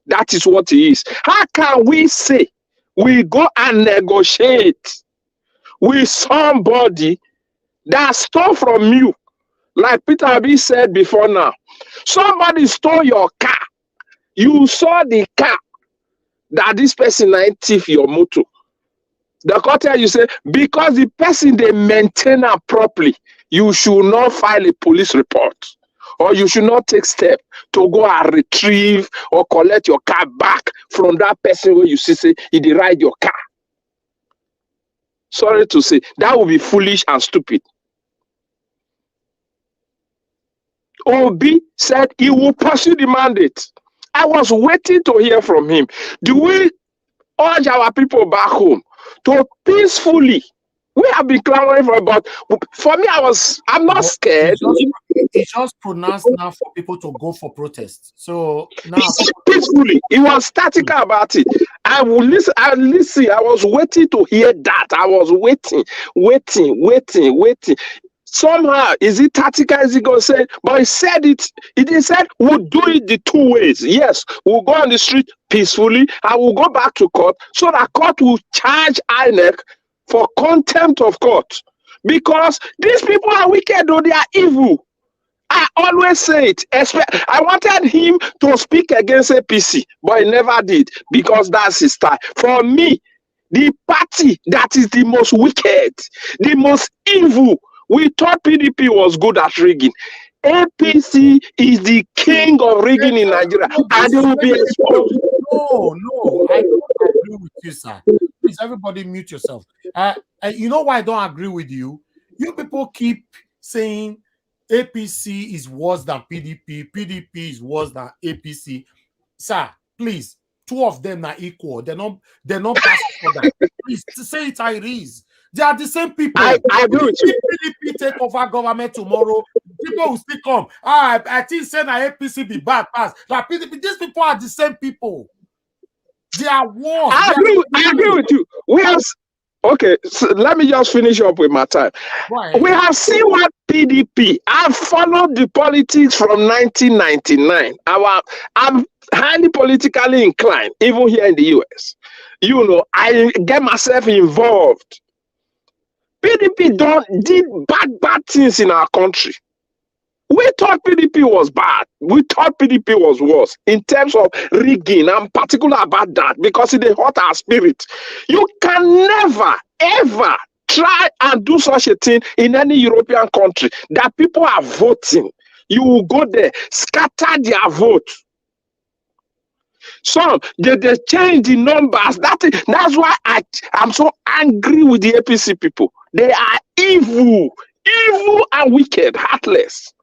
That is what he is. How can we say we go and negotiate with somebody that stole from you? Like Peter Obi said before now, somebody stole your car. You saw the car that this person might thief your motor. The court you say, because the person they maintain her properly, you should not file a police report, or you should not take steps to go and retrieve or collect your car back from that person where you see say he did ride your car. Sorry to say, that would be foolish and stupid. Obi said he will pursue the mandate. I was waiting to hear from him. Do we urge our people back home to peacefully? We have been clamoring for about. For me, I'm not scared. It's just pronounced now for people to go for protest. So now peacefully, he was statical about it. I will listen. I was waiting to hear that. I was waiting. Somehow, is it tactical? Is he going to say? But he said it. He said we'll do it the two ways. Yes, we'll go on the street peacefully, and we'll go back to court, so that court will charge INEC for contempt of court. Because these people are wicked, though they are evil. I always say it. I wanted him to speak against APC, but he never did, because that's his style. For me, the party that is the most wicked, the most evil, we thought PDP was good at rigging. APC is the king of rigging in Nigeria, and they will be exposed. No, I don't agree with you, sir. Please, everybody mute yourself. You know why I don't agree with you? You people keep saying APC is worse than PDP, PDP is worse than APC. Sir, please, two of them are equal. They're not passing for that. Please say it how it is. They are the same people. I agree with you. PDP take over government tomorrow, people will still come. I think say that APC be bad pass. That PDP, these people are the same people. They are worse. I agree with you. Okay, so let me just finish up with my time. We have seen what PDP. I've followed the politics from 1999. I'm highly politically inclined, even here in the US. You know, I get myself involved. PDP did bad things in our country. We thought PDP was bad. We thought PDP was worse in terms of rigging. I'm particular about that because it hurt our spirit. You can never, ever try and do such a thing in any European country that people are voting. You will go there, scatter their vote. So they change the numbers. That's why I'm so angry with the APC people. They are evil and wicked, heartless.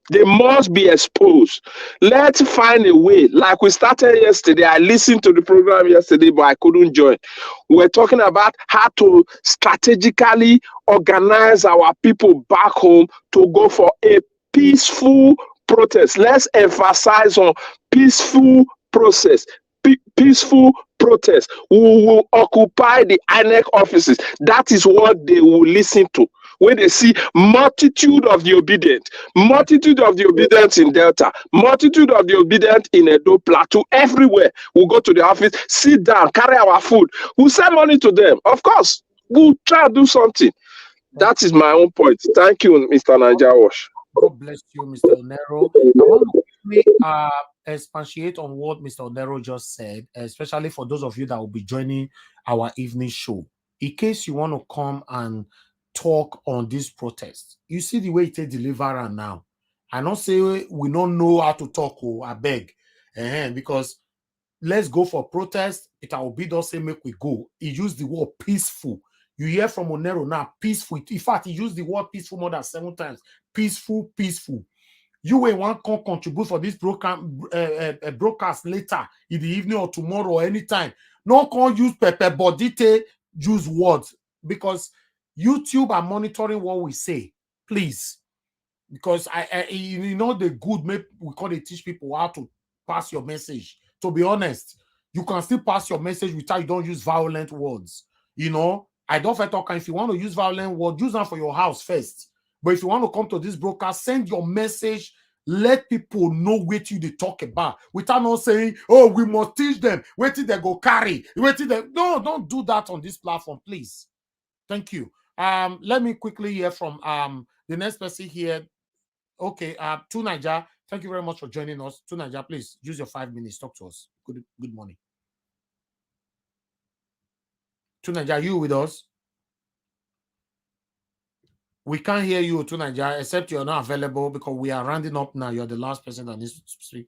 They must be exposed. Let's find a way. Like we started yesterday. I listened to the program yesterday, but I couldn't join. We're talking about how to strategically organize our people back home to go for a peaceful protest. Let's emphasize on peaceful process. Peaceful protest. We will occupy the INEC offices. That is what they will listen to. When they see multitude of the obedient in Delta, multitude of the obedient in Edo Plateau, everywhere. We'll go to the office, sit down, carry our food. We'll send money to them. Of course, we'll try to do something. That is my own point. Thank you, Mr. Nigerians. God bless you, Mr. Onero. I want to quickly expatiate on what Mr. Onero just said, especially for those of you that will be joining our evening show. In case you want to come and talk on this protest, you see the way it is delivered now. I don't say we don't know how to talk, I beg. Because let's go for protest. It will be the same, make we go. He used the word peaceful. You hear from Onero now, peaceful. In fact, he used the word peaceful more than 7 times. Peaceful, peaceful. You will want to contribute for this broadcast later in the evening or tomorrow or anytime. No can use Pepe Bodite, use words, because YouTube are monitoring what we say. Please. Because you know the good, maybe we call it teach people how to pass your message. To be honest, you can still pass your message without you don't use violent words. You know, I don't talk. If you want to use violent words, use them for your house first. But if you want to come to this broadcast, send your message. Let people know what you they talk about without not saying, "Oh, we must teach them. Wait till they go carry. Wait till they." No, don't do that on this platform, please. Thank you. Let me quickly hear from the next person here. Okay, to Niger. Thank you very much for joining us. To Niger, please use your 5 minutes. Talk to us. Good morning. To Niger, are you with us? We can't hear you, to Niger, except you're not available because we are rounding up now. You're the last person that needs to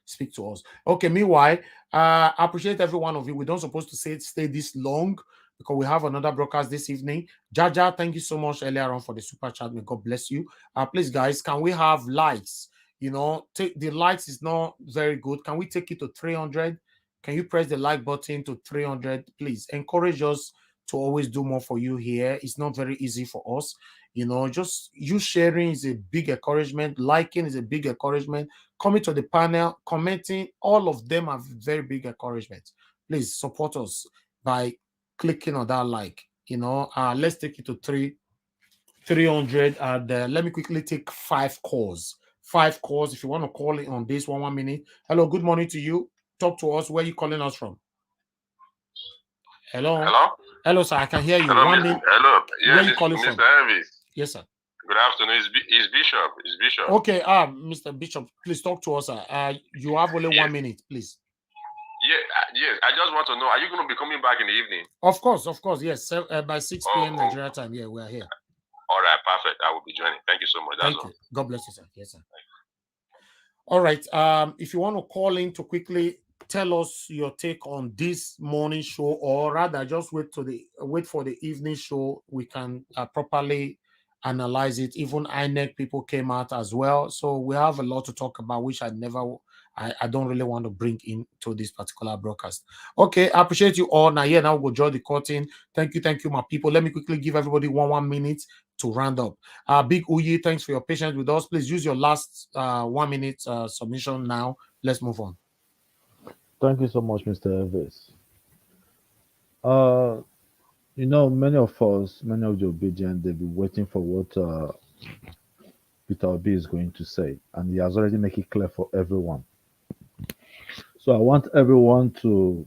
speak to us. Okay, meanwhile, I appreciate every one of you. We don't supposed to stay this long because we have another broadcast this evening. Jaja, thank you so much earlier on for the super chat. May God bless you. Please, guys, can we have likes? You know, the likes is not very good. Can we take it to 300? Can you press the like button to 300? Please encourage us to always do more for you here. It's not very easy for us. You know, just you sharing is a big encouragement. Liking is a big encouragement. Coming to the panel, commenting, all of them are very big encouragement. Please support us by clicking on that like. You know, let's take it to 300. And let me quickly take 5 calls. 5 calls. If you want to call it on this 1 minute. Hello, good morning to you. Talk to us. Where are you calling us from? Hello. Hello, sir. I can hear you. Hello, hello. Yes, where are you calling Mr. from? Elvis. Yes, sir. Good afternoon. It's Bishop. It's Bishop. Okay, Mr. Bishop, please talk to us, sir. You have only 1 minute, please. Yes. I just want to know, are you going to be coming back in the evening? Of course, yes. By 6 p.m. Nigeria time, yeah, we are here. All right, perfect. I will be joining. Thank you so much. Thank you. God bless you, sir. Yes, sir. All right. If you want to call in to quickly tell us your take on this morning show, or rather just wait for the evening show, we can properly analyze it. Even INEC people came out as well, so we have a lot to talk about, which I don't really want to bring into this particular broadcast. Okay, I appreciate you all. Now we'll draw the curtain. Thank you, my people. Let me quickly give everybody 1 minute to round up. Big Uyi, thanks for your patience with us. Please use your last 1 minute submission now. Let's move on. Thank you so much, Mr. Elvis. You know, many of us, many of the obedient, they've been waiting for what Peter Obi is going to say, and he has already made it clear for everyone. So I want everyone to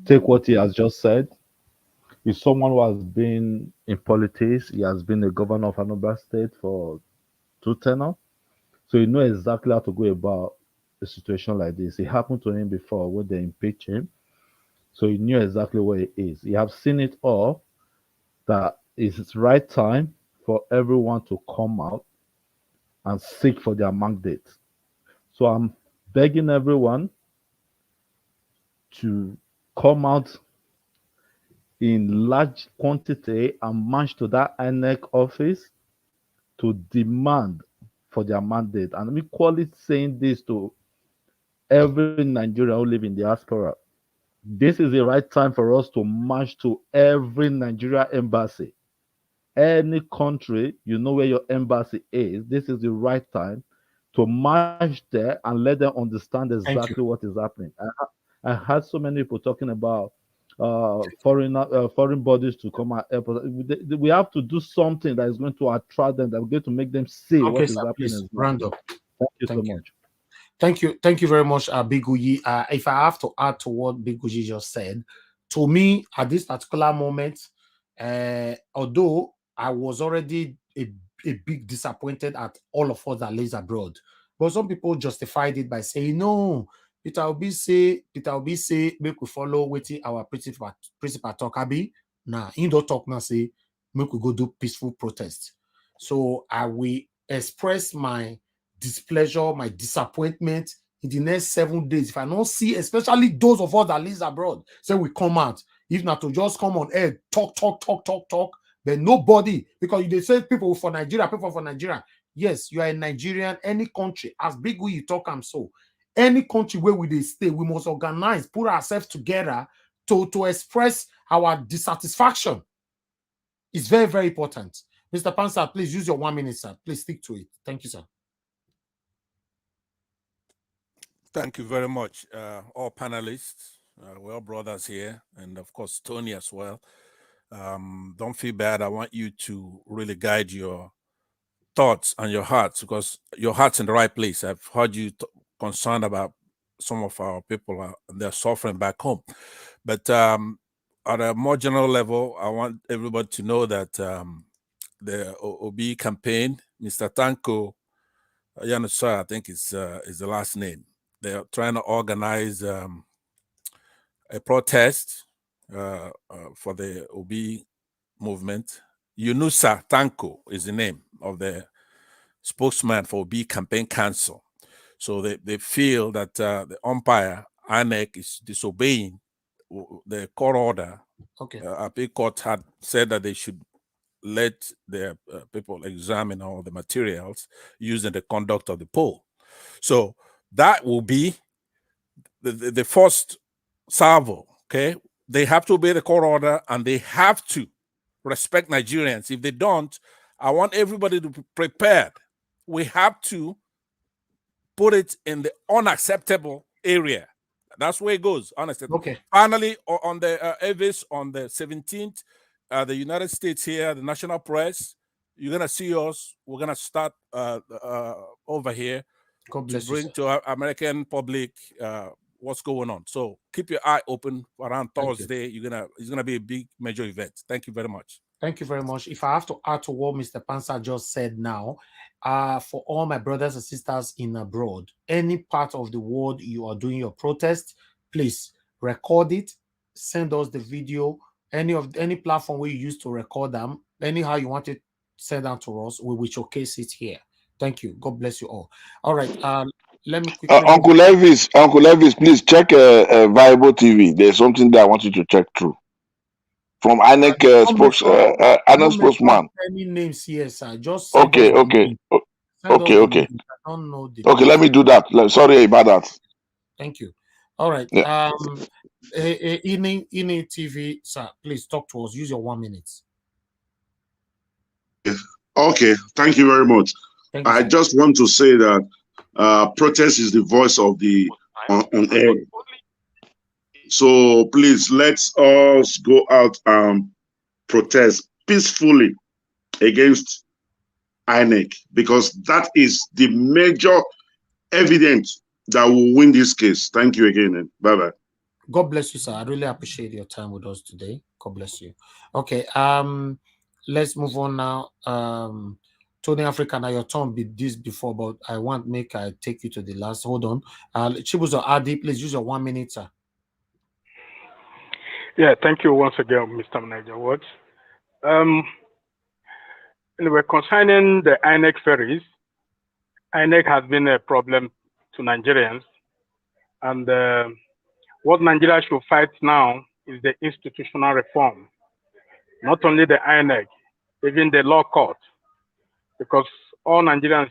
take what he has just said. He's someone who has been in politics. He has been a governor of Anambra State for 2 tenors. So he knows exactly how to go about a situation like this. It happened to him before when they impeached him. So he knew exactly where he is. He have seen it all, that it's right time for everyone to come out and seek for their mandate. So I'm begging everyone to come out in large quantity and march to that INEC office to demand for their mandate. And I'm equally saying this to every Nigerian who live in diaspora. This is the right time for us to march to every Nigeria embassy. Any country, you know where your embassy is. This is the right time to march there and let them understand Thank you. exactly what is happening. I had so many people talking about foreign bodies to come and help us. We have to do something that is going to attract them, that is going to make them see Okay, what is sir, happening please as well. round up. Thank you so Thank you. much. Thank you very much, Big Uyi. If I have to add to what Big Uyi just said, to me, at this particular moment, although I was already a big disappointed at all of us that lives abroad, but some people justified it by saying, no, Peter Obi say, make we follow waiting our principal talk. Abi, nah, he don't talk now, say, make we go do peaceful protest. So I will express my displeasure, my disappointment in the next 7 days. If I don't see, especially those of us that live abroad, say we come out. If not to just come on air, talk, but nobody, because they say people for Nigeria. Yes, you are a Nigerian, any country, as big way you talk, I'm so. Any country where we stay, we must organize, put ourselves together to express our dissatisfaction. It's very, very important. Mr. Pansa, please use your 1 minute, sir. Please stick to it. Thank you, sir. Thank you very much, all panelists. We're all brothers here, and of course, Tony as well. Don't feel bad. I want you to really guide your thoughts and your hearts, because your heart's in the right place. I've heard you concerned about some of our people, they're suffering back home. But at a more general level, I want everybody to know that the OB campaign, Mr. Tanko Yanusai, I think is the last name. They're trying to organize a protest for the OB movement. Yunusa Tanko is the name of the spokesman for OB Campaign Council. So they feel that the umpire, INEC, is disobeying the court order. Okay. Appeal court had said that they should let their people examine all the materials using the conduct of the poll. So that will be the first salvo, okay? They have to obey the court order and they have to respect Nigerians. If they don't, I want everybody to be prepared. We have to put it in the unacceptable area. That's where it goes, unacceptable. Okay. Finally, on the Avis on the 17th, the United States here, the national press, you're going to see us. We're going to start over here to bring to American public what's going on. So keep your eye open around Thursday. It's gonna be a big major event. Thank you very much. Thank you very much. If I have to add to what Mr. Pansa just said now, for all my brothers and sisters in abroad, any part of the world you are doing your protest, please record it, send us the video, any platform where you use to record them, anyhow you want it, send them to us. We will showcase it here. Thank you. God bless you all. All right. Let me quickly. Uncle Elvis, please check Viable TV. There's something that I want you to check through. From INEC spokesman. Any names here, sir? Just send okay. us the Okay. I don't know the Okay, let me do that. Sorry about that. Thank you. All right. Yeah. INEC TV, sir, please talk to us. Use your 1 minute. Okay, thank you very much. I just want to say that protest is the voice of the on air. So please, let's us go out and protest peacefully against INEC, because that is the major evidence that will win this case. Thank you again, and bye-bye. God bless you, sir. I really appreciate your time with us today. God bless you. Okay, let's move on now. Tony Africa, now your turn be this before, but I want make I take you to the last. Hold on. Chibuzo Adi, please use your 1 minute, sir. Yeah, thank you once again, Mr. Manager Watts. Anyway, concerning the INEC ferries, INEC has been a problem to Nigerians, and what Nigeria should fight now is the institutional reform. Not only the INEC, even the law court, because all Nigerians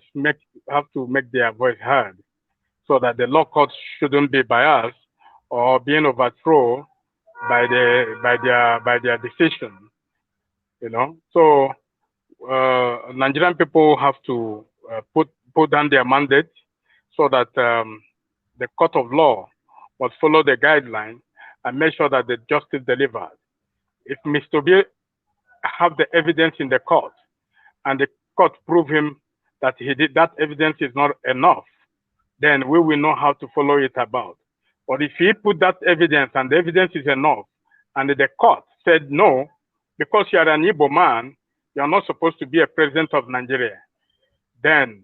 have to make their voice heard, so that the law court shouldn't be biased or being overthrown by their decision. You know, so Nigerian people have to put down their mandate, so that the court of law must follow the guideline and make sure that the justice delivered. If Mr. B have the evidence in the court, and the court prove him that he did, that evidence is not enough, then we will know how to follow it about. But if he put that evidence and the evidence is enough, and the court said no, because you are an Igbo man, you are not supposed to be a president of Nigeria, then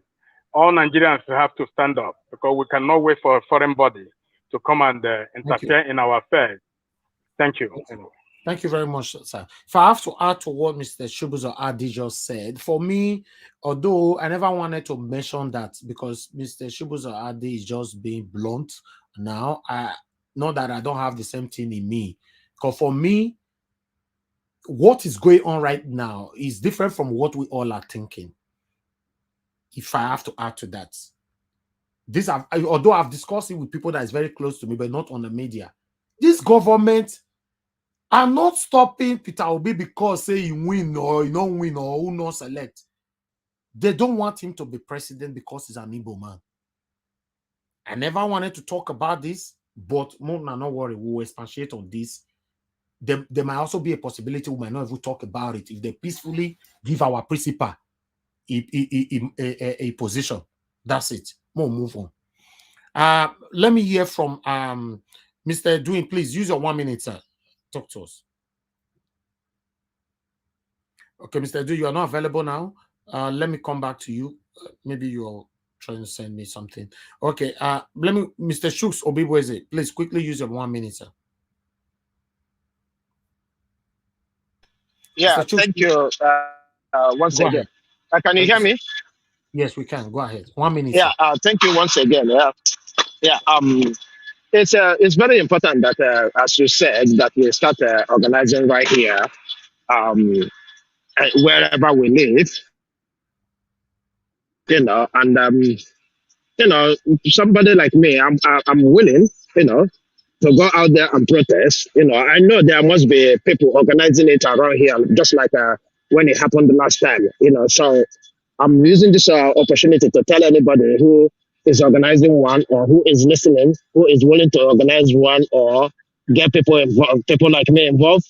all Nigerians have to stand up, because we cannot wait for a foreign body to come and interfere in our affairs. Thank you. Thank you very much, sir. If I have to add to what Mr. Chibuzo Adi just said, for me, although I never wanted to mention that, because Mr. Chibuzo Adi is just being blunt now, not that I don't have the same thing in me. Because for me, what is going on right now is different from what we all are thinking. If I have to add to that, although I've discussed it with people that is very close to me, but not on the media, this government are not stopping Peter Obi because say he win or he don't win or who not select. They don't want him to be president because he's an Igbo man. I never wanted to talk about this, but no worry, we'll expatiate on this. There might also be a possibility we might not even talk about it if they peacefully give our principal a position. That's it. We'll move on. Let me hear from Mr. Edwin. Please use your 1 minute, sir. Talk to us. Okay, Mr. Edwin, you are not available now. Let me come back to you. Maybe you're trying to send me something. Okay. Mr. Shooks Obibweze, please quickly use your 1 minute, sir. Yeah, thank you once again. Can you hear me? Yes, we can. Go ahead. 1 minute. Yeah, thank you once again. Yeah. It's very important that, as you said, that we start organizing right here, wherever we live. And somebody like me, I'm willing, to go out there and protest. I know there must be people organizing it around here, just like when it happened the last time. So I'm using this opportunity to tell anybody who is organizing one, or who is listening, who is willing to organize one or get people involved, people like me involved.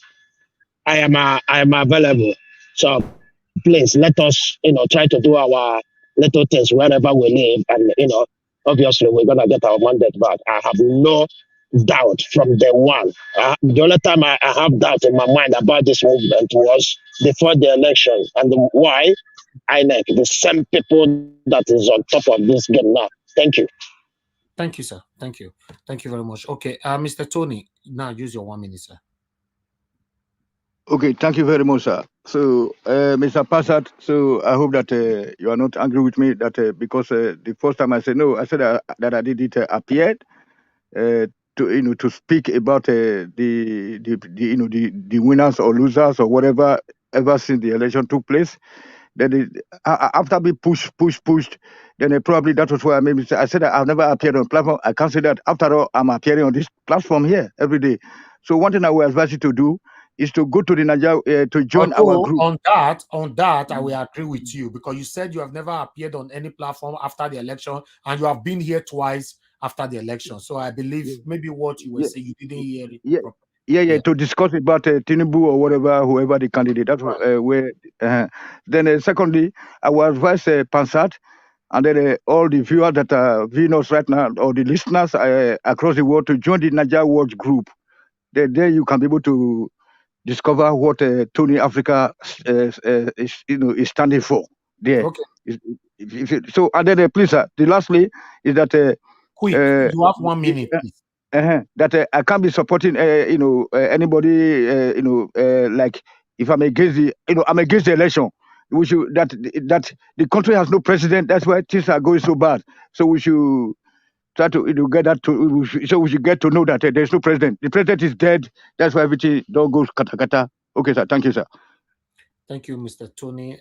I am available. So please let us, try to do our little things wherever we live, and obviously we're gonna get our mandate back. I have no doubt from day one. The only time I have doubt in my mind about this movement was before the election, and why INEC, the same people that is on top of this game now. Thank you. Thank you, sir. Thank you. Thank you very much. Okay, Mr. Tony, now use your 1 minute, sir. Okay, thank you very much, sir. So, Mr. Passat, so I hope that you are not angry with me that because the first time I said no, I said that I did it appeared to speak about the winners or losers or whatever ever since the election took place. Then after being pushed, then probably that was why I said that I've never appeared on platform. I can't say that. After all, I'm appearing on this platform here every day. So one thing I will advise you to do is to go to the Nigeria to join our group. On that, I will agree with you, because you said you have never appeared on any platform after the election, and you have been here twice, after the election. So I believe maybe what you were Yeah, saying, you didn't hear it yeah, properly. yeah, to discuss about Tinubu or whatever, whoever the candidate. That's where. Then secondly, I will advise Pansat and then all the viewers that are viewing us right now, or the listeners across the world, to join the Niger Watch group. There you can be able to discover what Tony Africa is standing for. There. Okay. So and then please, the lastly is that quick. You have 1 minute, please. That I can't be supporting anybody like if I'm against I'm against the election. We should that the country has no president. That's why things are going so bad. So we should try to get that so we should get to know that there's no president. The president is dead. That's why everything don't go kata kata. Okay, sir. Thank you, sir. Thank you, Mr. Tony.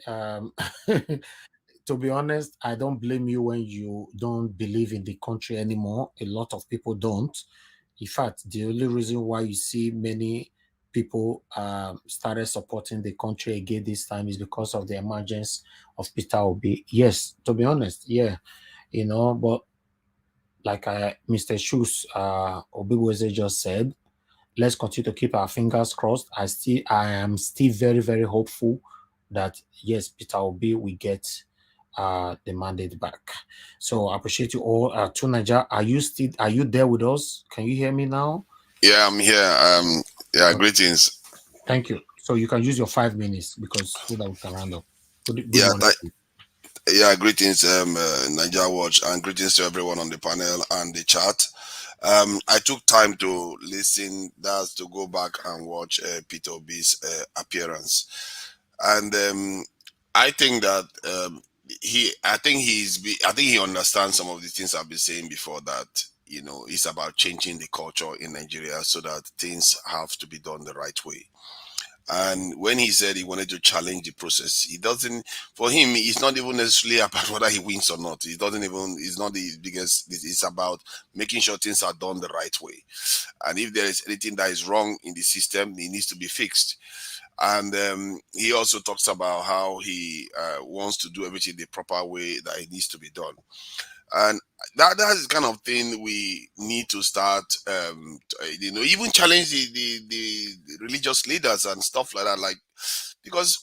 To be honest, I don't blame you when you don't believe in the country anymore. A lot of people don't. In fact, the only reason why you see many people started supporting the country again this time is because of the emergence of Peter Obi. Yes, to be honest, yeah, but like Mr. Shoes Obiweze just said, let's continue to keep our fingers crossed. I am still very, very hopeful that yes, Peter Obi will get the mandate back. So I appreciate you all. Tunaja, are you there with us? Can you hear me now? Yeah, I'm here. Greetings. Thank you. So you can use your 5 minutes because so that we can round up. Good greetings, Niger Watch, and greetings to everyone on the panel and the chat. I took time to listen, that's to go back and watch Peter Obi's appearance, and I think that I think he understands some of the things I've been saying before, that it's about changing the culture in Nigeria so that things have to be done the right way. And when he said he wanted to challenge the process, for him, it's not even necessarily about whether he wins or not. It's not the biggest, it's about making sure things are done the right way. And if there is anything that is wrong in the system, it needs to be fixed. And he also talks about how he wants to do everything the proper way that it needs to be done. And that is the kind of thing we need to start, even challenge the religious leaders and stuff like that. Like, because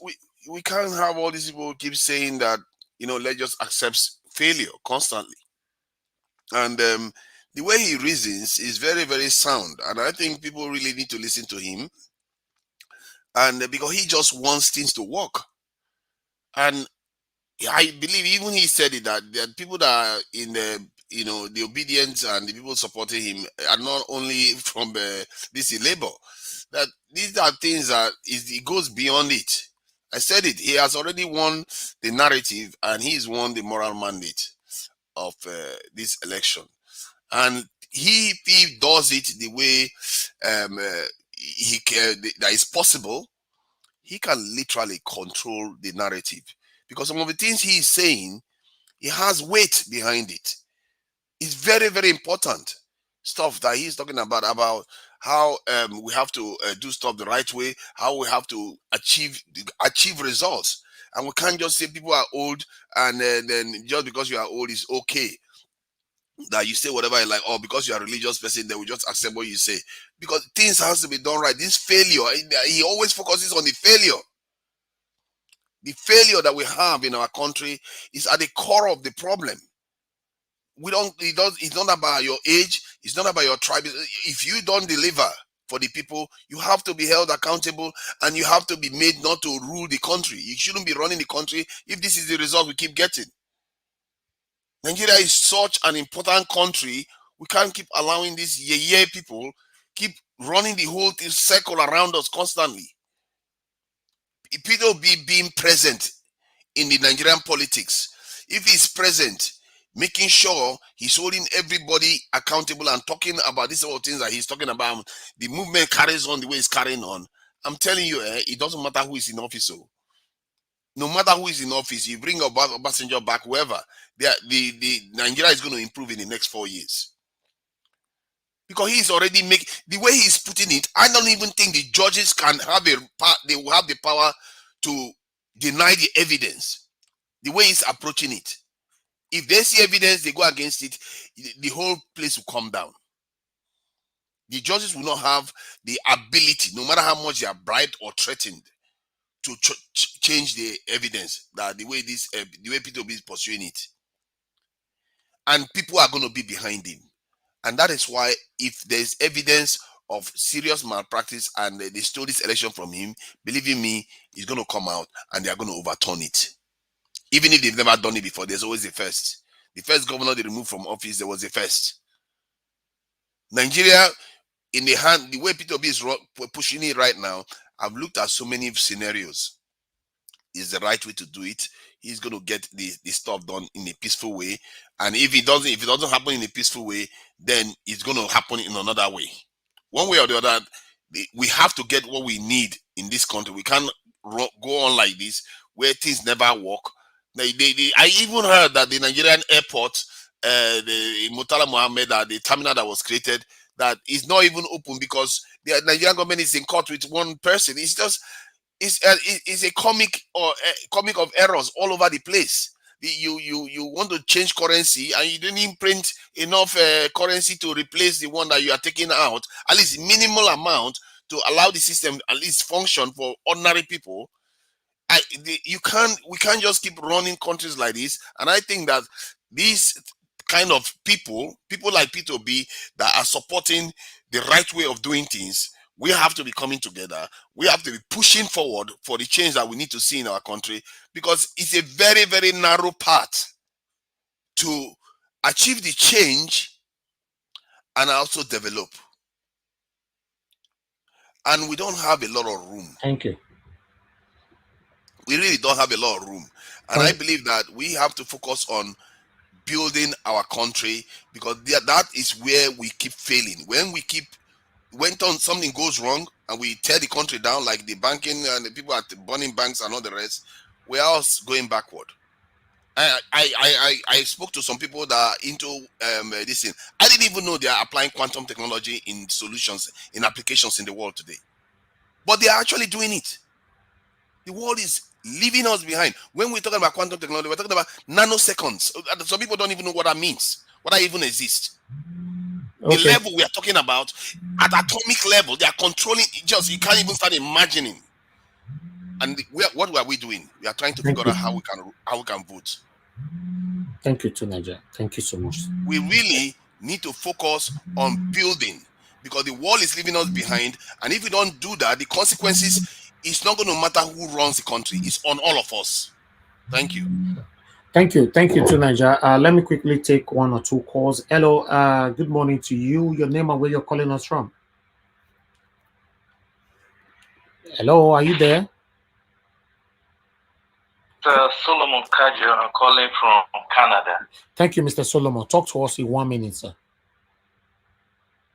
we can't have all these people keep saying that, let's just accept failure constantly. And the way he reasons is very, very sound. And I think people really need to listen to him. And because he just wants things to work. And I believe even he said it, that there are people that are in the obedience and the people supporting him are not only from this labor. That these are things that it goes beyond it. I said it. He has already won the narrative and he's won the moral mandate of this election. And he does it the way that is possible, he can literally control the narrative. Because some of the things he is saying, he has weight behind it. It's very, very important stuff that he's talking about how we have to do stuff the right way, how we have to achieve results. And we can't just say people are old and then just because you are old is okay. That you say whatever you like, or because you are a religious person, they will just accept what you say. Because things has to be done right. This failure, he always focuses on the failure. The failure that we have in our country is at the core of the problem. It's not about your age, it's not about your tribe. If you don't deliver for the people, you have to be held accountable and you have to be made not to rule the country. You shouldn't be running the country if this is the result we keep getting. Nigeria is such an important country. We can't keep allowing these people keep running the whole circle around us constantly. People being present in the Nigerian politics. If he's present, making sure he's holding everybody accountable and talking about these sort of things that he's talking about, the movement carries on the way it's carrying on. I'm telling you, it doesn't matter who is in office. So no matter who is in office, you bring Obasanjo back, whoever, the Nigeria is going to improve in the next 4 years. Because he's already the way he's putting it, I don't even think the judges can have they will have the power to deny the evidence. The way he's approaching it. If they see evidence, they go against it, the whole place will come down. The judges will not have the ability, no matter how much they are bribed or threatened, to change the evidence that the way P2B is pursuing it. And people are going to be behind him. And that is why if there's evidence of serious malpractice and they stole this election from him, believing me, it's going to come out and they are going to overturn it. Even if they've never done it before, there's always a first. The first governor they removed from office, there was a first. Nigeria, in the way P2B is pushing it right now, I've looked at so many scenarios. Is the right way to do it. He's going to get the stuff done in a peaceful way. And if it doesn't happen in a peaceful way, then it's going to happen in another way. One way or the other, we have to get what we need in this country. We can't go on like this where things never work. I even heard that the Nigerian airport, the Murtala Mohammed, the terminal that was created, that is not even open because the Nigerian government is in court with one person. It's just it's a comic of errors all over the place. You want to change currency and you didn't print enough currency to replace the one that you are taking out, at least minimal amount to allow the system at least function for ordinary people. We can't just keep running countries like this. And I think that these kind of people like P2B that are supporting the right way of doing things, we have to be coming together. We have to be pushing forward for the change that we need to see in our country, because it's a very, very narrow path to achieve the change and also develop. And we don't have a lot of room. Thank you. We really don't have a lot of room. And I believe that we have to focus on building our country, because that is where we keep failing. When something goes wrong and we tear the country down, like the banking and the people at the burning banks and all the rest, we're all going backward. I spoke to some people that are into this thing. I didn't even know they are applying quantum technology in solutions, in applications in the world today. But they are actually doing it. The world is leaving us behind. When we're talking about quantum technology, we're talking about nanoseconds. Some people don't even know what that means, what that even exists. Okay. The level we are talking about, at atomic level, they are controlling it. You can't even start imagining. And what are we doing? We are trying to figure out how we can vote. Thank you, Tunaja. Thank you so much. We really need to focus on building, because the world is leaving us behind. And if we don't do that, the consequences, it's not going to matter who runs the country. It's on all of us. Thank you. Thank you, Tunaja. Let me quickly take one or two calls. Hello, good morning to you. Your name and where you're calling us from. Hello, are you there? Solomon Kajo, I'm calling from Canada. Thank you, Mr. Solomon. Talk to us in 1 minute, sir.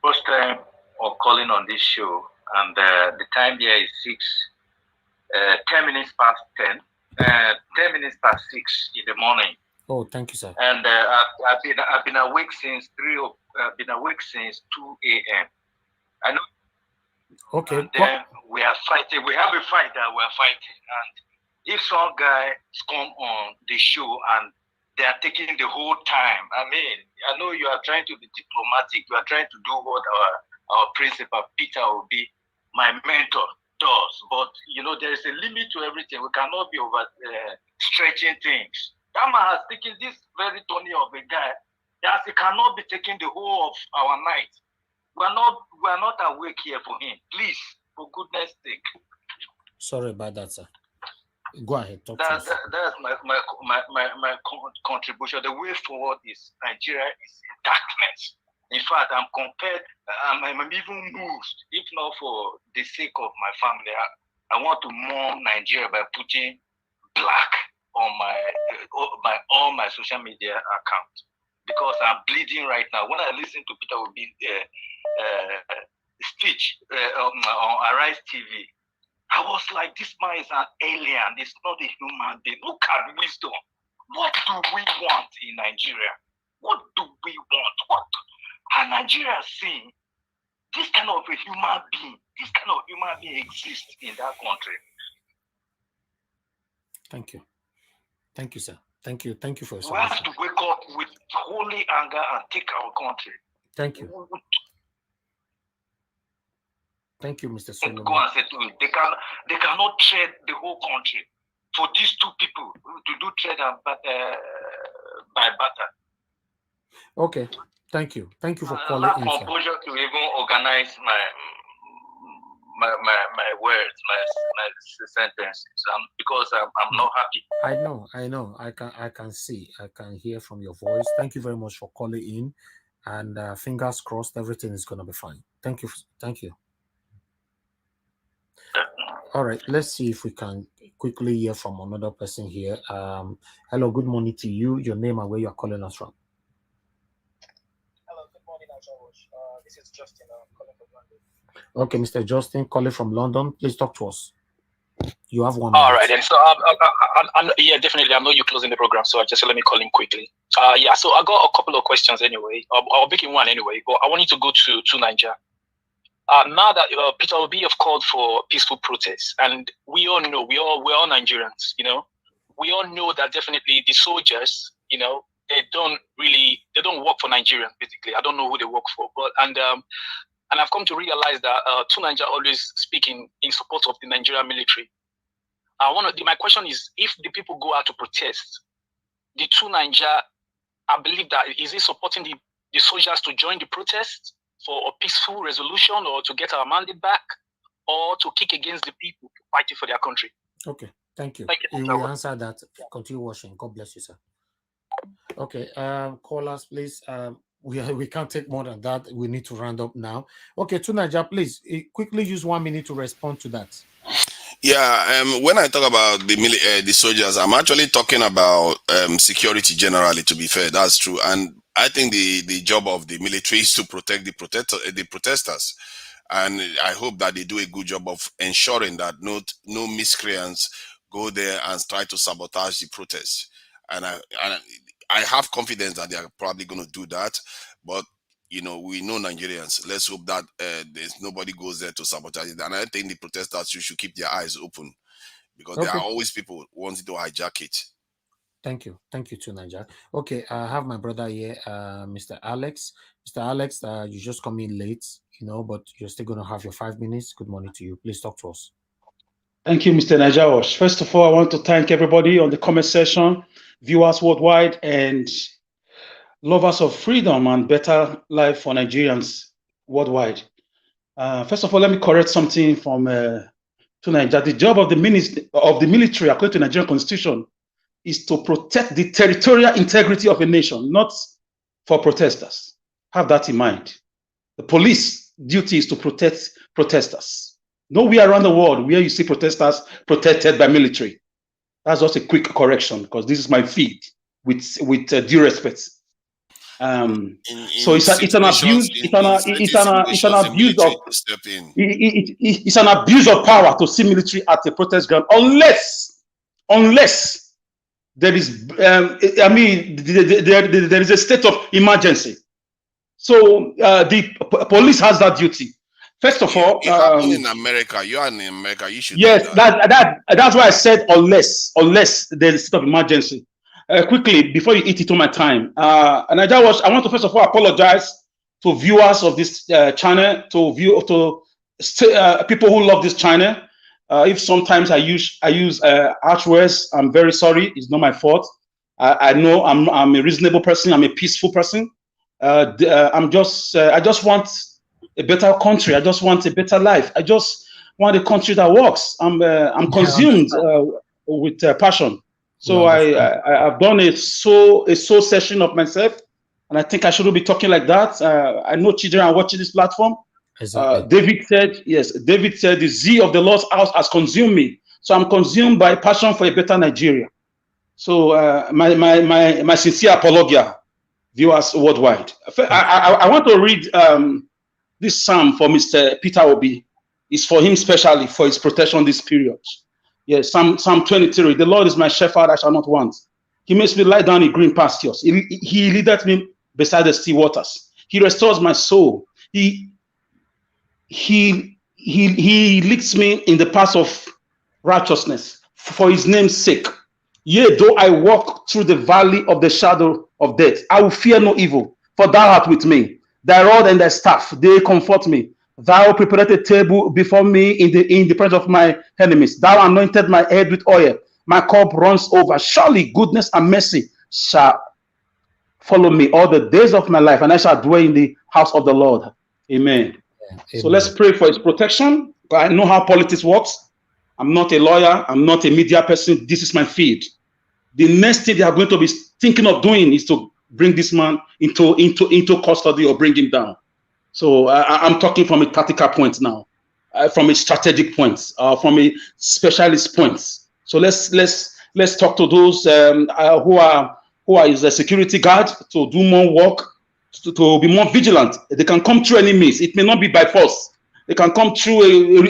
First time of calling on this show, and the time here is 10 minutes past 10. 10 minutes past 6 in the morning. Oh, thank you, sir. And I've been awake since 2 a.m. I know. Okay. And then we are fighting. We have a fight that we're fighting. And if some guy come on the show and they are taking the whole time, I mean, I know you are trying to be diplomatic. You are trying to do what our principal Peter Obi, my mentor, does, but you know there is a limit to everything. We cannot be over stretching things. That man has taken this very Tony of a guy that he cannot be taking the whole of our night. We are not awake here for him. Please, for goodness sake. Sorry about that, sir. Go ahead. That's my contribution. The way forward is Nigeria is in darkness. In fact, I'm even moved, if not for the sake of my family. I want to mourn Nigeria by putting black on all my social media accounts, because I'm bleeding right now. When I listen to Peter Obi's speech on Arise TV, I was like, this man is an alien. It's not a human being. Look at wisdom. What do we want in Nigeria? What do we want? And Nigeria seeing this kind of a human being exists in that country. Thank you, sir. Thank you for your We have to wake up holy anger and take our country. Thank you. Thank you, Mr. Solomon. Go and say to it. They cannot trade the whole country. For these two people to do trade and by barter. Okay, thank you. Thank you for calling in. Composure to even organize my words, my sentences, because I'm not happy. I know. I can see. I can hear from your voice. Thank you very much for calling in, and fingers crossed, everything is gonna be fine. Thank you. Thank you. All right, let's see if we can quickly hear from another person here. Hello, good morning to you. Your name and where you are calling us from. Hello, good morning, George. This is Justin calling from London. Okay, Mr. Justin, calling from London. Please talk to us. You have 1 minute. All right, and so yeah, definitely. I know you're closing the program, so just let me call in quickly. Yeah, so I got a couple of questions anyway. I'll pick in one anyway, but I want you to go to Nigeria. Now that Peter Obi have called for peaceful protests, and we all know, we're all Nigerians, you know, we all know that definitely the soldiers, you know, they don't work for Nigerians, basically. I don't know who they work for, but and I've come to realize that Nigeria always speaking in support of the Nigerian military. My question is, if the people go out to protest, the Nigeria, I believe that is it supporting the soldiers to join the protest for a peaceful resolution, or to get our mandate back, or to kick against the people fighting for their country? Okay, thank you. Thank you. You will answer that. Continue watching. God bless you, sir. Okay, callers, please. We can't take more than that. We need to round up now. Okay, Nigeria, please quickly use 1 minute to respond to that. Yeah, when I talk about the soldiers, I'm actually talking about security generally. To be fair, that's true, and I think the job of the military is to protect the protesters, and I hope that they do a good job of ensuring that no miscreants go there and try to sabotage the protest. And I have confidence that they are probably going to do that, but you know, we know Nigerians. Let's hope that there's nobody goes there to sabotage it. And I think the protesters should keep their eyes open, because there are always people wanting to hijack it. Thank you to Nigeria. Okay, I have my brother here, Mr. Alex. Mr. Alex, you just come in late, you know, but you're still going to have your 5 minutes. Good morning to you. Please talk to us. Thank you, Mr. Najawash. First of all, I want to thank everybody on the comment section, viewers worldwide, and lovers of freedom and better life for Nigerians worldwide. First of all, let me correct something from Nigeria. The job of the military, according to the Nigerian Constitution, is to protect the territorial integrity of a nation, not for protesters. Have that in mind. The police duty is to protect protesters. Nowhere around the world where you see protesters protected by military. That's just a quick correction, because this is my feed with due respect. So it's an abuse. It's an abuse of power to see military at a protest ground, unless there is, there is a state of emergency. So the police has that duty. First of all, you are in America. You are in America. You should. Yes, that's why I said unless there is a state of emergency. Quickly, before you eat it to my time, and I want to first of all apologize to viewers of this channel, to people who love this channel. If sometimes I use harsh words, I'm very sorry. It's not my fault. I know I'm a reasonable person. I'm a peaceful person. I just want a better country. I just want a better life. I just want a country that works. I'm consumed with passion. So I've done a soul session of myself, and I think I shouldn't be talking like that. I know children are watching this platform. Exactly. David said, the zeal of the Lord's house has consumed me. So I'm consumed by passion for a better Nigeria. So my sincere apologia, viewers worldwide. I want to read this psalm for Mr. Peter Obi. It's for him specially, for his protection this period. Yes, Psalm 23. The Lord is my shepherd, I shall not want. He makes me lie down in green pastures. He leadeth me beside the still waters. He restores my soul. He leads me in the path of righteousness for his name's sake. Yea, though I walk through the valley of the shadow of death. I will fear no evil, for thou art with me. Thy rod and thy staff, they comfort me. Thou prepared a table before me in the presence of my enemies. Thou anointed my head with oil. My cup runs over. Surely goodness and mercy shall follow me all the days of my life, and I shall dwell in the house of the Lord. Amen. So let's pray for his protection. I know how politics works. I'm not a lawyer. I'm not a media person. This is my field. The next thing they are going to be thinking of doing is to bring this man into custody or bring him down. So I'm talking from a tactical point now, from a strategic point, from a specialist point. So let's talk to those who are his security guard to do more work, to be more vigilant. They can come through any means. It may not be by force. They can come through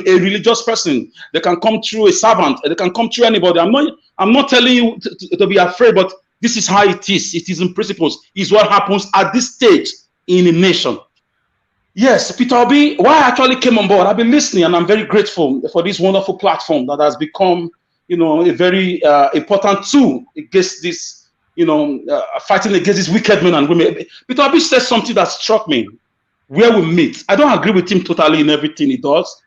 a religious person. They can come through a servant. They can come through anybody. I'm not telling you to be afraid, but this is how it is. It is in principles. It's what happens at this stage in a nation. Yes, Peter Obi, why I actually came on board, I've been listening, and I'm very grateful for this wonderful platform that has become, a very important tool against this, fighting against these wicked men and women. Peter Obi said something that struck me. Where we meet, I don't agree with him totally in everything he does.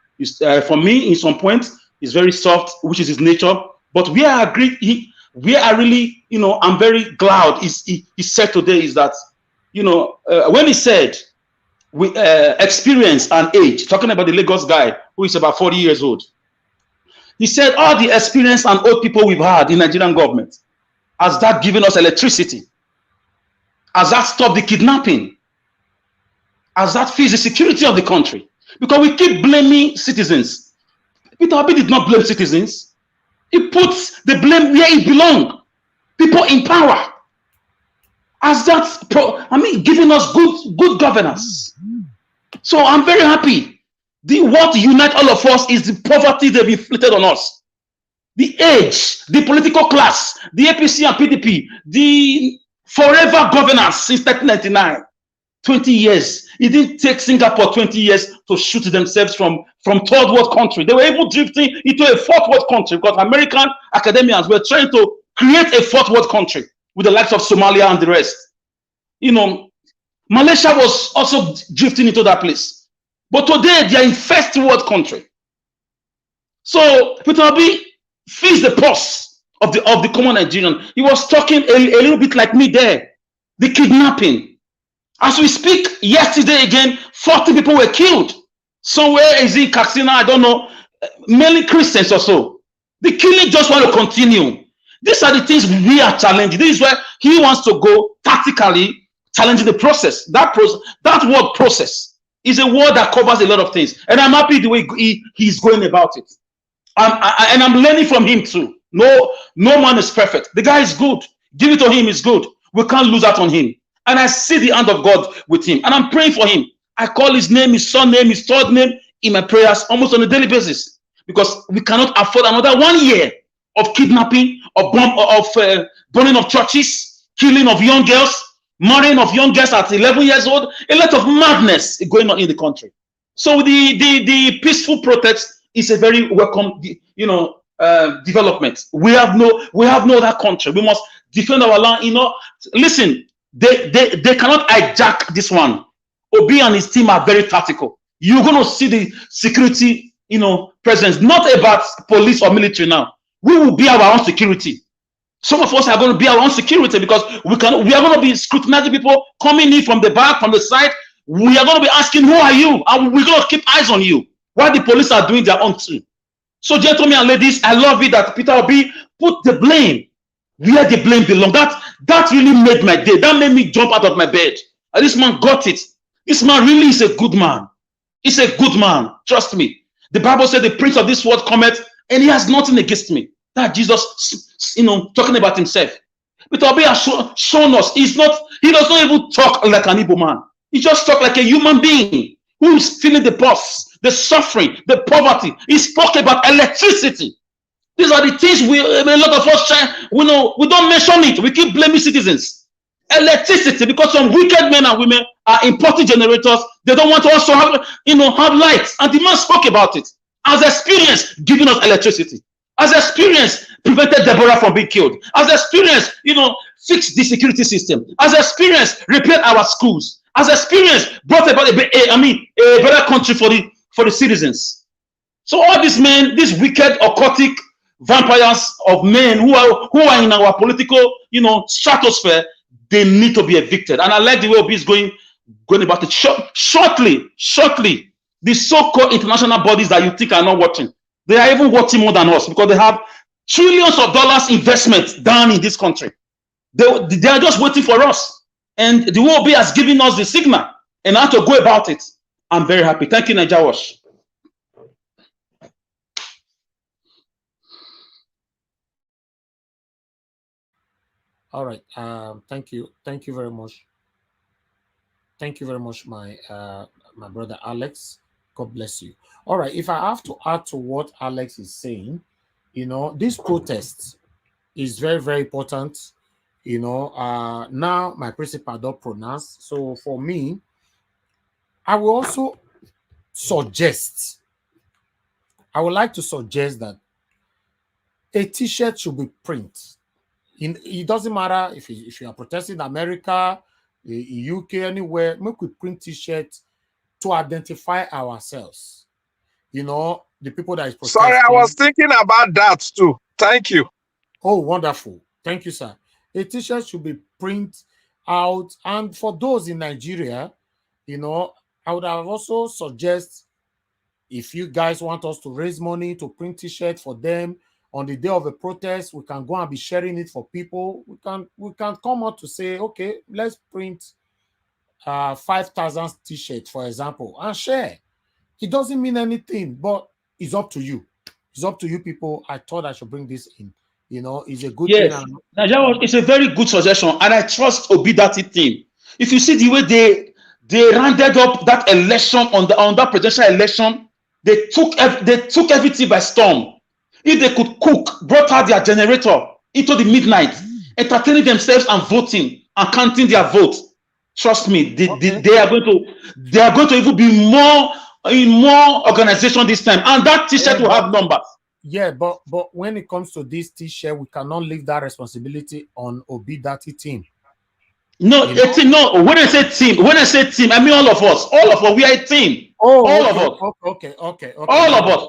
For me, in some points, he's very soft, which is his nature. But where I agree, where I really, I'm very glad he said today is that, when he said, with experience and age, talking about the Lagos guy who is about 40 years old, he said all the experience and old people we've had in Nigerian government, has that given us electricity? Has that stopped the kidnapping? Has that fixed the security of the country? Because we keep blaming citizens. Peter Obi did not blame citizens. He puts the blame where it belongs. People in power. Has that, giving us good governance. So I'm very happy. What unites all of us is the poverty they've inflicted on us. The age, the political class, the APC and PDP, the forever governance since 1999. 20 years. It didn't take Singapore 20 years to shoot themselves from third world country. They were even drifting into a fourth world country because American academians were trying to create a fourth world country with the likes of Somalia and the rest. Malaysia was also drifting into that place. But today they are in first world country. So Peter Obi feels the pulse of the common Nigerian. He was talking a little bit like me there. The kidnapping. As we speak, yesterday again, 40 people were killed. Somewhere is in Katsina, I don't know, mainly Christians or so. The killing just want to continue. These are the things we are challenging. This is where he wants to go tactically, challenging the process. That word process is a word that covers a lot of things. And I'm happy the way he's going about it. And I'm learning from him too. No man is perfect. The guy is good. Give it to him, is good. We can't lose out on him. And I see the hand of God with him. And I'm praying for him. I call his name, his son name, his third name in my prayers almost on a daily basis. Because we cannot afford another 1 year of kidnapping, of burning of churches, killing of young girls, marrying of young girls at 11 years old. A lot of madness going on in the country. So the peaceful protest is a very welcome, development. We have no other country. We must defend our land. Listen. They cannot hijack this one. Obi and his team are very tactical. You're going to see the security, presence, not about police or military now. We will be our own security. Some of us are going to be our own security because we are going to be scrutinizing people coming in from the back, from the side. We are going to be asking, who are you? And we're going to keep eyes on you while the police are doing their own thing. So, gentlemen and ladies, I love it that Peter Obi put the blame where the blame belongs. That really made my day. That made me jump out of my bed. And this man got it. This man really is a good man. He's a good man. Trust me. The Bible said the prince of this world cometh, and he has nothing against me. That Jesus, talking about himself. But Obi has shown us he does not even talk like an Igbo man. He just talks like a human being who is feeling the pulse, the suffering, the poverty. He spoke about electricity. These are the things a lot of us try. We don't mention it. We keep blaming citizens. Electricity, because some wicked men and women are importing generators. They don't want to also have lights. And the man spoke about it. As experience giving us electricity. As experience prevented Deborah from being killed. As experience, fixed the security system, has experienced repaired our schools, has experienced brought about a better country for the citizens. So all these men, these wicked occultic vampires of men who are in our political, stratosphere, they need to be evicted. And I like the way Obi is going about it. Shortly, the so-called international bodies that you think are not watching, they are even watching more than us because they have trillions of dollars investment down in this country. They are just waiting for us. And the Obi has given us the signal and how to go about it. I'm very happy. Thank you, Najawash. All right. Thank you very much. Thank you very much, my brother Alex. God bless you. All right. If I have to add to what Alex is saying, this protest is very, very important. Now my principal don't pronounce. So for me, I will also suggest. I would like to suggest that a T-shirt should be printed. It doesn't matter if you are protesting in America, UK, anywhere. Make we print T-shirts to identify ourselves. The people that is protesting. Sorry, I was thinking about that too. Thank you. Oh, wonderful. Thank you, sir. A T-shirt should be printed out. And for those in Nigeria, I would have also suggest if you guys want us to raise money to print T-shirts for them, on the day of a protest, we can go and be sharing it for people. We can come out to say, okay, let's print 5,000 T-shirts, for example, and share. It doesn't mean anything, but it's up to you. It's up to you, people. I thought I should bring this in. It's a good thing. It's a very good suggestion, and I trust Obidati team. If you see the way they rounded up that election on that presidential election, they took everything by storm. If they could cook, brought out their generator into the midnight, entertaining themselves and voting and counting their vote, trust me, they are going to even be more organization this time, and that T-shirt will have numbers. Yeah, but when it comes to this T-shirt, we cannot leave that responsibility on Obidati team. No, a team. No, when I say team, I mean all of us. We are a team. Oh, all of us. Okay. All of us.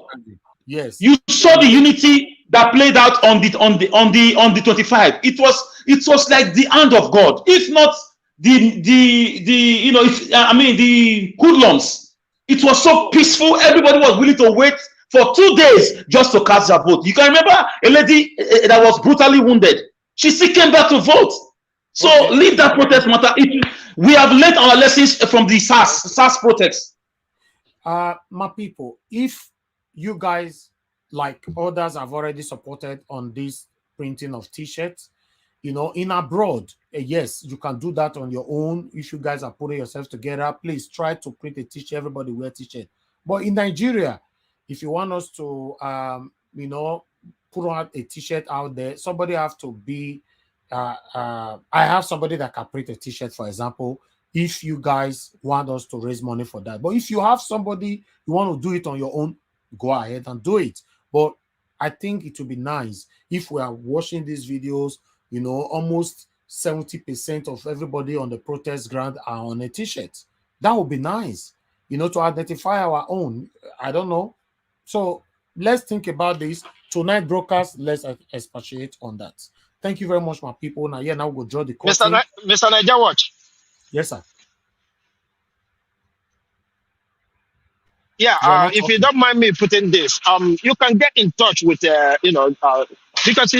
Yes. You saw the unity that played out on the 25. It was like the hand of God. If not the hoodlums. It was so peaceful. Everybody was willing to wait for 2 days just to cast their vote. You can remember a lady that was brutally wounded. She still came back to vote. So leave that protest matter. We have learned our lessons from the SARS protest. My people, if you guys, like others, have already supported on this printing of T-shirts, in abroad, yes, you can do that on your own. If you guys are putting yourselves together, please try to print a T-shirt. Everybody wear T-shirt. But in Nigeria, if you want us to, put out a T-shirt out there, somebody have to be. I have somebody that can print a T-shirt, for example. If you guys want us to raise money for that, but if you have somebody you want to do it on your own, go ahead and do it. But I think it would be nice if we are watching these videos. Almost 70% of everybody on the protest ground are on a T-shirt. That would be nice, to identify our own. I don't know. So let's think about this. Tonight broadcast, let's expatiate on that. Thank you very much, my people. Now we'll draw the curtain. Mr. Nigerians. Yes, sir. Yeah, if you don't mind me putting this, you can get in touch with, because,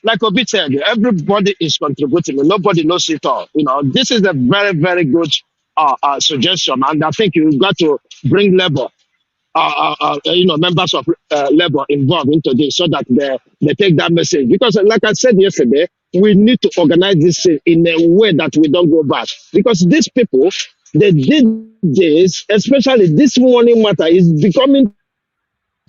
like Obi said, everybody is contributing. Nobody knows it all. This is a very, very good suggestion. And I think you've got to bring labor, members of labor involved into this so that they take that message. Because like I said yesterday, we need to organize this in a way that we don't go back. Because these people, they did this, especially this morning matter is becoming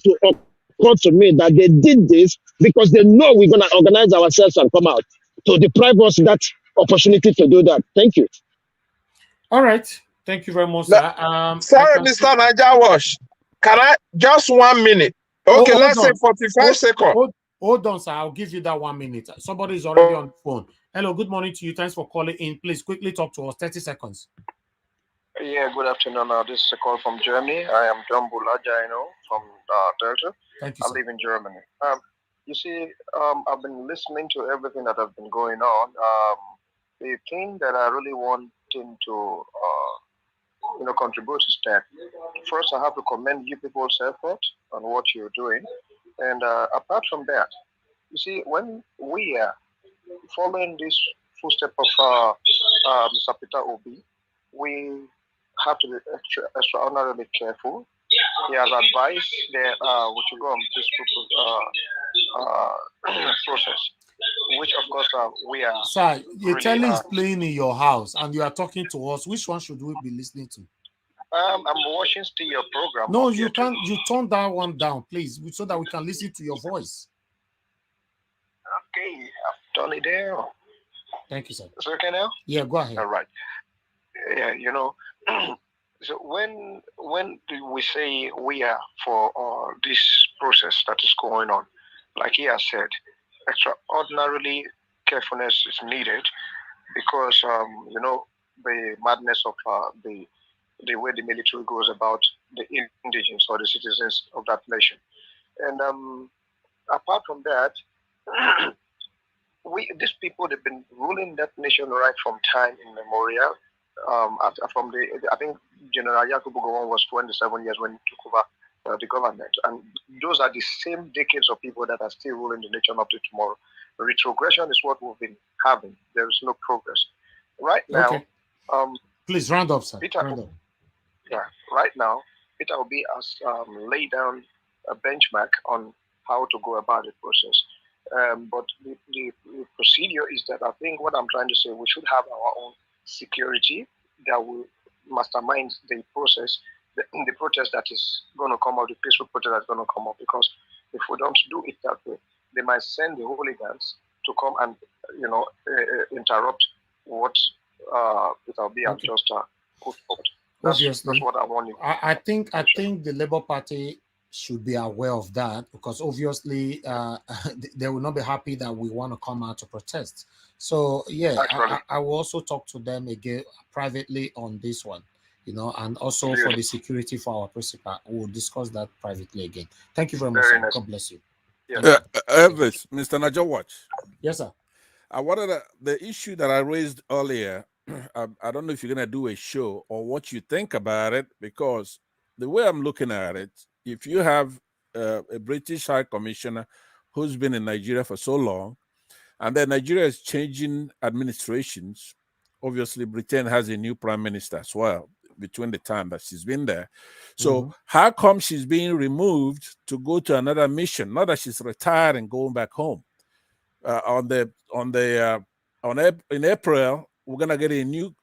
to occur to me that they did this because they know we're going to organize ourselves and come out to deprive us that opportunity to do that. Thank you. All right. Thank you very much, sir. Sorry, Mr. Najawash. Can I just 1 minute? Okay, let's say 45 seconds. Hold on, sir. I'll give you that 1 minute. Somebody is already on the phone. Hello, good morning to you. Thanks for calling in. Please quickly talk to us. 30 seconds. Yeah, good afternoon. This is a call from Germany. I am John Bulaja, from Delta. Thank you, I sir. live in Germany. You see, I've been listening to everything that has been going on. The thing that I really want to, contribute is that first I have to commend you people's effort on what you're doing, and apart from that, you see, when we are following this footstep of Mr. Peter Obi, we have to be extraordinarily careful. He has advised that we should go on peaceful process, which of course we are. Sir, your really, telly is playing in your house and you are talking to us. Which one should we be listening to? I'm watching still your program. No, you can't. You turn that one down, please, so that we can listen to your voice. Okay, I've done it down. Thank you, sir. Is it okay now? Yeah, go ahead. All right. Yeah, so when we say we are for this process that is going on, like he has said, extraordinarily carefulness is needed because the madness of the way the military goes about the indigenous or the citizens of that nation, and apart from that, these people, they've been ruling that nation right from time immemorial. I think General Yakubu Gowon was 27 years when he took over the government, and those are the same decades of people that are still ruling the nation up to tomorrow. Retrogression is what we've been having. There is no progress right now. Okay. Please round up, sir. Peter, round up. Yeah, right now Peter Obi has laid down a benchmark on how to go about the process. But the procedure is that I think what I'm trying to say, we should have our own security that will mastermind the process, the protest that is going to come out, the peaceful protest that's going to come up. Because if we don't do it that way, they might send the hooligans to come and interrupt what Peter Obi has just put forward. That's what I want you. I think the Labour Party should be aware of that, because obviously they will not be happy that we want to come out to protest. So yeah, I will also talk to them again privately on this one, and also for the security for our principal. We'll discuss that privately again. Thank you very much, sir. God bless you. Elvis, Mr. Najawatch. Yes, sir. I wanted the issue that I raised earlier. I don't know if you're going to do a show or what you think about it, because the way I'm looking at it, if you have a British High Commissioner who's been in Nigeria for so long, and then Nigeria is changing administrations, obviously Britain has a new prime minister as well between the time that she's been there. So how come she's being removed to go to another mission? Not that she's retired and going back home. In April, we're gonna get a new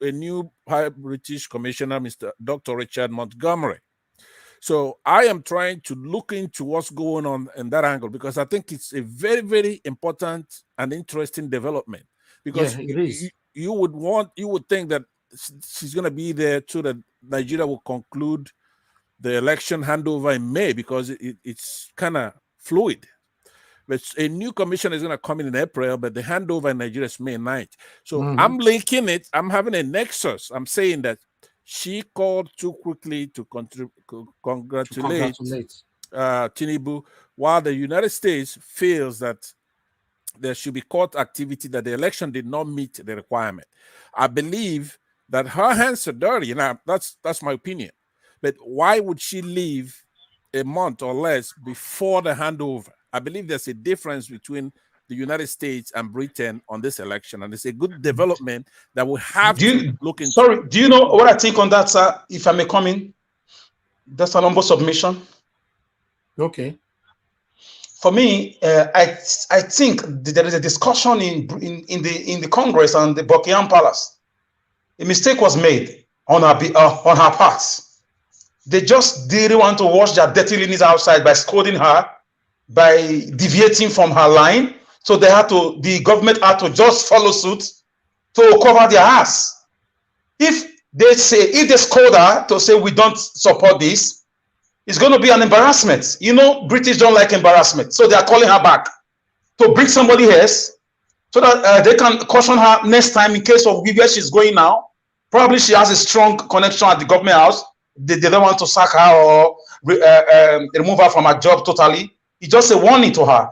High British Commissioner, Dr. Richard Montgomery. So I am trying to look into what's going on in that angle, because I think it's a very, very important and interesting development. Because it is. You would think that she's going to be there so that Nigeria will conclude the election handover in May, because it's kind of fluid. But a new commission is going to come in April, but the handover in Nigeria is May 9th. So I'm linking it. I'm having a nexus. I'm saying that she called too quickly to congratulate Tinubu, while the United States feels that there should be court activity, that the election did not meet the requirement. I believe that her hands are dirty. Now, that's my opinion. But why would she leave a month or less before the handover? I believe there's a difference between the United States and Britain on this election, and it's a good development that we have to look into. Sorry, do you know what I think on that, sir? If I may come in, that's an humble submission. Okay. For me, I think there is a discussion in the Congress and the Buckingham Palace. A mistake was made on her part. They just didn't want to wash their dirty linens outside by scolding her, by deviating from her line. So the government had to just follow suit to cover their ass. If they scold her to say we don't support this, it's going to be an embarrassment. British don't like embarrassment, so they are calling her back. to bring somebody else so that they can caution her next time in case of where she's going now. Probably she has a strong connection at the government house. They don't want to sack her or remove her from her job totally. It's just a warning to her.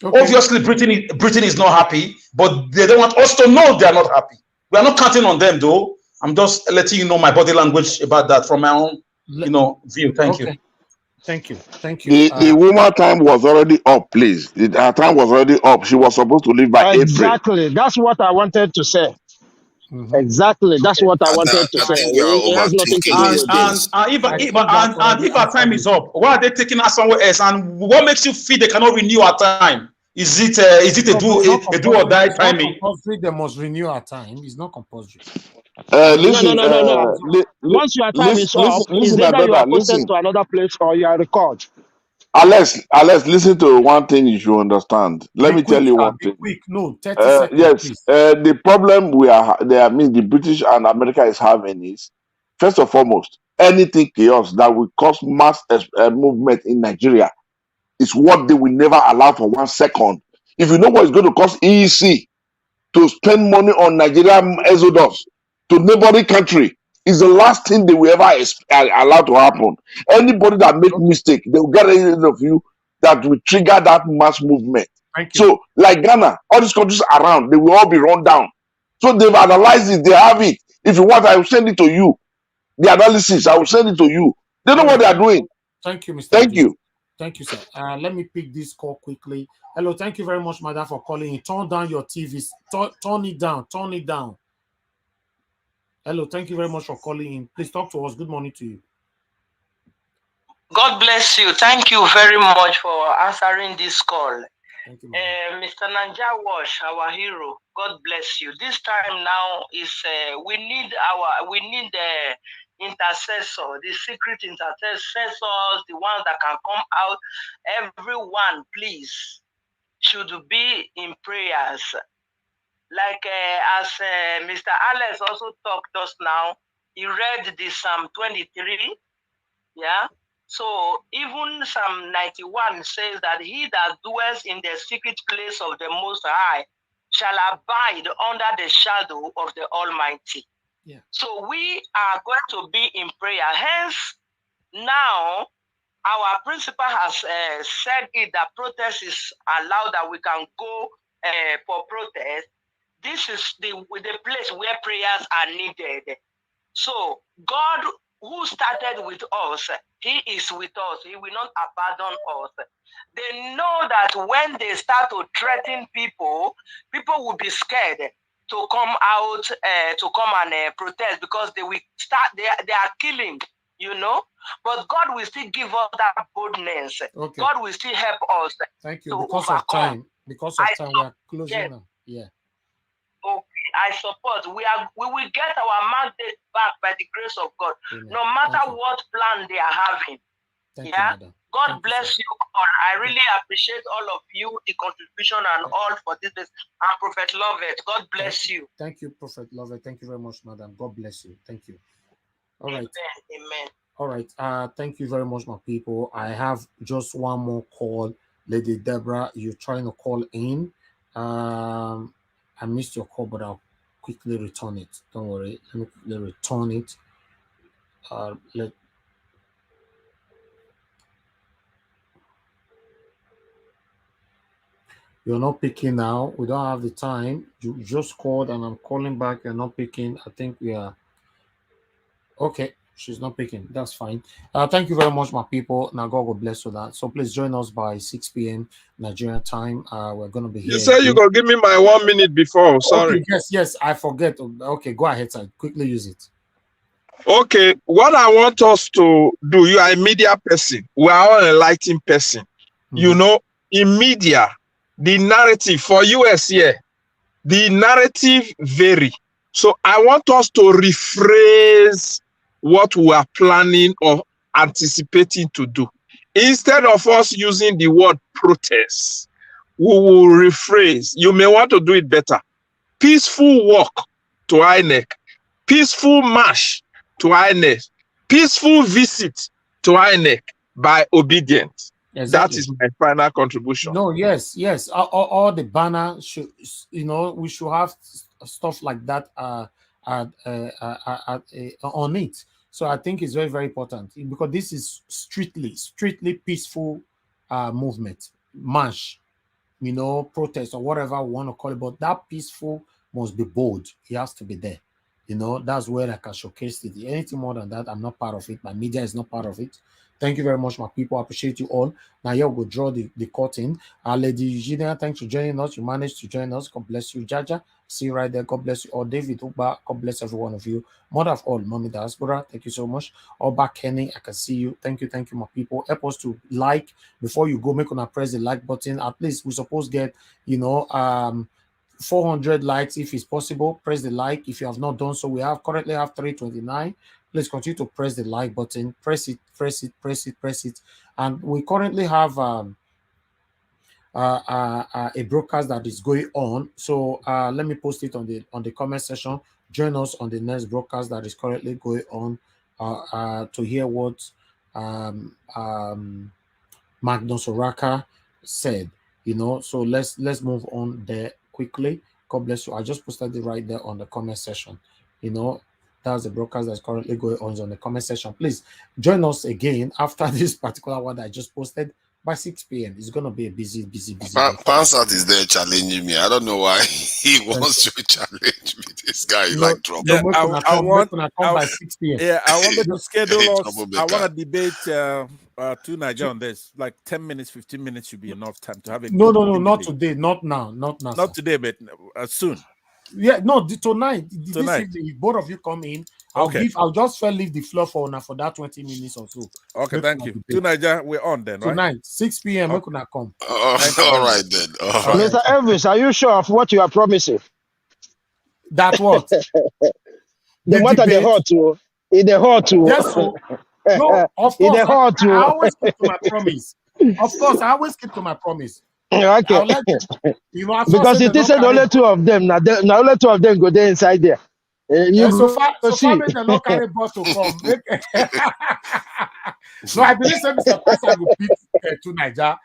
Okay. Obviously, Britain is not happy, but they don't want us to know they are not happy. We are not counting on them, though. I'm just letting you know my body language about that from my own, view. Thank you. Thank you. Thank you. The woman time was already up, please. Her time was already up. She was supposed to leave by April. Exactly. That's what I wanted to say. Exactly. That's what I wanted to say. It has nothing to do with this. And if our time is up, why are they taking us somewhere else? And what makes you feel they cannot renew our time? Is it a do or die timing? Compulsory, they must renew our time. It's not compulsory. Listen, No. Once your time is up, it's either you are posted to another place or you are recalled. Alex, listen to one thing you should understand. Let me tell you one thing. Quick, no, 30 seconds, yes, please. the problem the British and America is having is, first and foremost, anything chaos that will cause mass movement in Nigeria is what they will never allow for 1 second. If you know what is going to cause EEC to spend money on Nigerian exodus to neighboring country, is the last thing they will ever allow to happen. Anybody that make mistake, they will get rid of you that will trigger that mass movement. Thank you. So, like Ghana, all these countries around, they will all be run down. So they've analyzed it, they have it. If you want, I will send it to you. The analysis, I will send it to you. They know what they are doing. Thank you, Mr. Thank you. Thank you, sir. Let me pick this call quickly. Hello, thank you very much, madam, for calling in. Turn down your TVs. Turn it down. Turn it down. Hello, thank you very much for calling in. Please talk to us. Good morning to you. God bless you. Thank you very much for answering this call. Thank you, Mr. Nanja Wash, our hero. God bless you. This time now is we need the intercessor, the secret intercessors, the ones that can come out. Everyone, please, should be in prayers. Like as Mr. Alex also talked just now, he read the Psalm 23, yeah? So even Psalm 91 says that he that dwells in the secret place of the Most High shall abide under the shadow of the Almighty. Yeah. So we are going to be in prayer. Hence, now our principal has said it that protest is allowed, that we can go for protest. This is the place where prayers are needed. So God, who started with us, he is with us. He will not abandon us. They know that when they start to threaten people, people will be scared to come out, to come and protest, because they will start, they are killing, you know. But God will still give us that boldness. Okay. God will still help us. Thank you. Because of time. Because of time, we are closing now. Yeah. Okay, I support. We will get our mandate back by the grace of God. Amen. No matter what plan they are having. Thank yeah. You, God bless you all. I really appreciate all of you, the contribution and all for this. And Prophet Lovett, God bless you. Thank you, Prophet Lovett. Thank you very much, madam. God bless you. Thank you. All right. Amen. All right. Thank you very much, my people. I have just one more call. Lady Deborah, you're trying to call in. I missed your call, but I'll quickly return it. Don't worry. Let me quickly return it. You're not picking now. We don't have the time. You just called and I'm calling back. You're not picking. I think we are okay. She's not picking. That's fine. Thank you very much, my people. Now God will bless you that. So please join us by 6 p.m. Nigerian time. We're going to be here. You say you're going to give me my 1 minute before. Sorry. Okay, yes. I forget. Okay, go ahead, sir. Quickly use it. Okay. What I want us to do, you are a media person. We are all an enlightened person. Mm-hmm. You know, in media, the narrative for US here, the narrative vary. So I want us to rephrase what we are planning or anticipating to do. Instead of us using the word protest, we will rephrase. You may want to do it better. Peaceful walk to INEC, peaceful march to INEC, peaceful visit to INEC by obedience. That is my final contribution. No, yes. All the banner should, we should have stuff like that on it. So I think it's very, very important because this is strictly peaceful movement, march, protest or whatever we want to call it. But that peaceful must be bold. It has to be there. That's where I can showcase it. Anything more than that, I'm not part of it. My media is not part of it. Thank you very much, my people. I appreciate you all. Now, here we'll draw the curtain. Lady Eugenia, thanks for joining us. You managed to join us. God bless you, Jaja. See you right there. God bless you all. David Uba, God bless every one of you. Mother of all, Mommy Diaspora, thank you so much. Oba Kenny, I can see you. Thank you, my people. Help us to like before you go. Make sure press the like button. At least we're supposed to get 400 likes if it's possible. Press the like if you have not done so. We currently have 329. Please continue to press the like button. Press it. And we currently have a broadcast that is going on. So let me post it on the comment section. Join us on the next broadcast that is currently going on to hear what Magnon Soraka said. So let's move on there quickly. God bless you. I just posted it right there on the comment section. That's the broadcast that's currently going on the comment section. Please join us again after this particular one that I just posted by 6 p.m. It's going to be a busy day. Pansat is there challenging me. I don't know why he wants to challenge me. This guy is like trouble. Yeah, I want by 6 p.m. Yeah, I wanted to schedule us. I want to debate two Niger on this. Like 10 minutes, 15 minutes should be enough time to have a No, not today, not now. Not today, but soon. Yeah, no, tonight. This evening, if both of you come in, I'll just leave the floor for that 20 minutes or so. Okay, thank you. To Niger, we're on then, right? Tonight, 6 p.m. We could not come. All right then. Mr. Elvis, are you sure of what you are promising? That what? The matter they hurt you. In the hurt you. Yes, so. No, of course. I always keep to my promise. Of course, I always keep to my promise. Okay. Because it is only two of them. Now only two of them go there inside there. So far, make the not carry bottle from. So I believe Mr. Pastor will beat to Niger,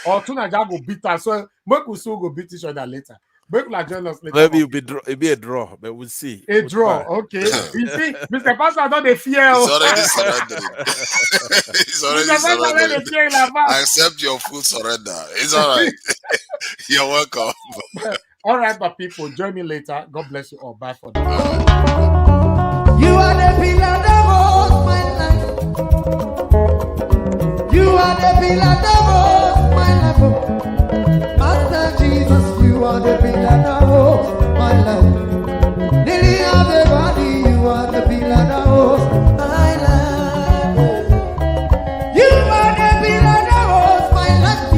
or to Niger will beat us. So we will still go beat each other later. Join us later. Maybe it'll be a draw, but we'll see. A draw, okay. You see, Mr. Pastor, don't they fear? He's already surrendering. He's already surrendering. I accept your full surrender. It's all right. You're welcome. All right, but people, join me later. God bless you all. Bye for now. You are the pillar that holds my life. You are the pillar that holds my life. Master Jesus, you are the pillar that holds my life. Lily of the body, you are the pillar that holds my life. You are the pillar that holds my life.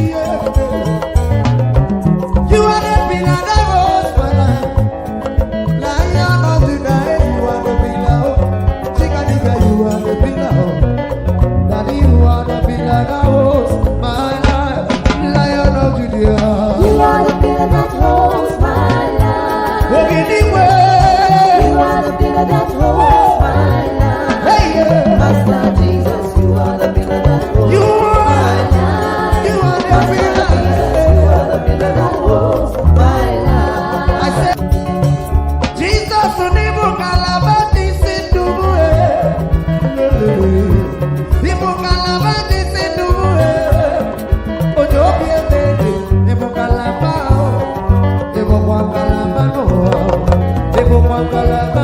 You are the pillar that holds my life. Lion of the night, you are the pillar. Chickadee, you are the pillar. Daddy, you are the pillar that holds my life. Lion of Judea. You are the pillar that holds my life. Walk anywhere. You are the pillar that holds my life. Hey, yeah. Master Jesus, you are the pillar that holds my life. You are the pillar. You are the pillar that holds my life. I said, Jesus, unibu kalabati sinduwe. Nibu kalabati sinduwe. Ojo biemede, nibu kalabao. Nibu kalabano. Nibu kalabao.